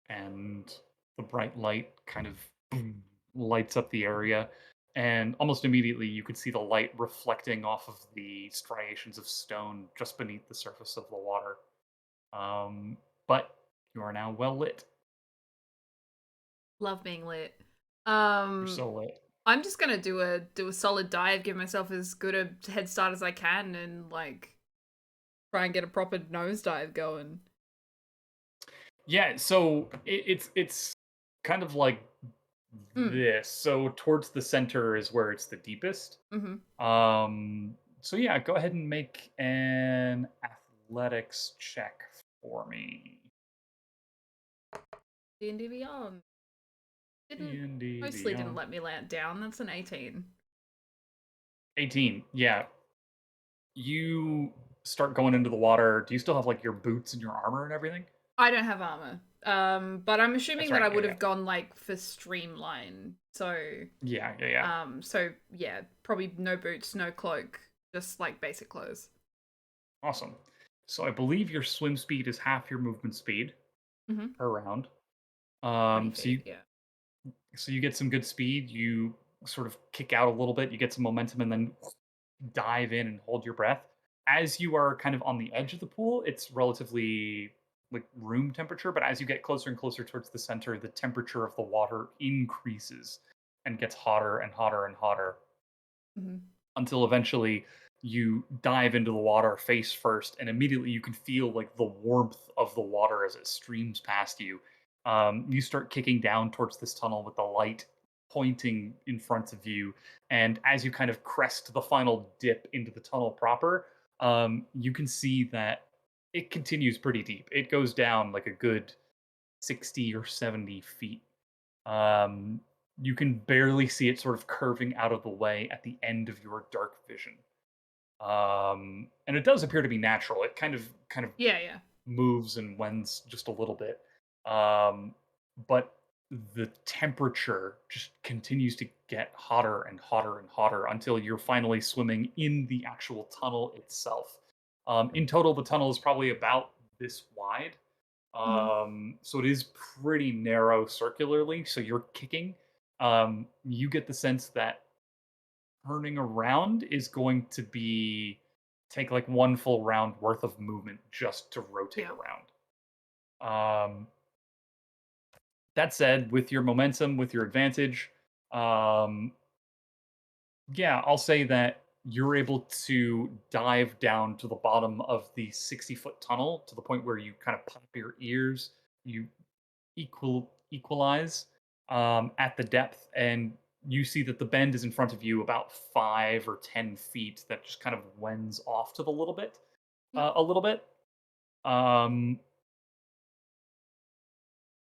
And the bright light kind of boom, lights up the area, and almost immediately you could see the light reflecting off of the striations of stone just beneath the surface of the water. But you are now well lit. Love being lit. You're so lit. I'm just gonna do a solid dive, give myself as good a head start as I can, and like try and get a proper nosedive going. Yeah, so it's kind of like this. So towards the center is where it's the deepest. So yeah, go ahead and make an athletics check for me. D&D Beyond. D&D Mostly didn't Beyond. let me land down. That's an 18. 18, yeah. You start going into the water. Do you still have like your boots and your armor and everything? I don't have armor. But I'm assuming That's that I right, would yeah, have gone like for streamline. So Yeah. so yeah, probably no boots, no cloak, just like basic clothes. Awesome. So I believe your swim speed is half your movement speed per round. 20 So you feet, yeah. so you get some good speed. You sort of kick out a little bit. You get some momentum, and then dive in and hold your breath. As you are kind of on the edge of the pool, it's relatively like room temperature. But as you get closer and closer towards the center, the temperature of the water increases and gets hotter and hotter and hotter until eventually you dive into the water face first, and immediately you can feel like the warmth of the water as it streams past you. You start kicking down towards this tunnel with the light pointing in front of you, and as you kind of crest the final dip into the tunnel proper, you can see that it continues pretty deep. It goes down like a good 60 or 70 feet. You can barely see it sort of curving out of the way at the end of your dark vision. And it does appear to be natural. It kind of Yeah. moves and wends just a little bit. But the temperature just continues to get hotter and hotter and hotter until you're finally swimming in the actual tunnel itself. In total, the tunnel is probably about this wide. So it is pretty narrow circularly. So you're kicking. You get the sense that turning around is going to be take like one full round worth of movement just to rotate around. That said, with your momentum, with your advantage, yeah, I'll say that you're able to dive down to the bottom of the 60-foot tunnel to the point where you kind of pop your ears, you equalize at the depth, and you see that the bend is in front of you about 5 or 10 feet that just kind of wends off to the little bit, a little bit.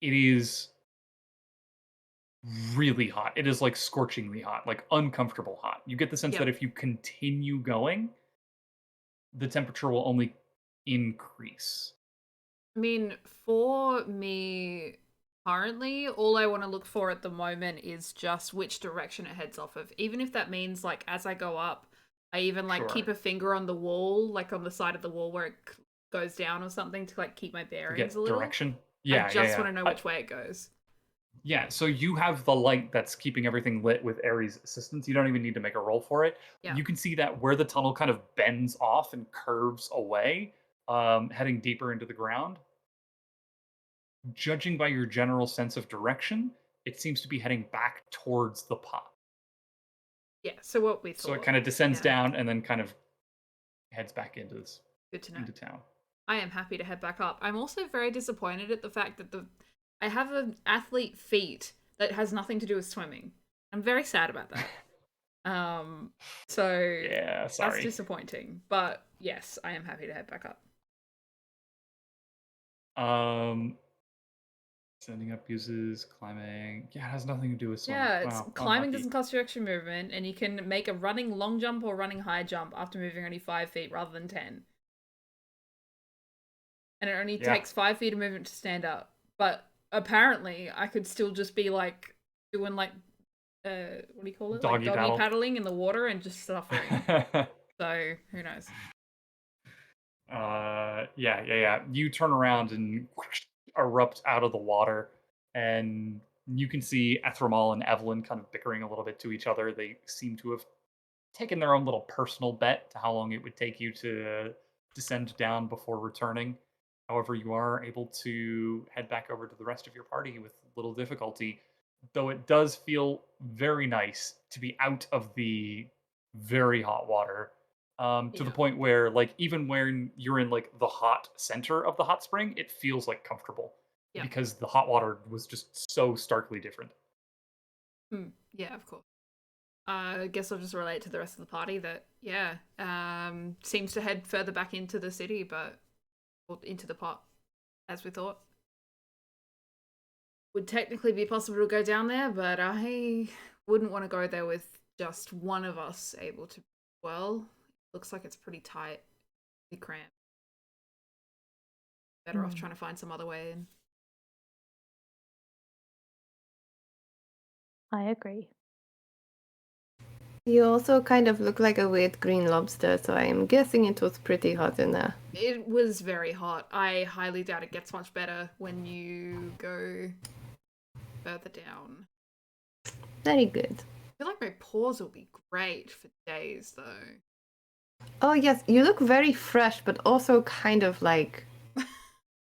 It is really hot. It is like scorchingly hot, like uncomfortable hot. You get the sense that if you continue going, the temperature will only increase. I mean, for me, currently, all I want to look for at the moment is just which direction it heads off of. Even if that means, like, as I go up, I even, like, keep a finger on the wall, like, on the side of the wall where it goes down or something to, like, keep my bearings a little. Direction? Yeah, I just want to know which way it goes. Yeah, so you have the light that's keeping everything lit with Aery's assistance. You don't even need to make a roll for it. Yeah. You can see that where the tunnel kind of bends off and curves away, heading deeper into the ground. Judging by your general sense of direction, it seems to be heading back towards the pot. Yeah, so what we thought. So it kind of descends down and then kind of heads back into this. Good to know. Into town. I am happy to head back up. I'm also very disappointed at the fact that I have an athlete feat that has nothing to do with swimming. I'm very sad about that. So yeah, sorry. That's disappointing. But yes, I am happy to head back up. Standing up uses climbing. Yeah, it has nothing to do with swimming. Yeah, Wow, climbing doesn't cost you extra movement, and you can make a running long jump or running high jump after moving only 5 feet rather than 10. And it only takes 5 feet of movement to stand up. But apparently, I could still just be like doing like what do you call it? Doggy paddling in the water and just suffering. So who knows? Yeah. You turn around and erupt out of the water, and you can see Ethramal and Evelyn kind of bickering a little bit to each other. They seem to have taken their own little personal bet to how long it would take you to descend down before returning. However, you are able to head back over to the rest of your party with little difficulty, though it does feel very nice to be out of the very hot water, to the point where, like, even when you're in, like, the hot center of the hot spring, it feels, like, comfortable. Because the hot water was just so starkly different. Yeah, of course. I guess I'll just relate to the rest of the party that, seems to head further back into the city, or into the pot, as we thought. Would technically be possible to go down there, but I wouldn't want to go there with just one of us able to. Well, looks like it's pretty tight, pretty cramped. Better off trying to find some other way in. I agree. You also kind of look like a weird green lobster, so I'm guessing it was pretty hot in there. It was very hot. I highly doubt it gets much better when you go further down. Very good. I feel like my pores will be great for days, though. Oh yes, you look very fresh, but also kind of like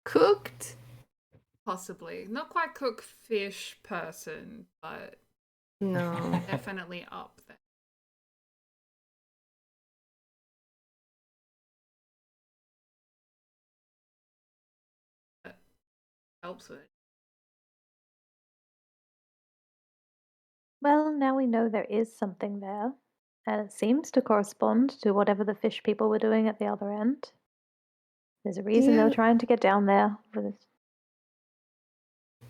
cooked. Possibly. Not quite cook fish person, but no, definitely up there. That helps with it. Well, now we know there is something there, and it seems to correspond to whatever the fish people were doing at the other end. There's a reason they were trying to get down there for this.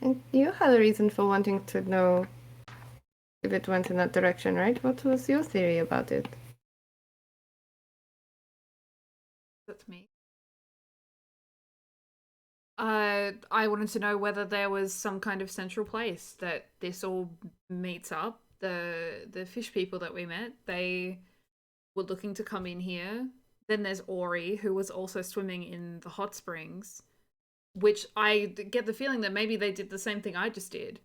And you had a reason for wanting to know if it went in that direction, right? What was your theory about it? That's me. I wanted to know whether there was some kind of central place that this all meets up. The fish people that we met, they were looking to come in here. Then there's Aery, who was also swimming in the hot springs, which I get the feeling that maybe they did the same thing I just did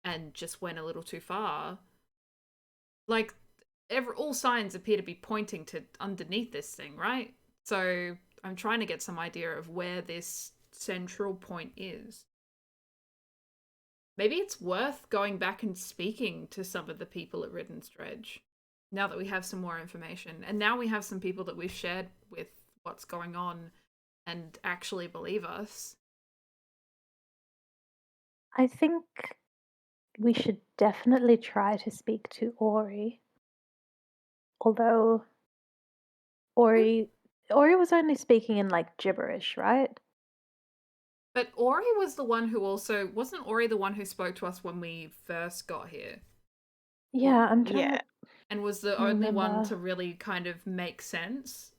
and just went a little too far. Like, all signs appear to be pointing to underneath this thing, right? So I'm trying to get some idea of where this central point is. Maybe it's worth going back and speaking to some of the people at Ridden's Dredge, now that we have some more information. And now we have some people that we've shared with what's going on and actually believe us. I think we should definitely try to speak to Aery. Although Aery was only speaking in like gibberish, right? But Aery was the one who also... Wasn't Aery the one who spoke to us when we first got here? Yeah, I'm trying Yeah. to And was the only one remember. to really kind of make sense?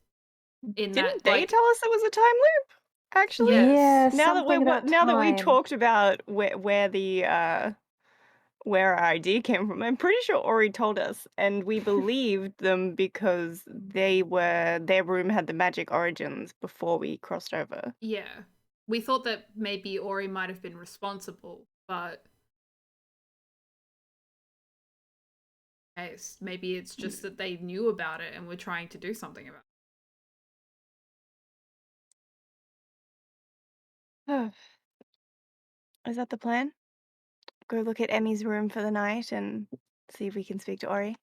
In Didn't that, they like... tell us it was a time loop? Actually, Yes. Yeah, now that something about now that we time. talked about where our idea came from, I'm pretty sure Ori told us, and we believed them because their room had the magic origins before we crossed over. Yeah. We thought that maybe Aery might have been responsible, but... maybe it's just that they knew about it and were trying to do something about Oh. Is that the plan? Go look at Emmy's room for the night and see if we can speak to Ori.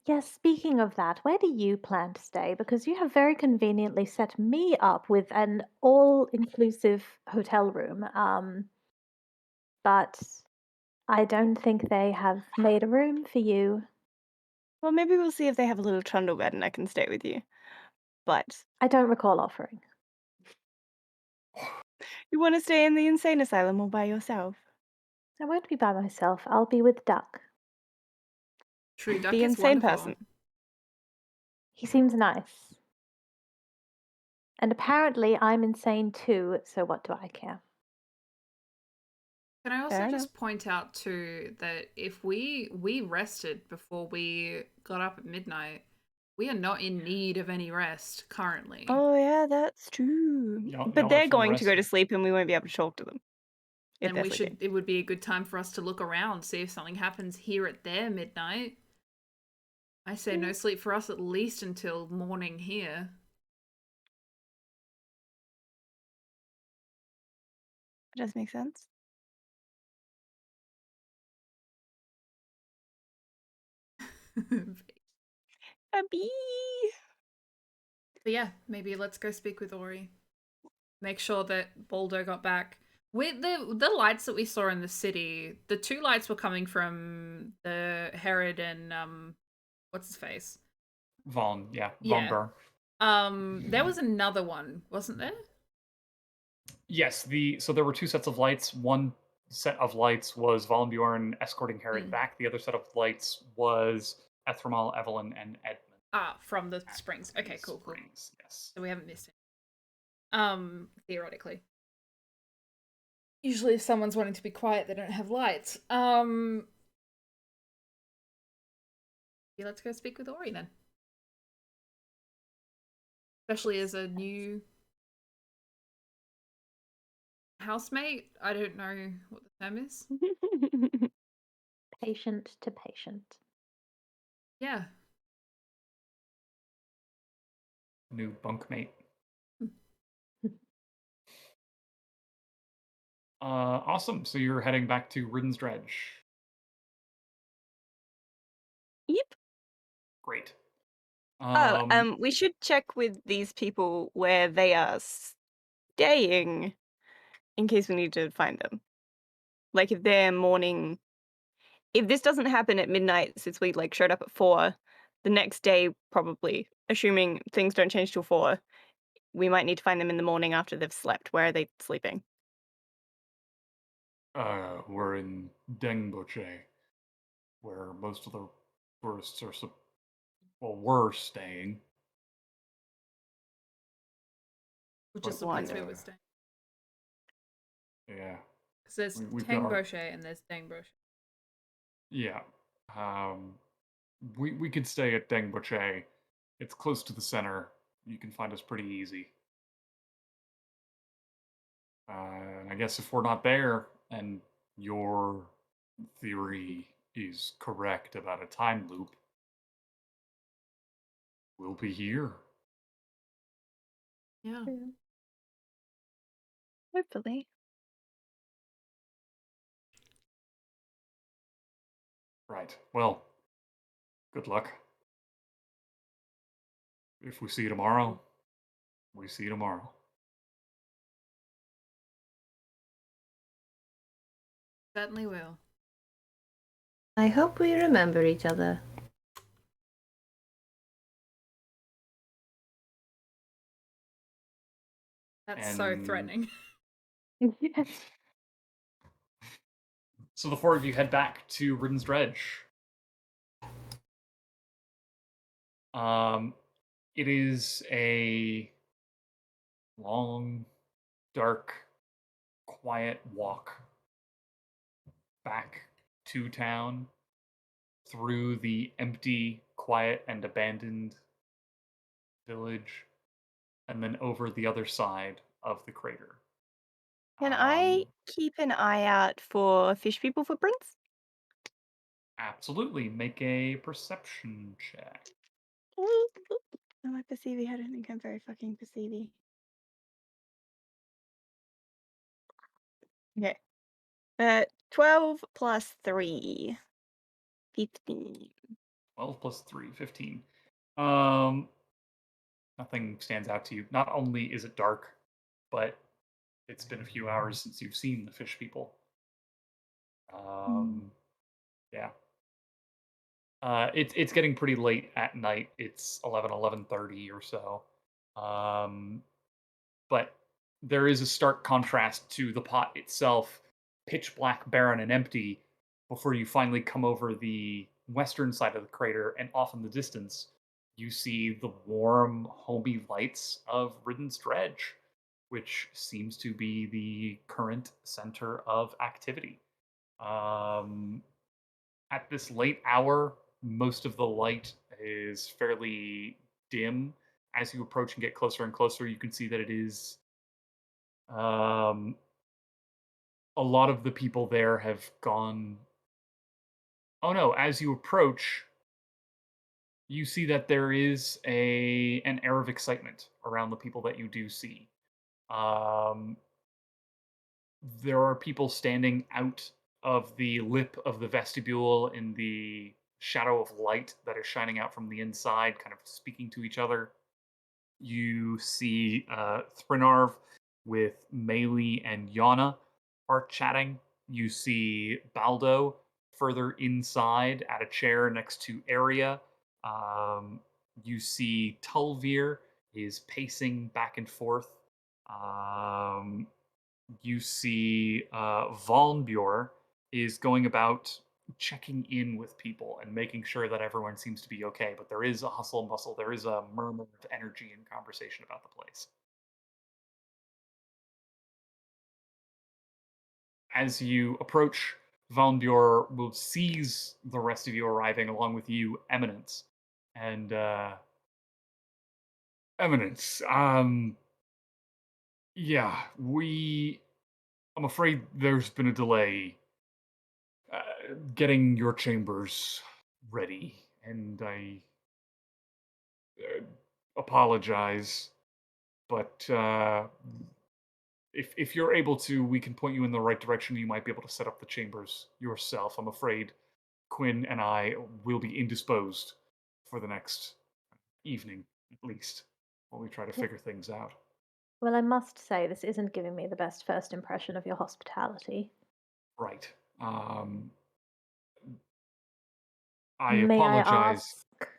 Yes, speaking of that, where do you plan to stay? Because you have very conveniently set me up with an all-inclusive hotel room. But I don't think they have made a room for you. Well, maybe we'll see if they have a little trundle bed and I can stay with you. But I don't recall offering. you want to stay in the insane asylum all by yourself? I won't be by myself. I'll be with Duck. True Duck The is insane wonderful. person. He seems nice. And apparently I'm insane too, so what do I care? Can I also Fair just point out too that if we rested before we got up at midnight, we are not in need of any rest currently. Oh yeah, that's true. Y'all But are they're fully going to go to rested. sleep and we won't be able to talk to them. If And they're we sleeping. should... It would be a good time for us to look around, see if something happens here at their midnight. I say no sleep for us at least until morning here. It does make sense. A bee. But yeah, maybe let's go speak with Aery. Make sure that Baldo got back. With the lights that we saw in the city, the two lights were coming from the Herod and what's his face? Von, yeah, Yeah. Von Burr. There was another one, wasn't there? Yes, so there were two sets of lights. One set of lights was Volbjorn escorting Herod back. The other set of lights was Ethramal, Evelyn, and Edmund. Ah, from the springs. Okay, cool. Springs, yes. So we haven't missed it. Theoretically. Usually if someone's wanting to be quiet, they don't have lights. Yeah, let's go speak with Aery then. Especially as a new housemate. I don't know what the term is. Patient to patient. Yeah. New bunkmate. Awesome. So you're heading back to Ridden's Dredge. Yep. Great. We should check with these people where they are staying in case we need to find them. Like if they're morning, if this doesn't happen at midnight since we like showed up at 4, the next day probably, assuming things don't change till 4, we might need to find them in the morning after they've slept. Where are they sleeping? We're in Dengboche, where most of the tourists are, were staying. Which is the place we were staying. Yeah. Because there's we've got our- Tangbroche and there's Dangbroche. Yeah. We could stay at Dengboche. It's close to the center. You can find us pretty easy. And I guess if we're not there, and your theory is correct about a time loop, will be here. Yeah. Hopefully. Right. Well, good luck. If we see you tomorrow, we see you tomorrow. Certainly will. I hope we remember each other. That's so And- threatening. Yes. So the four of you head back to Ridden's Dredge. It is a long, dark, quiet walk back to town through the empty, quiet, and abandoned village, and then over the other side of the crater. Can I Um, keep an eye out for fish people footprints? Absolutely. Make a perception check. Am I perceiving? I don't think I'm very fucking perceiving. Okay. 12 plus 3. 15. 12 plus 3, 15. Nothing stands out to you. Not only is it dark, but it's been a few hours since you've seen the fish people. Yeah. It's getting pretty late at night. It's 11:30 or so. But there is a stark contrast to the pot itself, pitch black, barren, and empty, before you finally come over the western side of the crater, and off in the distance, you see the warm, homey lights of Ridden's Dredge, which seems to be the current center of activity. At this late hour, most of the light is fairly dim. As you approach and get closer and closer, you can see that it is a lot of the people there have gone. Oh no! As you approach, you see that there is an air of excitement around the people that you do see. Um, there are people standing out of the lip of the vestibule in the shadow of light that is shining out from the inside, kind of speaking to each other. You see Thrinarv with Melee and Yana are chatting. You see Baldo further inside at a chair next to Aery. You see Tulvir is pacing back and forth. You see Valnbjör is going about checking in with people and making sure that everyone seems to be okay. But there is a hustle and bustle. There is a murmur of energy and conversation about the place. As you approach, Valnbjör will seize the rest of you arriving along with you, Eminence. And Eminence, yeah, I'm afraid there's been a delay getting your chambers ready, and I apologize, but if you're able to, we can point you in the right direction. You might be able to set up the chambers yourself. I'm afraid Quinn and I will be indisposed for the next evening, at least, while we try to figure things out. Well, I must say, this isn't giving me the best first impression of your hospitality. Right. I May I apologize. ask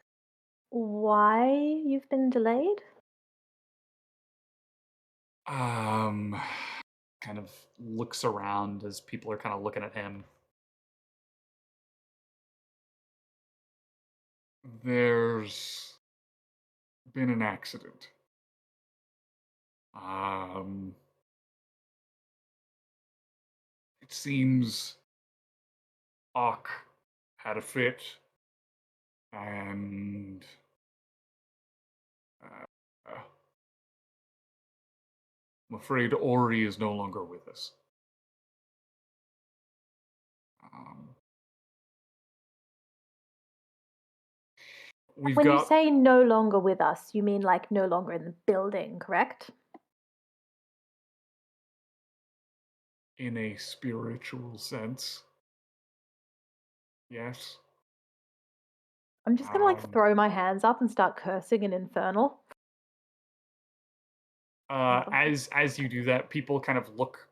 why you've been delayed? Kind of looks around as people are kind of looking at him. There's been an accident. It seems Ock had a fit, and uh, I'm afraid Aery is no longer with us. We've When you got say no longer with us, you mean like no longer in the building, correct? in a spiritual sense. Yes. I'm just gonna like Um, throw my hands up and start cursing in Infernal. as you do that, people kind of look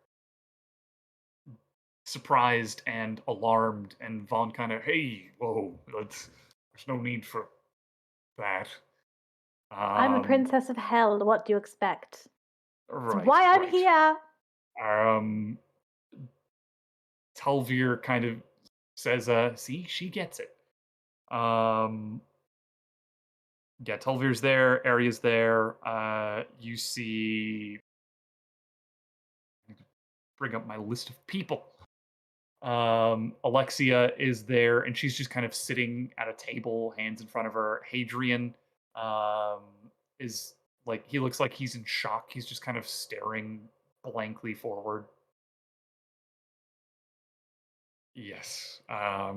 surprised and alarmed, and Vaughn kind of, hey, whoa, there's no need for that. I'm a princess of hell. What do you expect? That's Right, why I'm right. here. Talvir kind of says, see, she gets it. Yeah, Talvir's there, Aery's there. You see, bring up my list of people. Alexia is there, and she's just kind of sitting at a table, hands in front of her. Hadrian is like, he looks like he's in shock. He's just kind of staring blankly forward. Yes. Ak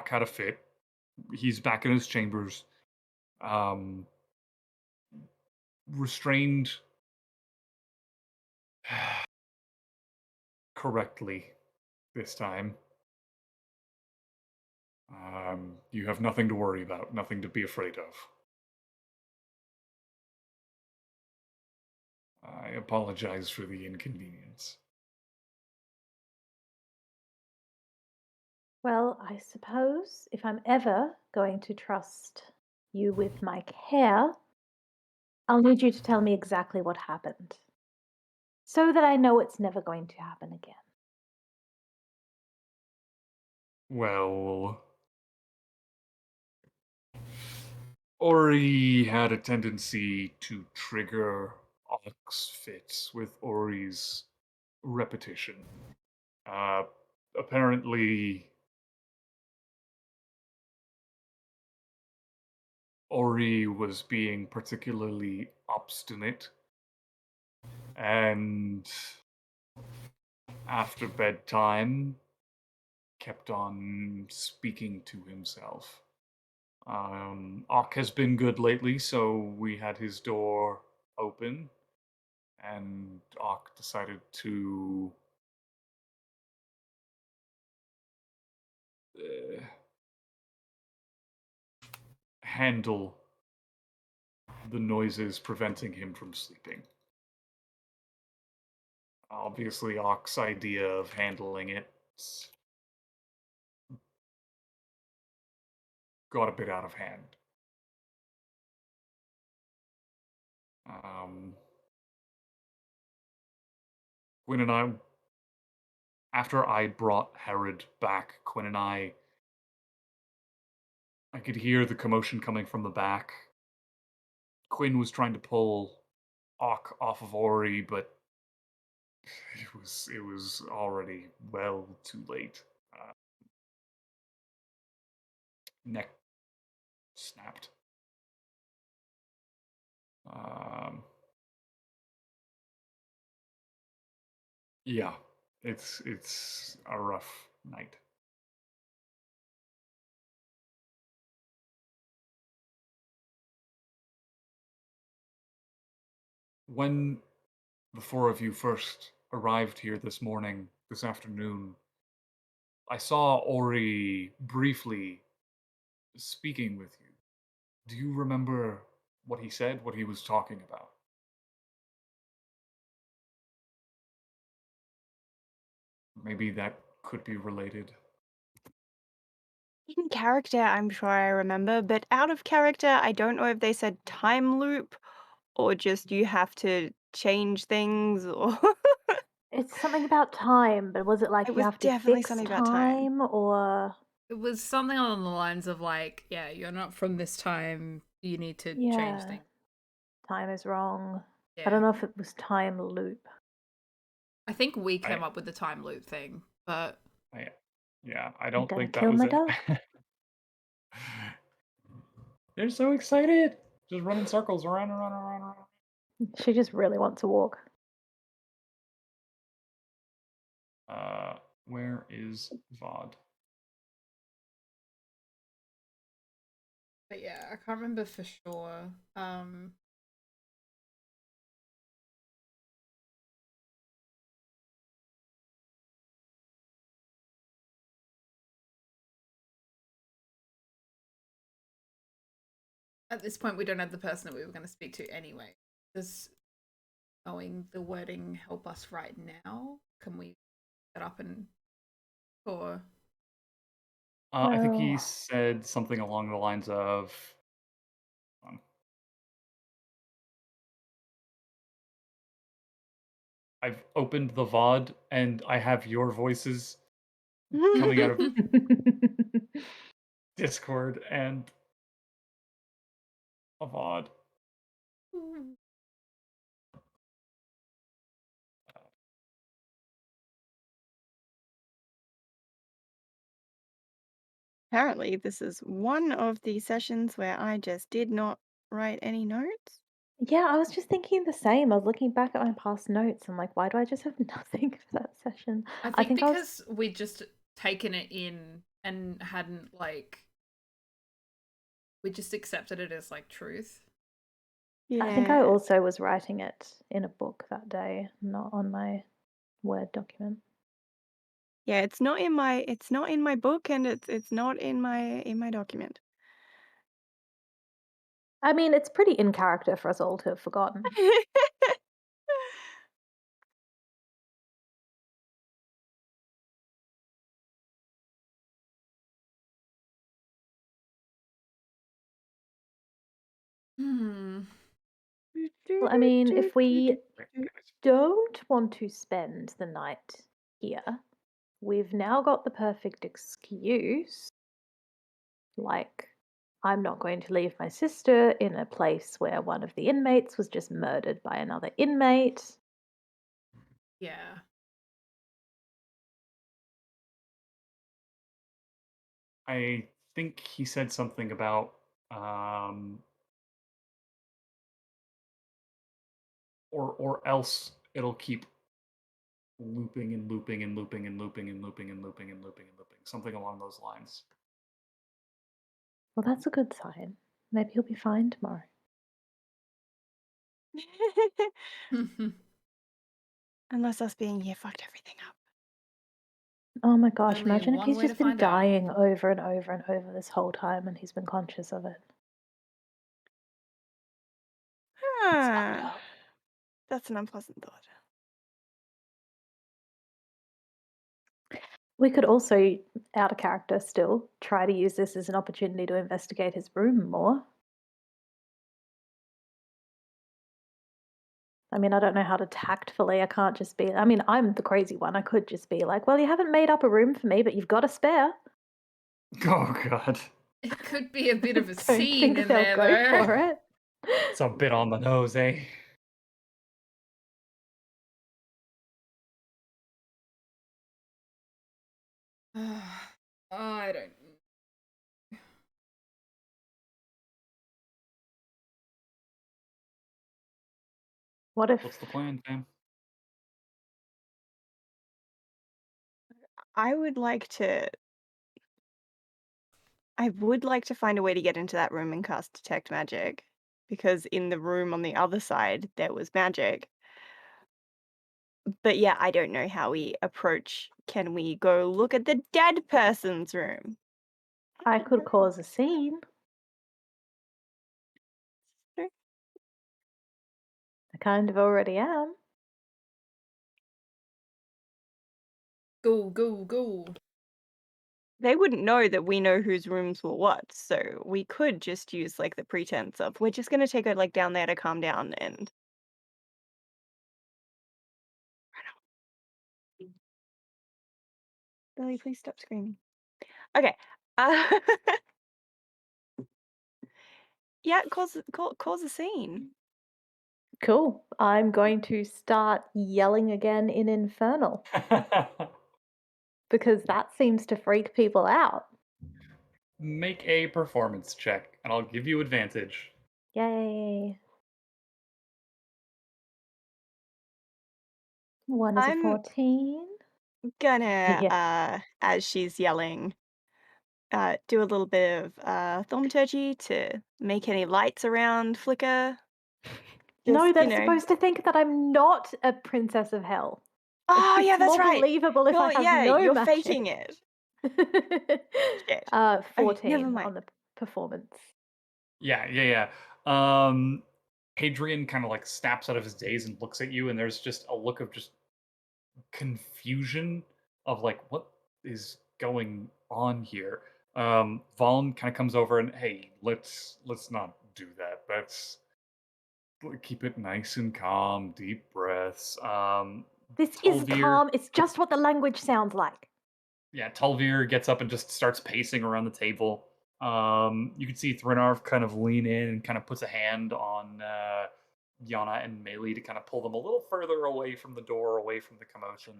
had a fit. He's back in his chambers. Restrained correctly this time. You have nothing to worry about, nothing to be afraid of. I apologize for the inconvenience. Well, I suppose if I'm ever going to trust you with my care, I'll need you to tell me exactly what happened, so that I know it's never going to happen again. Well, Ori had a tendency to trigger ox fits with Ori's repetition. Apparently, Ori was being particularly obstinate, and after bedtime, kept on speaking to himself. Ock has been good lately, so we had his door open, and Ock decided to handle the noises preventing him from sleeping. Obviously, Ock's idea of handling it got a bit out of hand. Quinn and I, after I brought Herod back, Quinn and I could hear the commotion coming from the back. Quinn was trying to pull Ock off of Ori, but it was already well too late. Neck snapped. Yeah, it's a rough night. When the four of you first arrived here this afternoon, I saw Ori briefly speaking with you. Do you remember what he said, what he was talking about? Maybe that could be related. In character, I'm sure I remember, but out of character, I don't know if they said time loop or just you have to change things or It's something about time, but was it like it you was have to definitely fix something about time. time or It was something along the lines of like, yeah, you're not from this time. You need to change yeah, things. time is wrong. I Yeah. don't know if it was time loop. I think we came up with the time loop thing, but Yeah, I You don't gonna think that kill was my it. dog? They're so excited, just running circles around and around and around and around. She just really wants to walk. Where is Vod? But yeah, I can't remember for sure. At this point, we don't have the person that we were going to speak to anyway. Does knowing the wording help us right now? Can we get up and or I think he Well, said something along the lines of, I've opened the VOD and I have your voices coming out of Discord and a VOD. Apparently, this is one of the sessions where I just did not write any notes. yeah, I was just thinking the same. I was looking back at my past notes. I'm like, why do I just have nothing for that session? I I think think I was. because we'd just taken it in and hadn't like we just accepted it as like truth. I think I Yeah. also was writing it in a book that day, not on my Word document. Yeah, it's not in my book, and it's not in my document. I mean, it's pretty in character for us all to have forgotten. Hmm. Well, I mean, if we don't want to spend the night here, we've now got the perfect excuse. Like, I'm not going to leave my sister in a place where one of the inmates was just murdered by another inmate. Yeah. I think he said something about or else it'll keep looping and looping and looping and looping and looping and looping and looping and looping. Something along those lines. Well, that's a good sign. Maybe he'll be fine tomorrow. Unless us being here fucked everything up. Oh my gosh, Only imagine if one he's way to just been find out. dying over and over and over this whole time and he's been conscious of it. Ah, that's an unpleasant thought. We could also, out of character still, try to use this as an opportunity to investigate his room more. I mean, I don't know how to tactfully, I can't just be, I mean, I'm the crazy one. I could just be like, well, you haven't made up a room for me, but you've got a spare. Oh god. It could be a bit of a Don't scene think in they'll there go though. for it. It's a bit on the nose, eh? I don't. What if What's the plan, fam? I would like to find a way to get into that room and cast detect magic, because in the room on the other side there was magic. But yeah, I don't know how we approach. Can we go look at the dead person's room? I could cause a scene? Sure. I kind of already am. Go, go, go. They wouldn't know that we know whose rooms were what, so we could just use like the pretense of we're just gonna take her like down there to calm down and Billy, please stop screaming. Okay. Uh, yeah, cause a scene. Cool. I'm going to start yelling again in Infernal because that seems to freak people out. Make a performance check, and I'll give you advantage. Yay. One is a I'm 14. gonna Yeah. as she's yelling, do a little bit of thaumaturgy to make any lights around flicker. No, Just, that's supposed to think that I'm not a princess of hell. Oh, yeah, It's that's more right. believable if I have no You're magic. faking it. Shit. Okay, 14 never mind. on the performance. Yeah. Hadrian kind of like snaps out of his daze and looks at you, and there's just a look of just confusion of like, what is going on here? Vaughn kind of comes over and, hey, let's not do that. Let's keep it nice and calm, deep breaths. This is Tulvir, calm. It's just what the language sounds like. yeah, Tulvir gets up and just starts pacing around the table. You can see Thrinarv kind of lean in and kind of puts a hand on Yana and Melee to kind of pull them a little further away from the door, away from the commotion.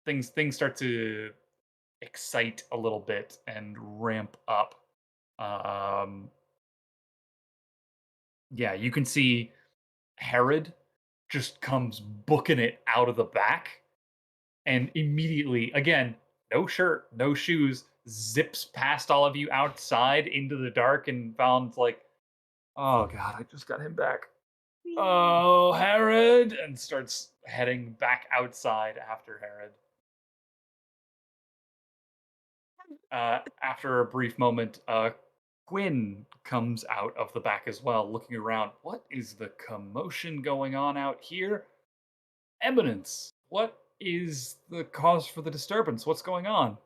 Things start to excite a little bit and ramp up. Yeah, you can see Herod just comes booking it out of the back and immediately, again, no shirt, no shoes, zips past all of you outside into the dark and Valen's like, oh god, I just got him back. Oh, Herod! And starts heading back outside after Herod. After a brief moment, Gwyn comes out of the back as well, looking around. What is the commotion going on out here? Eminence, what is the cause for the disturbance? What's going on?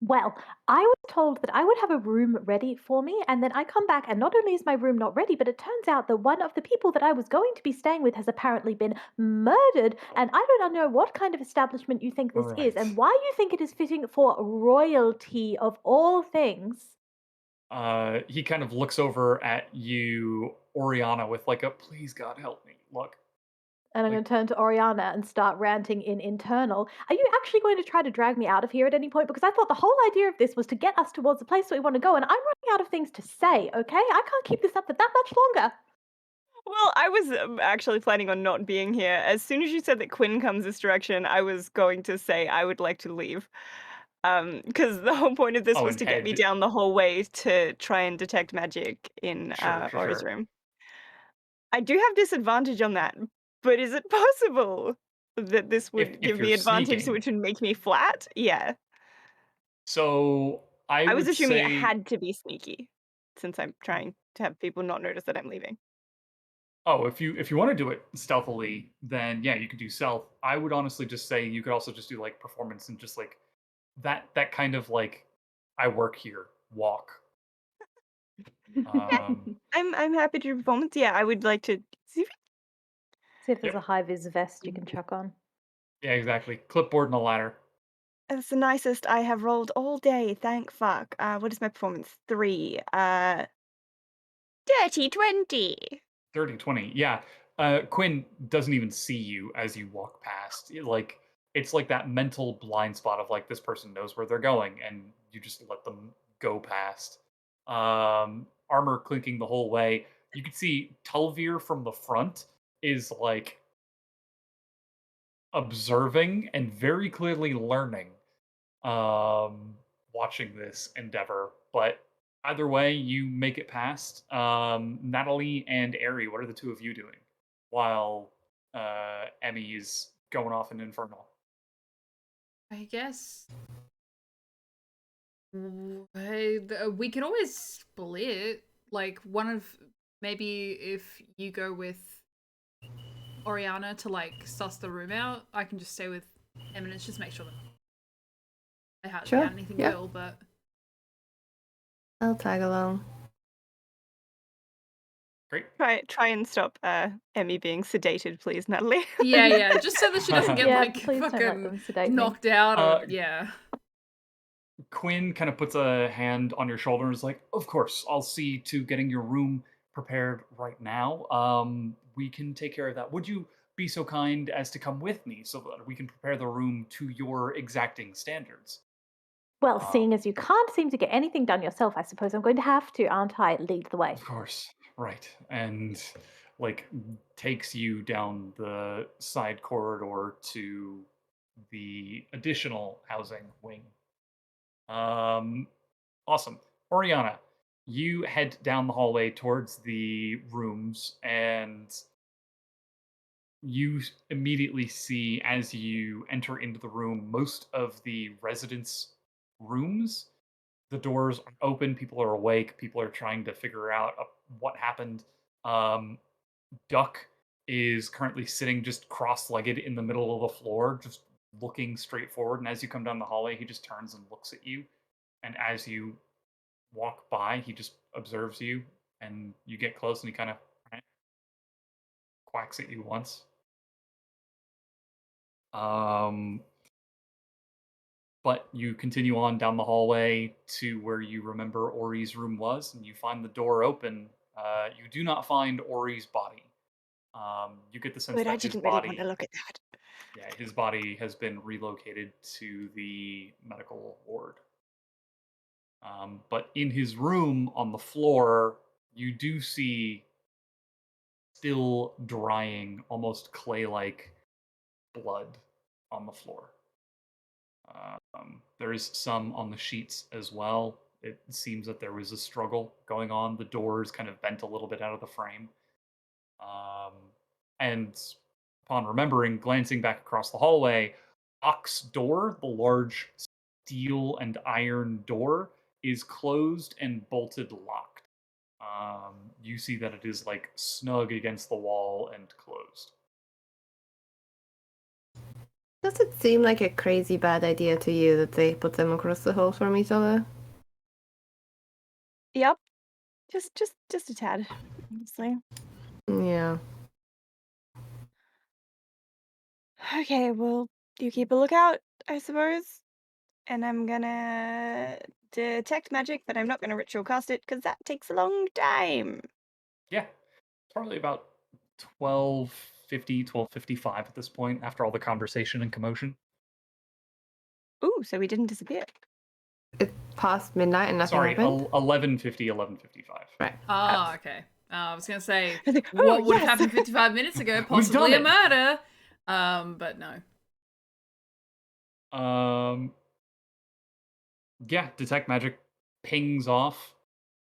Well, I was told that I would have a room ready for me, and then I come back, and not only is my room not ready, but it turns out that one of the people that I was going to be staying with has apparently been murdered, and I don't know what kind of establishment you think this is, and Right. why you think it is fitting for royalty of all things. He kind of looks over at you, Oriana, with like a please God help me look. And I'm Like, going to turn to Oriana and start ranting in internal. Are you actually going to try to drag me out of here at any point? Because I thought the whole idea of this was to get us towards the place that we want to go, and I'm running out of things to say, okay? I can't keep this up for that much longer. Well, I was actually planning on not being here. As soon as you said that Quinn comes this direction, I was going to say I would like to leave. Because the whole point of this oh, was and to get me head. down the hallway to try and detect magic in Aura's Sure. room. I do have disadvantage on that, but is it possible that this would If give you're me advantage, sneaking. which would make me flat? Yeah. So I I was would assuming it say, had to be sneaky, since I'm trying to have people not notice that I'm leaving. oh, if you want to do it stealthily, then yeah, you could do stealth. I would honestly just say you could also just do like performance and just like that kind of like I work here walk. Um, I'm happy to do performance. Yeah, I would like to see if See if there's yep, a high vis vest you can chuck on. yeah, exactly. Clipboard and a ladder. it's the nicest I have rolled all day. Thank fuck. What is my performance? 3. Dirty 20. 30, 20. Yeah. Quinn doesn't even see you as you walk past. Like it's like that mental blind spot of like this person knows where they're going and you just let them go past. Armor clinking the whole way. You can see Tulvir from the front is like observing and very clearly learning watching this endeavor. But either way, you make it past. Natalie and Aery, what are the two of you doing while Emmy is going off in Infernal? I guess we can always split. Like one of maybe if you go with Oriana to like suss the room out, I can just stay with Eminence, just make sure that I haven't Sure, had anything yeah. real, but I'll tag along. Great. Try and stop Emmy being sedated, please, Natalie. yeah, just so that she doesn't get Yeah, like please don't let fucking them sedate me. knocked out or Uh, yeah. Quinn kind of puts a hand on your shoulder and is like, "Of course, I'll see to getting your room prepared right now. We can take care of that. Would you be so kind as to come with me so that we can prepare the room to your exacting standards?" Well, Um, seeing as you can't seem to get anything done yourself, I suppose I'm going to have to, aren't I? Lead the way. Of course, right. And like takes you down the side corridor to the additional housing wing. Awesome. Oriana, you head down the hallway towards the rooms, and you immediately see, as you enter into the room, most of the residents' rooms. The doors are open, people are awake, people are trying to figure out what happened. Um, Duck is currently sitting just cross-legged in the middle of the floor, just looking straight forward. And as you come down the hallway, he just turns and looks at you. And as you walk by, he just observes you, and you get close, and he kind of quacks at you once. But you continue on down the hallway to where you remember Ori's room was, and you find the door open. You do not find Ori's body. You get the sense But I that his didn't really want to body, look at that. yeah, his body has been relocated to the medical ward. But in his room on the floor, you do see still drying, almost clay-like blood on the floor. There is some on the sheets as well. It seems that there was a struggle going on. The door is kind of bent a little bit out of the frame. And upon remembering, glancing back across the hallway, Ock's door, the large steel and iron door, is closed and bolted locked. You see that it is like snug against the wall and closed. Does it seem like a crazy bad idea to you that they put them across the hall from each other? Yep. Just a tad, honestly. Yeah. Okay, well, you keep a lookout, I suppose. And I'm gonna detect magic, but I'm not gonna ritual cast it because that takes a long time. Yeah, probably about 12:50, 12:55 at this point, after all the conversation and commotion. Ooh, so we didn't disappear. It's past midnight and nothing Sorry, happened? 11:50, 11:55. Right. Oh, okay. I was gonna say I think, what would have yes! happened 55 minutes ago, We've possibly done a it! murder. But no. Yeah, detect magic pings off.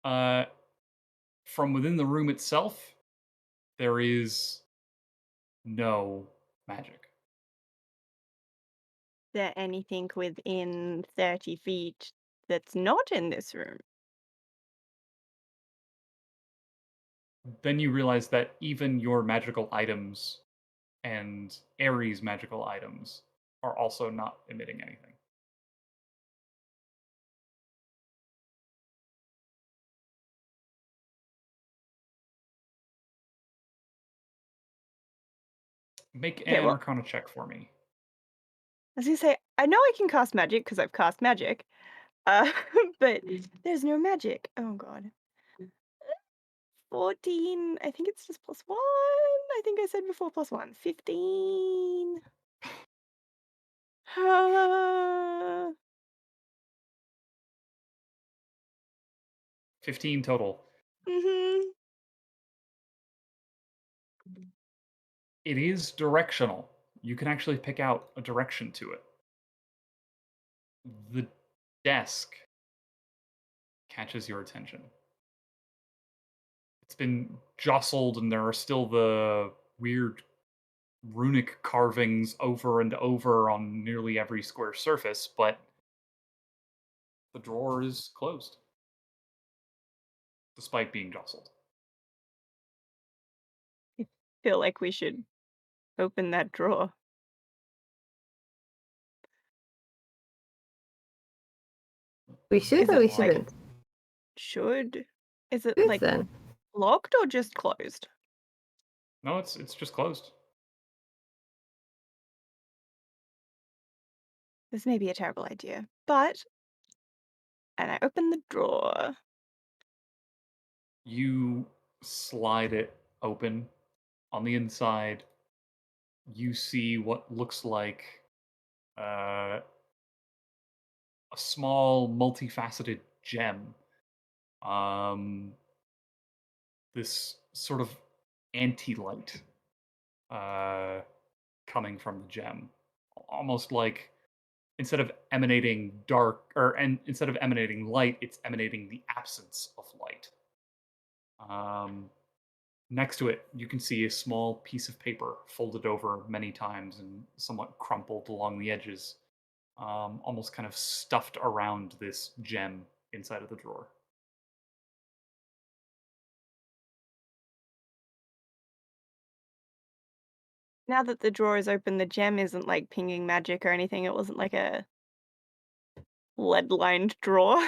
From within the room itself, there is no magic. Is there anything within 30 feet that's not in this room? Then you realize that even your magical items and Aery's magical items are also not emitting anything. Make Okay, an well, Arcana check for me. I was gonna say, I know I can cast magic because I've cast magic, but there's no magic. Oh god. 14. I think it's just +1. I think I said before +1. 15. 15 total. Mhm. It is directional. You can actually pick out a direction to it. The desk catches your attention. It's been jostled, and there are still the weird runic carvings over and over on nearly every square surface, but the drawer is closed, despite being jostled. I feel like we should open that drawer. We should Is or it we like shouldn't? should? Is it Good like then. locked or just closed? No, it's just closed. This may be a terrible idea, but and I open the drawer. You slide it open. On the inside, you see what looks like a small, multifaceted gem. This sort of anti-light coming from the gem, almost like instead of emanating dark, and instead of emanating light, it's emanating the absence of light. Next to it, you can see a small piece of paper folded over many times and somewhat crumpled along the edges, almost kind of stuffed around this gem inside of the drawer. Now that the drawer is open, the gem isn't like pinging magic or anything. It wasn't like a lead-lined drawer.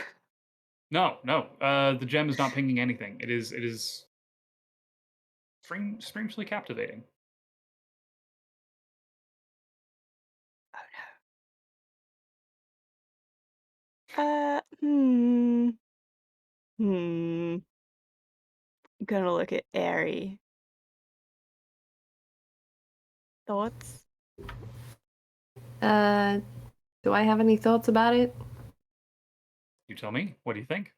No, no, the gem is not pinging anything. It is strangely captivating. Oh no. Gonna look at Aery. Thoughts? Do I have any thoughts about it? You tell me. What do you think?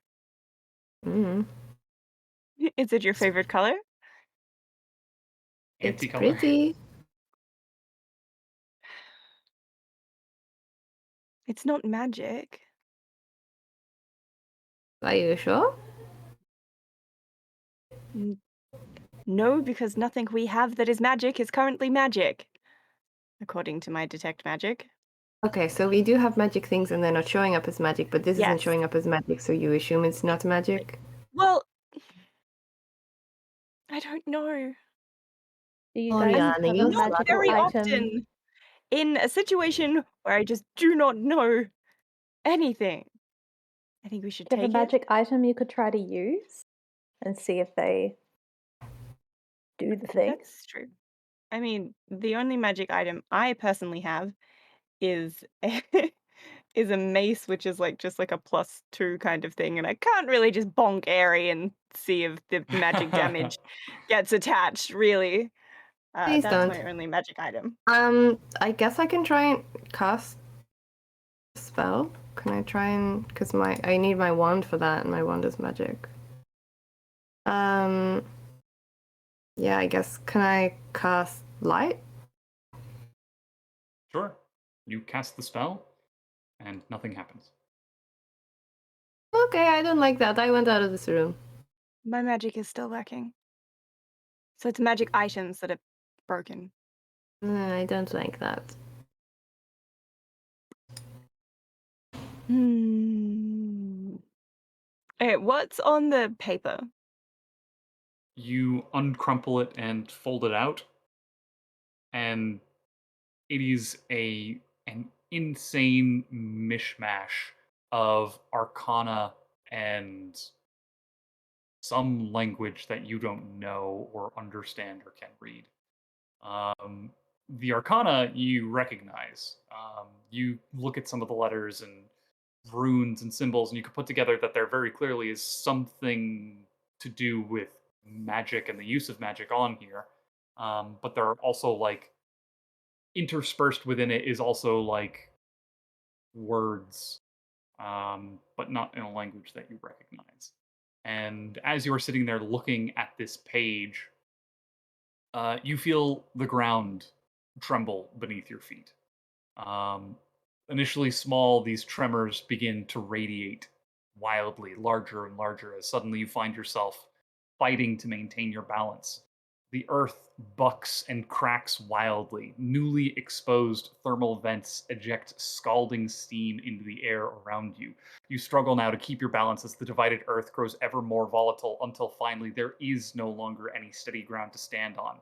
Mm. Is it your favorite color? It's Anti-color. pretty. It's not magic. Are you sure? No, because nothing we have that is magic is currently magic, according to my detect magic. Okay, so we do have magic things and they're not showing up as magic, but this isn't Yes. showing up as magic, so you assume it's not magic? Well, I don't know. Do you Oriana, guys have you a not Not magical very item? often in a situation where I just do not know anything. I think we should Do you have a take it. magic item you could try to use and see if they do the thing? That's true. I mean, the only magic item I personally have is is a mace, which is like just like a +2 kind of thing, and I can't really just bonk Aery and see if the magic damage gets attached, really. Please That's don't. my only magic item. I guess I can try and cast a spell. Can I try and... because I need my wand for that, and my wand is magic. Yeah, I guess, can I cast light? Sure. You cast the spell, and nothing happens. Okay, I don't like that. I went out of this room. My magic is still working. So it's magic items that are broken. I don't like that. Okay, what's on the paper? You uncrumple it and fold it out, and it is an insane mishmash of arcana and some language that you don't know or understand or can read. The arcana you recognize. You look at some of the letters and runes and symbols, and you can put together that there very clearly is something to do with magic and the use of magic on here. But there are also like interspersed within it is also like words, but not in a language that you recognize. And as you're sitting there looking at this page, you feel the ground tremble beneath your feet. Initially small, these tremors begin to radiate wildly, larger and larger, as suddenly you find yourself fighting to maintain your balance. The earth bucks and cracks wildly. Newly exposed thermal vents eject scalding steam into the air around you. You struggle now to keep your balance as the divided earth grows ever more volatile until finally there is no longer any steady ground to stand on.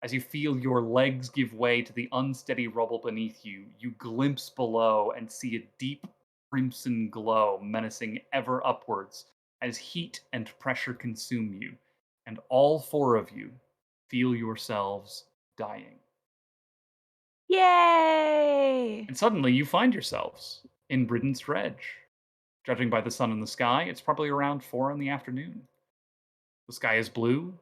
As you feel your legs give way to the unsteady rubble beneath you, you glimpse below and see a deep crimson glow menacing ever upwards as heat and pressure consume you, and all four of you feel yourselves dying. Yay! And suddenly you find yourselves in Briden's Dredge. Judging by the sun in the sky, it's probably around 4 in the afternoon. The sky is blue,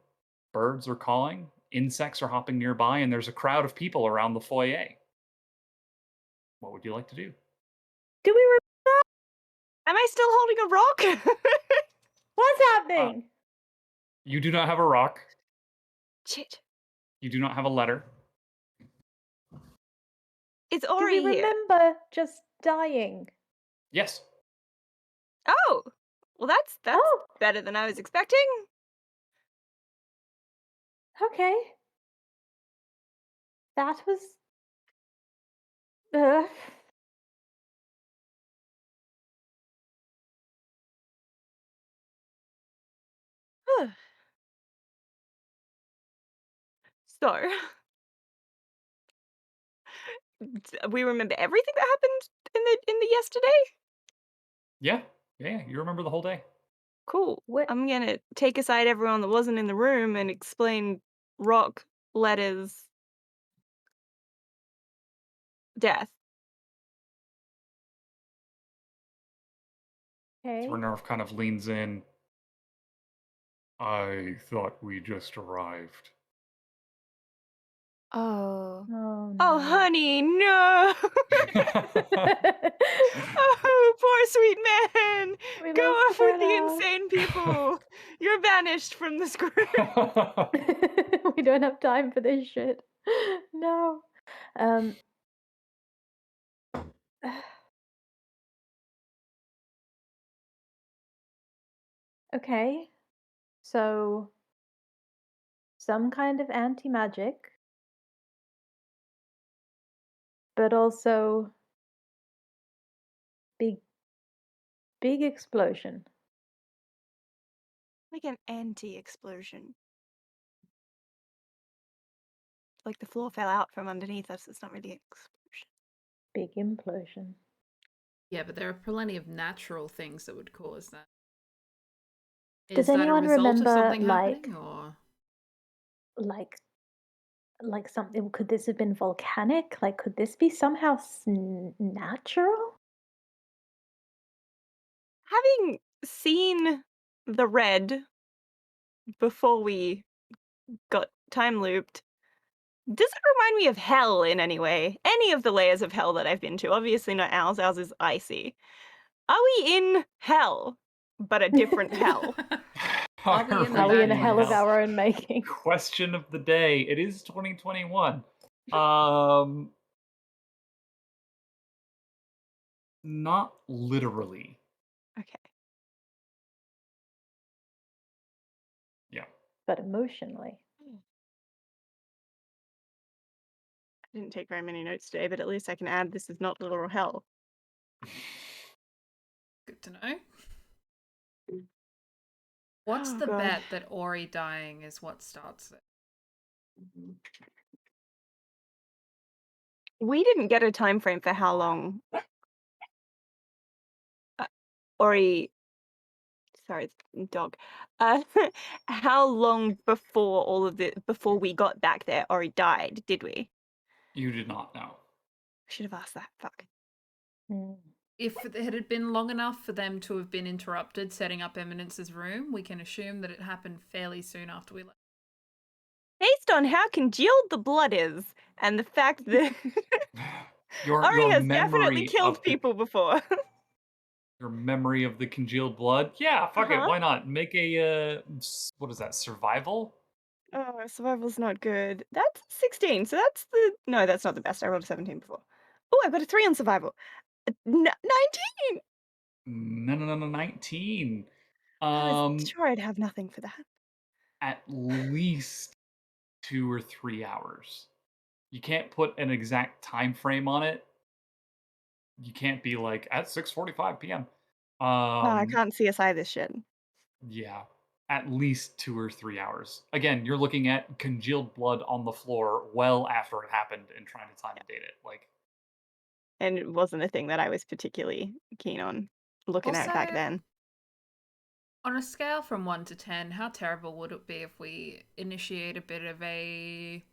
birds are calling, insects are hopping nearby, and there's a crowd of people around the foyer. What would you like to do? Do we remember that? Am I still holding a rock? What's happening? You do not have a rock. Shit. You do not have a letter. Is Do Ori we here? remember just dying. Yes. Oh, well, that's Oh, better than I was expecting. okay. That was. Uh, So, we remember everything that happened in the yesterday. Yeah. Yeah. You remember the whole day. Cool. What- I'm gonna take aside everyone that wasn't in the room and explain rock letters death. okay. Nerf kind of leans in. I thought we just arrived. Oh. Oh no. Oh, honey, no. Oh, poor sweet man. We Go lost off with the Bella. insane people. You're banished from this group. We don't have time for this shit. No. Okay. So some kind of anti-magic, but also big explosion. Like an anti-explosion. Like the floor fell out from underneath us. It's not really an explosion. Big implosion. Yeah, but there are plenty of natural things that would cause that. Does Is that a anyone result remember, of something like- happening, or like something? Could this have been volcanic? Like, could this be somehow natural? Having seen the red before we got time looped, does it remind me of hell in any way? Any of the layers of hell that I've been to? Obviously not ours. Ours is icy. Are we in hell, but a different hell? Are we in the Are we in a bad hell of ones? our own making? Question of the day. It is 2021. Not literally. Okay. Yeah. But emotionally. I didn't take very many notes today, but at least I can add this is not literal hell. Good to know. What's Oh, the God. bet that Aery dying is what starts it? We didn't get a time frame for how long Ori, sorry, it's dog. How long before we got back there Ori died, did we? You did not know. I should have asked that. Fuck. If it had been long enough for them to have been interrupted setting up Eminence's room, we can assume that it happened fairly soon after we left. Based on how congealed the blood is and the fact that Your Ori has memory definitely killed of the- people before. Your memory of the congealed blood? Yeah, fuck it. Uh-huh. Why not? Make a what is that? Survival? Oh, survival's not good. That's 16, so that's the... No, that's not the best. I rolled a 17 before. Oh, I've got a 3 on survival. 19! No, 19. I was sure I'd have nothing for that. At least 2 or 3 hours. You can't put an exact time frame on it. You can't be like at 6:45 p.m. I can't CSI this shit. Yeah, at least 2 or 3 hours. Again, you're looking at congealed blood on the floor well after it happened and trying to time and date it. Like, And it wasn't a thing that I was particularly keen on looking at back Also- then. On a scale from 1 to 10, how terrible would it be if we initiate a bit of a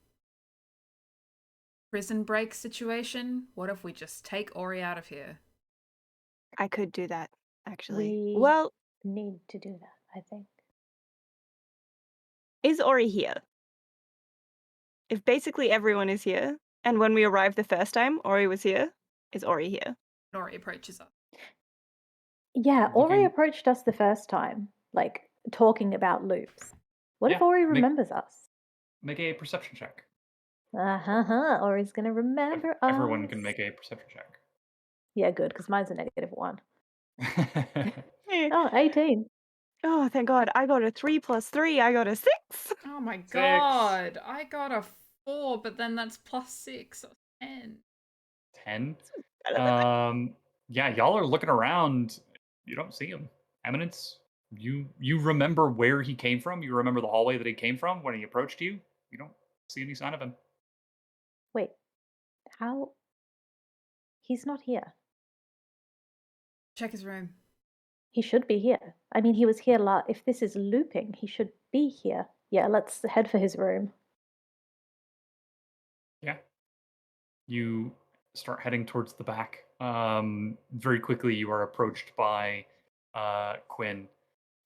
prison break situation? What if we just take Aery out of here? I could do that, actually. We Well, need to do that, I think. is Ori here? If basically everyone is here, and when we arrived the first time, Ori was here, is Ori here? Aery approaches us. Yeah, Ori Looking- approached us the first time, like talking about loops. What if Yeah, Ori make- remembers us? make a perception check. Ori's gonna remember us. Everyone can make a perception check. Yeah, good, because mine's a -1. Eh. Oh, 18. Oh, thank God. I got a 3 plus 3. I got a 6. Oh my 6. god. I got a 4, but then that's +6, so 10. 10. Better than that. Yeah, y'all are looking around. You don't see him. Eminence, you remember where he came from. You remember the hallway that he came from when he approached you. You don't see any sign of him. Wait, how? He's not here. Check his room. He should be here. I mean, he was here if this is looping, he should be here. Yeah, let's head for his room. Yeah. You start heading towards the back. Very quickly, you are approached by Quinn.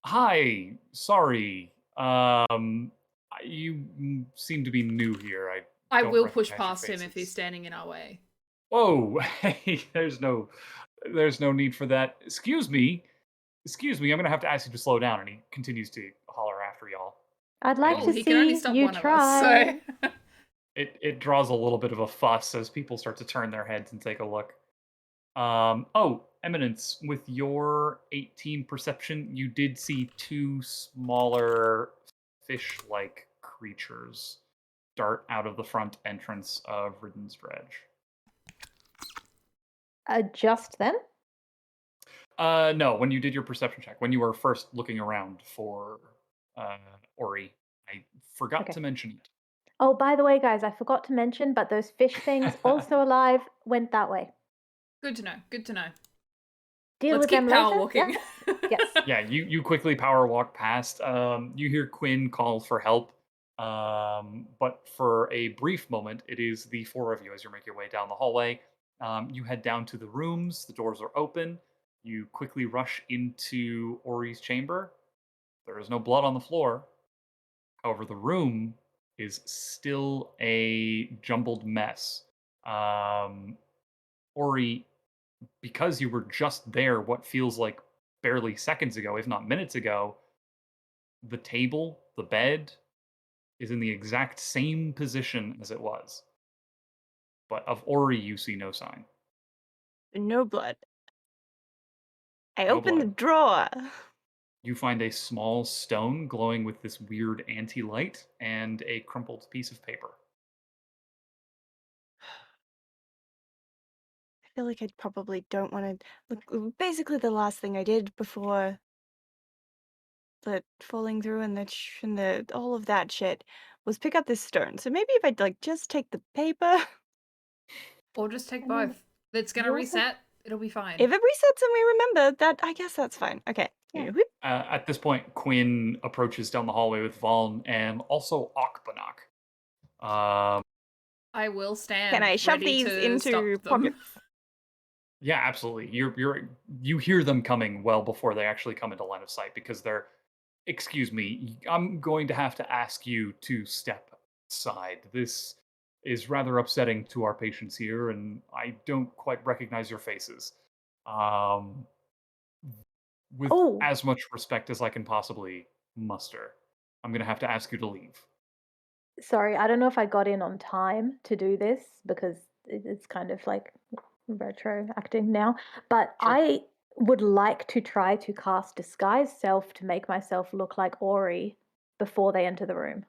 Hi, sorry. You seem to be new here. I don't will push recognize your past him if he's faces. standing in our way. Whoa, hey, there's no need for that. Excuse me. I'm gonna have to ask you to slow down. And he continues to holler after y'all. I'd like Oh, to he can only see stop you one of us, try. so. It draws a little bit of a fuss as people start to turn their heads and take a look. Oh, Eminence, with your 18 perception, you did see 2 smaller fish-like creatures dart out of the front entrance of Ridden's Dredge. Just then? No, when you did your perception check, when you were first looking around for Ori, I forgot Okay. to mention it. Oh, by the way, guys, I forgot to mention, but those fish things, also alive, went that way. Good to know. Good to know. Deal Let's with keep them power later. walking. Yeah? Yes. Yeah, you quickly power walk past. You hear Quinn call for help. But for a brief moment, it is the 4 of you as you make your way down the hallway. You head down to the rooms. The doors are open. You quickly rush into Ori's chamber. There is no blood on the floor. However, the room is still a jumbled mess. Ori, because you were just there what feels like barely seconds ago, if not minutes ago, the table, the bed, is in the exact same position as it was. But of Ori, you see no sign. No blood. I No opened the blood. drawer. You find a small stone glowing with this weird anti-light and a crumpled piece of paper. I feel like I probably don't want to look. Basically, the last thing I did before the falling through and the all of that shit was pick up this stone. So maybe if I'd like just take the paper. Or just take I mean, both. It's gonna you also- reset. It'll be fine. If it resets and we remember that, I guess that's fine. Okay. Yeah. Whoop. At this point, Quinn approaches down the hallway with Valn and also Okbanok. I will stand. Can I shove ready these to into stop them. pockets? Yeah, absolutely. You hear them coming well before they actually come into line of sight because they're. Excuse me, I'm going to have to ask you to step aside. This is rather upsetting to our patients here, and I don't quite recognize your faces. With Oh, as much respect as I can possibly muster, I'm going to have to ask you to leave. sorry. I don't know if I got in on time to do this because it's kind of like retro acting now. But Sure. I would like to try to cast Disguise Self to make myself look like Ori before they enter the room.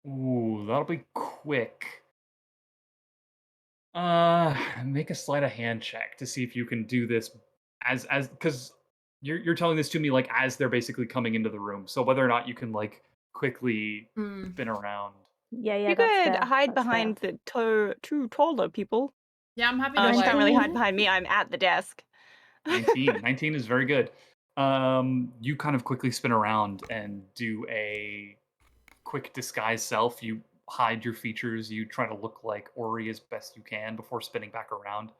Ooh, that'll be quick. Make a sleight of hand check to see if you can do this as because you're telling this to me like as they're basically coming into the room. So whether or not you can like quickly spin around. Yeah, You that's could fair. hide That's fair. behind the 2 taller people. Yeah, I'm happy to She like. can't really hide behind me. I'm at the desk. 19. 19 is very good. You kind of quickly spin around and do a quick disguise self. You hide your features. You try to look like Ori as best you can before spinning back around.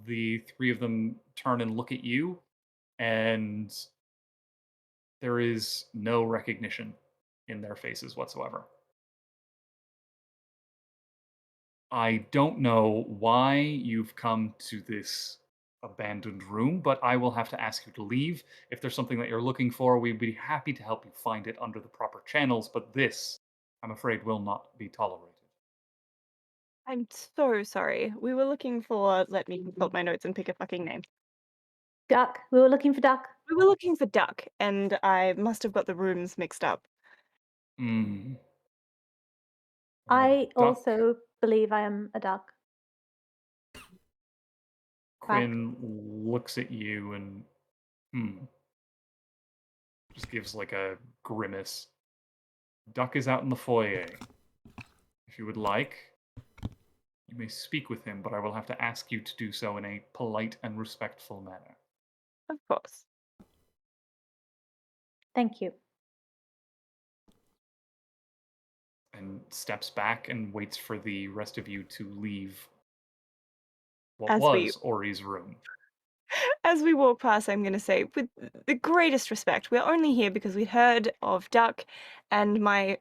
The 3 of them turn and look at you, and there is no recognition in their faces whatsoever. I don't know why you've come to this abandoned room, but I will have to ask you to leave. If there's something that you're looking for, we'd be happy to help you find it under the proper channels, but this, I'm afraid, will not be tolerated. I'm so sorry. We were looking for. Let me consult my notes and pick a fucking name. Duck. We were looking for Duck. We were looking for Duck, and I must have got the rooms mixed up. Hmm. I Duck. also believe I am a duck. Quinn looks at you and just gives like a grimace. Duck is out in the foyer. If you would like, you may speak with him, but I will have to ask you to do so in a polite and respectful manner. Of course. Thank you. And steps back and waits for the rest of you to leave what As we- was Ori's room. As we walk past, I'm going to say, with the greatest respect, we're only here because we heard of Duck, and my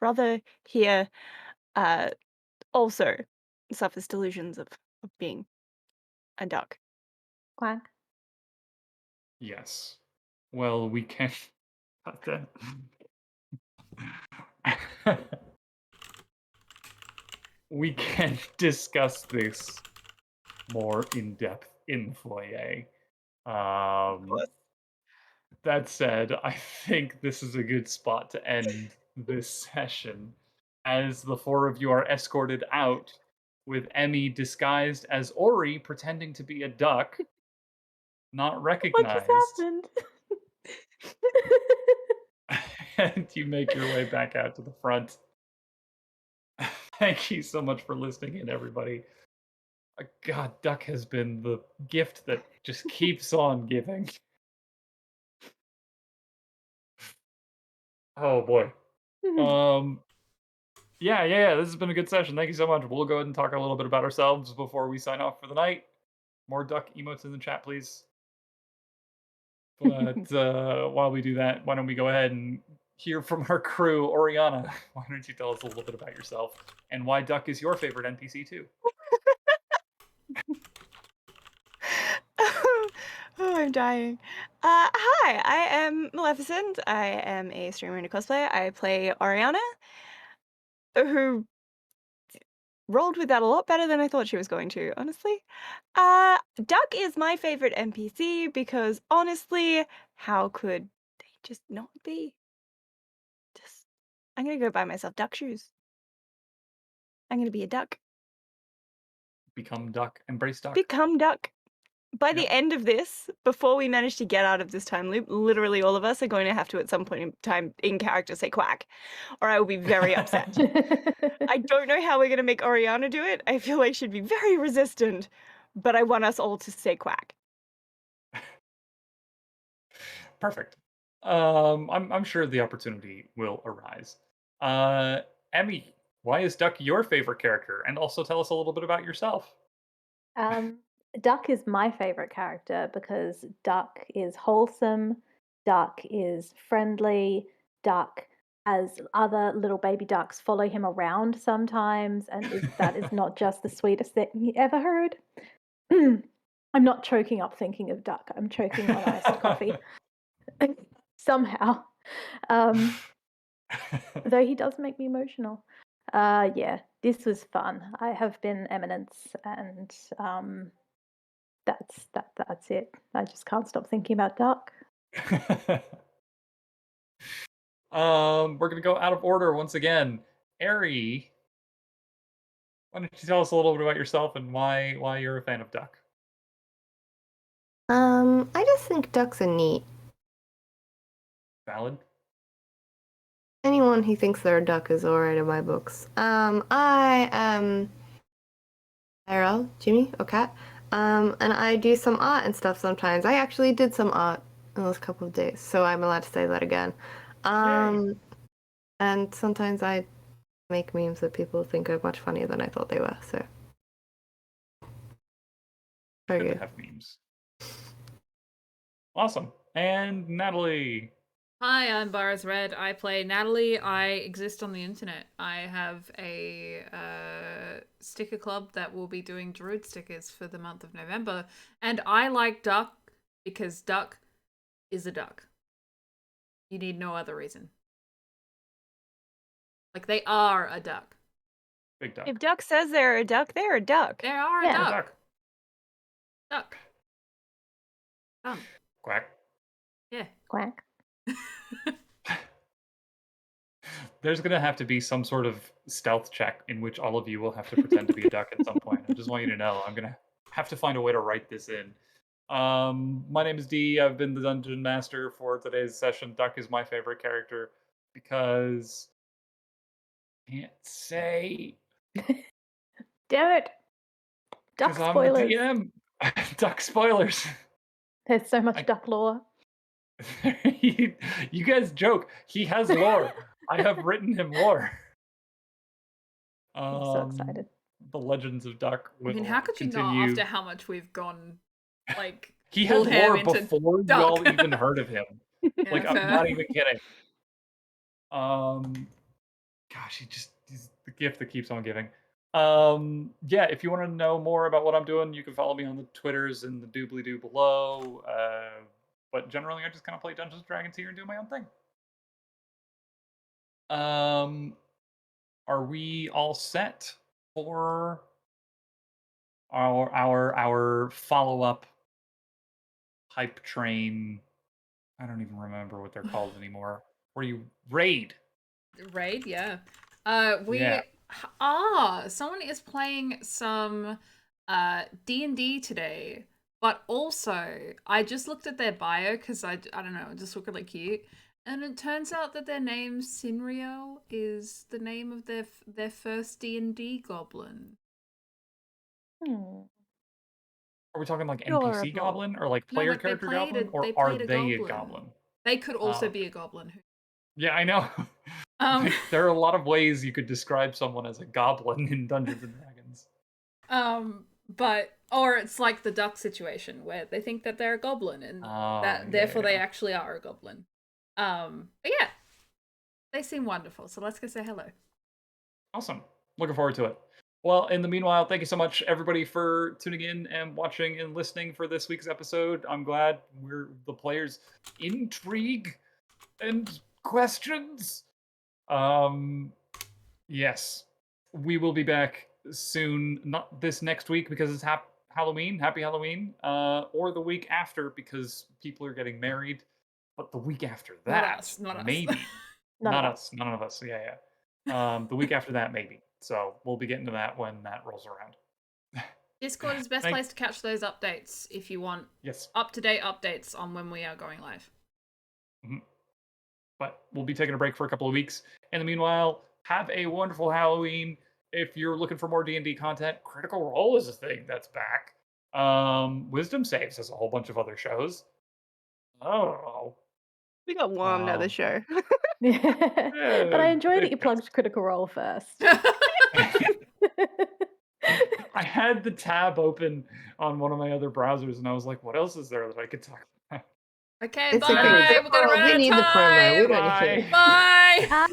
brother here also suffers delusions of being a duck. Quack. Yes. Well, we can. We can discuss this more in depth in the foyer. That said, I think this is a good spot to end this session, as the four of you are escorted out with Emmy disguised as Ori pretending to be a duck, not What just recognized. happened? And you make your way back out to the front. Thank you so much for listening in, everybody. God, Duck has been the gift that just keeps on giving. Oh boy. Yeah, this has been a good session. Thank you so much. We'll go ahead and talk a little bit about ourselves before we sign off for the night. More duck emotes in the chat, please. But while we do that, why don't we go ahead and hear from our crew. Oriana, why don't you tell us a little bit about yourself and why Duck is your favorite NPC too? Oh, I'm dying. Hi, I am Maleficent. I am a streamer and a cosplayer. I play Oriana, who rolled with that a lot better than I thought she was going to, honestly. Duck is my favorite NPC because, honestly, how could they just not be? I'm gonna go buy myself duck shoes. I'm gonna be a duck. Become Duck. Embrace Duck. Become duck. By the Yep. end of this, before we manage to get out of this time loop, literally all of us are going to have to, at some point in time, in character, say quack, or I will be very upset. I don't know how we're going to make Oriana do it. I feel like she'd be very resistant, but I want us all to say quack. Perfect. I'm sure the opportunity will arise. Emmy, why is Duck your favorite character? And also tell us a little bit about yourself. Duck is my favorite character because Duck is wholesome, Duck is friendly, Duck has other little baby ducks follow him around sometimes, and that is not just the sweetest thing you ever heard. I'm not choking up thinking of Duck. I'm choking on iced coffee. Somehow. Though he does make me emotional. Yeah, this was fun. I have been Eminence, and that's it. I just can't stop thinking about Duck. We're gonna go out of order once again. Aery, why don't you tell us a little bit about yourself and why you're a fan of Duck? I just think ducks are neat. Valid. Anyone who thinks they're a duck is alright in my books. I am IRL, Jimmy, or Cat. And I do some art and stuff sometimes. I actually did some art in those couple of days, so I'm allowed to say that again. And sometimes I make memes that people think are much funnier than I thought they were, so. Very Good good. to have memes. Awesome. And Natalie. Hi, I'm BurrowsRed. I play Natalie. I exist on the internet. I have a sticker club that will be doing Druid stickers for the month of November. And I like Duck because Duck is a duck. You need no other reason. Like, they are a duck. Big duck. If Duck says they're a duck, they're a duck. They are Yeah. a They're a duck. duck. Duck. Quack. Yeah. Quack. There's going to have to be some sort of stealth check in which all of you will have to pretend to be a duck at some point. I just want you to know. I'm going to have to find a way to write this in. My name is D. I've been the Dungeon Master for today's session. Duck is my favorite character because... Can't say... Damn it. Duck 'cause I'm spoilers. the DM. Duck spoilers. There's so much duck lore. You guys joke. He has lore. I have written him lore. I'm so excited. The Legends of Duck I will mean, how could you continue. not after how much we've gone, like, He had pulled him lore into before Duck. y'all even heard of him. Yeah, Like, I'm fair. not even kidding. Gosh, he's the gift that keeps on giving. Yeah, if you want to know more about what I'm doing, you can follow me on the Twitters and the doobly-doo below. But generally, I just kind of play Dungeons & Dragons here and do my own thing. Are we all set for our follow-up hype train? I don't even remember what they're called anymore. Where you raid? Raid, yeah. Yeah. Someone is playing some D&D today, but also I just looked at their bio because I don't know, it just looked really cute, and it turns out that their name Sinriel is the name of their first D&D goblin. Are we talking like NPC Adorable. goblin or like No, player like they character played goblin, a- or they are played a they a goblin. goblin? They could also Oh. be a goblin. Yeah, I know. There are a lot of ways you could describe someone as a goblin in Dungeons and Dragons. Or it's like the duck situation where they think that they're a goblin and therefore they actually are a goblin. But yeah, they seem wonderful. So let's go say hello. Awesome. Looking forward to it. Well, in the meanwhile, thank you so much, everybody, for tuning in and watching and listening for this week's episode. I'm glad the players' intrigue and questions. Yes, we will be back soon. Not this next week because it's Halloween. Happy Halloween. Or the week after because people are getting married. But the week after that, Not us. maybe. Not us. None of us. Yeah. The week after that, maybe. So we'll be getting to that when that rolls around. Discord is the best place to catch those updates if you want up-to-date updates on when we are going live. Mm-hmm. But we'll be taking a break for a couple of weeks. In the meanwhile, have a wonderful Halloween. If you're looking for more D&D content, Critical Role is a thing that's back. Wisdom Saves has a whole bunch of other shows. Oh. We got one other show. But I enjoy that you plugged Critical Role first. I had the tab open on one of my other browsers, and I was like, what else is there that I could talk about? Okay, It's bye. okay. We're gonna run We out of need the promo. We time. don't care. Bye.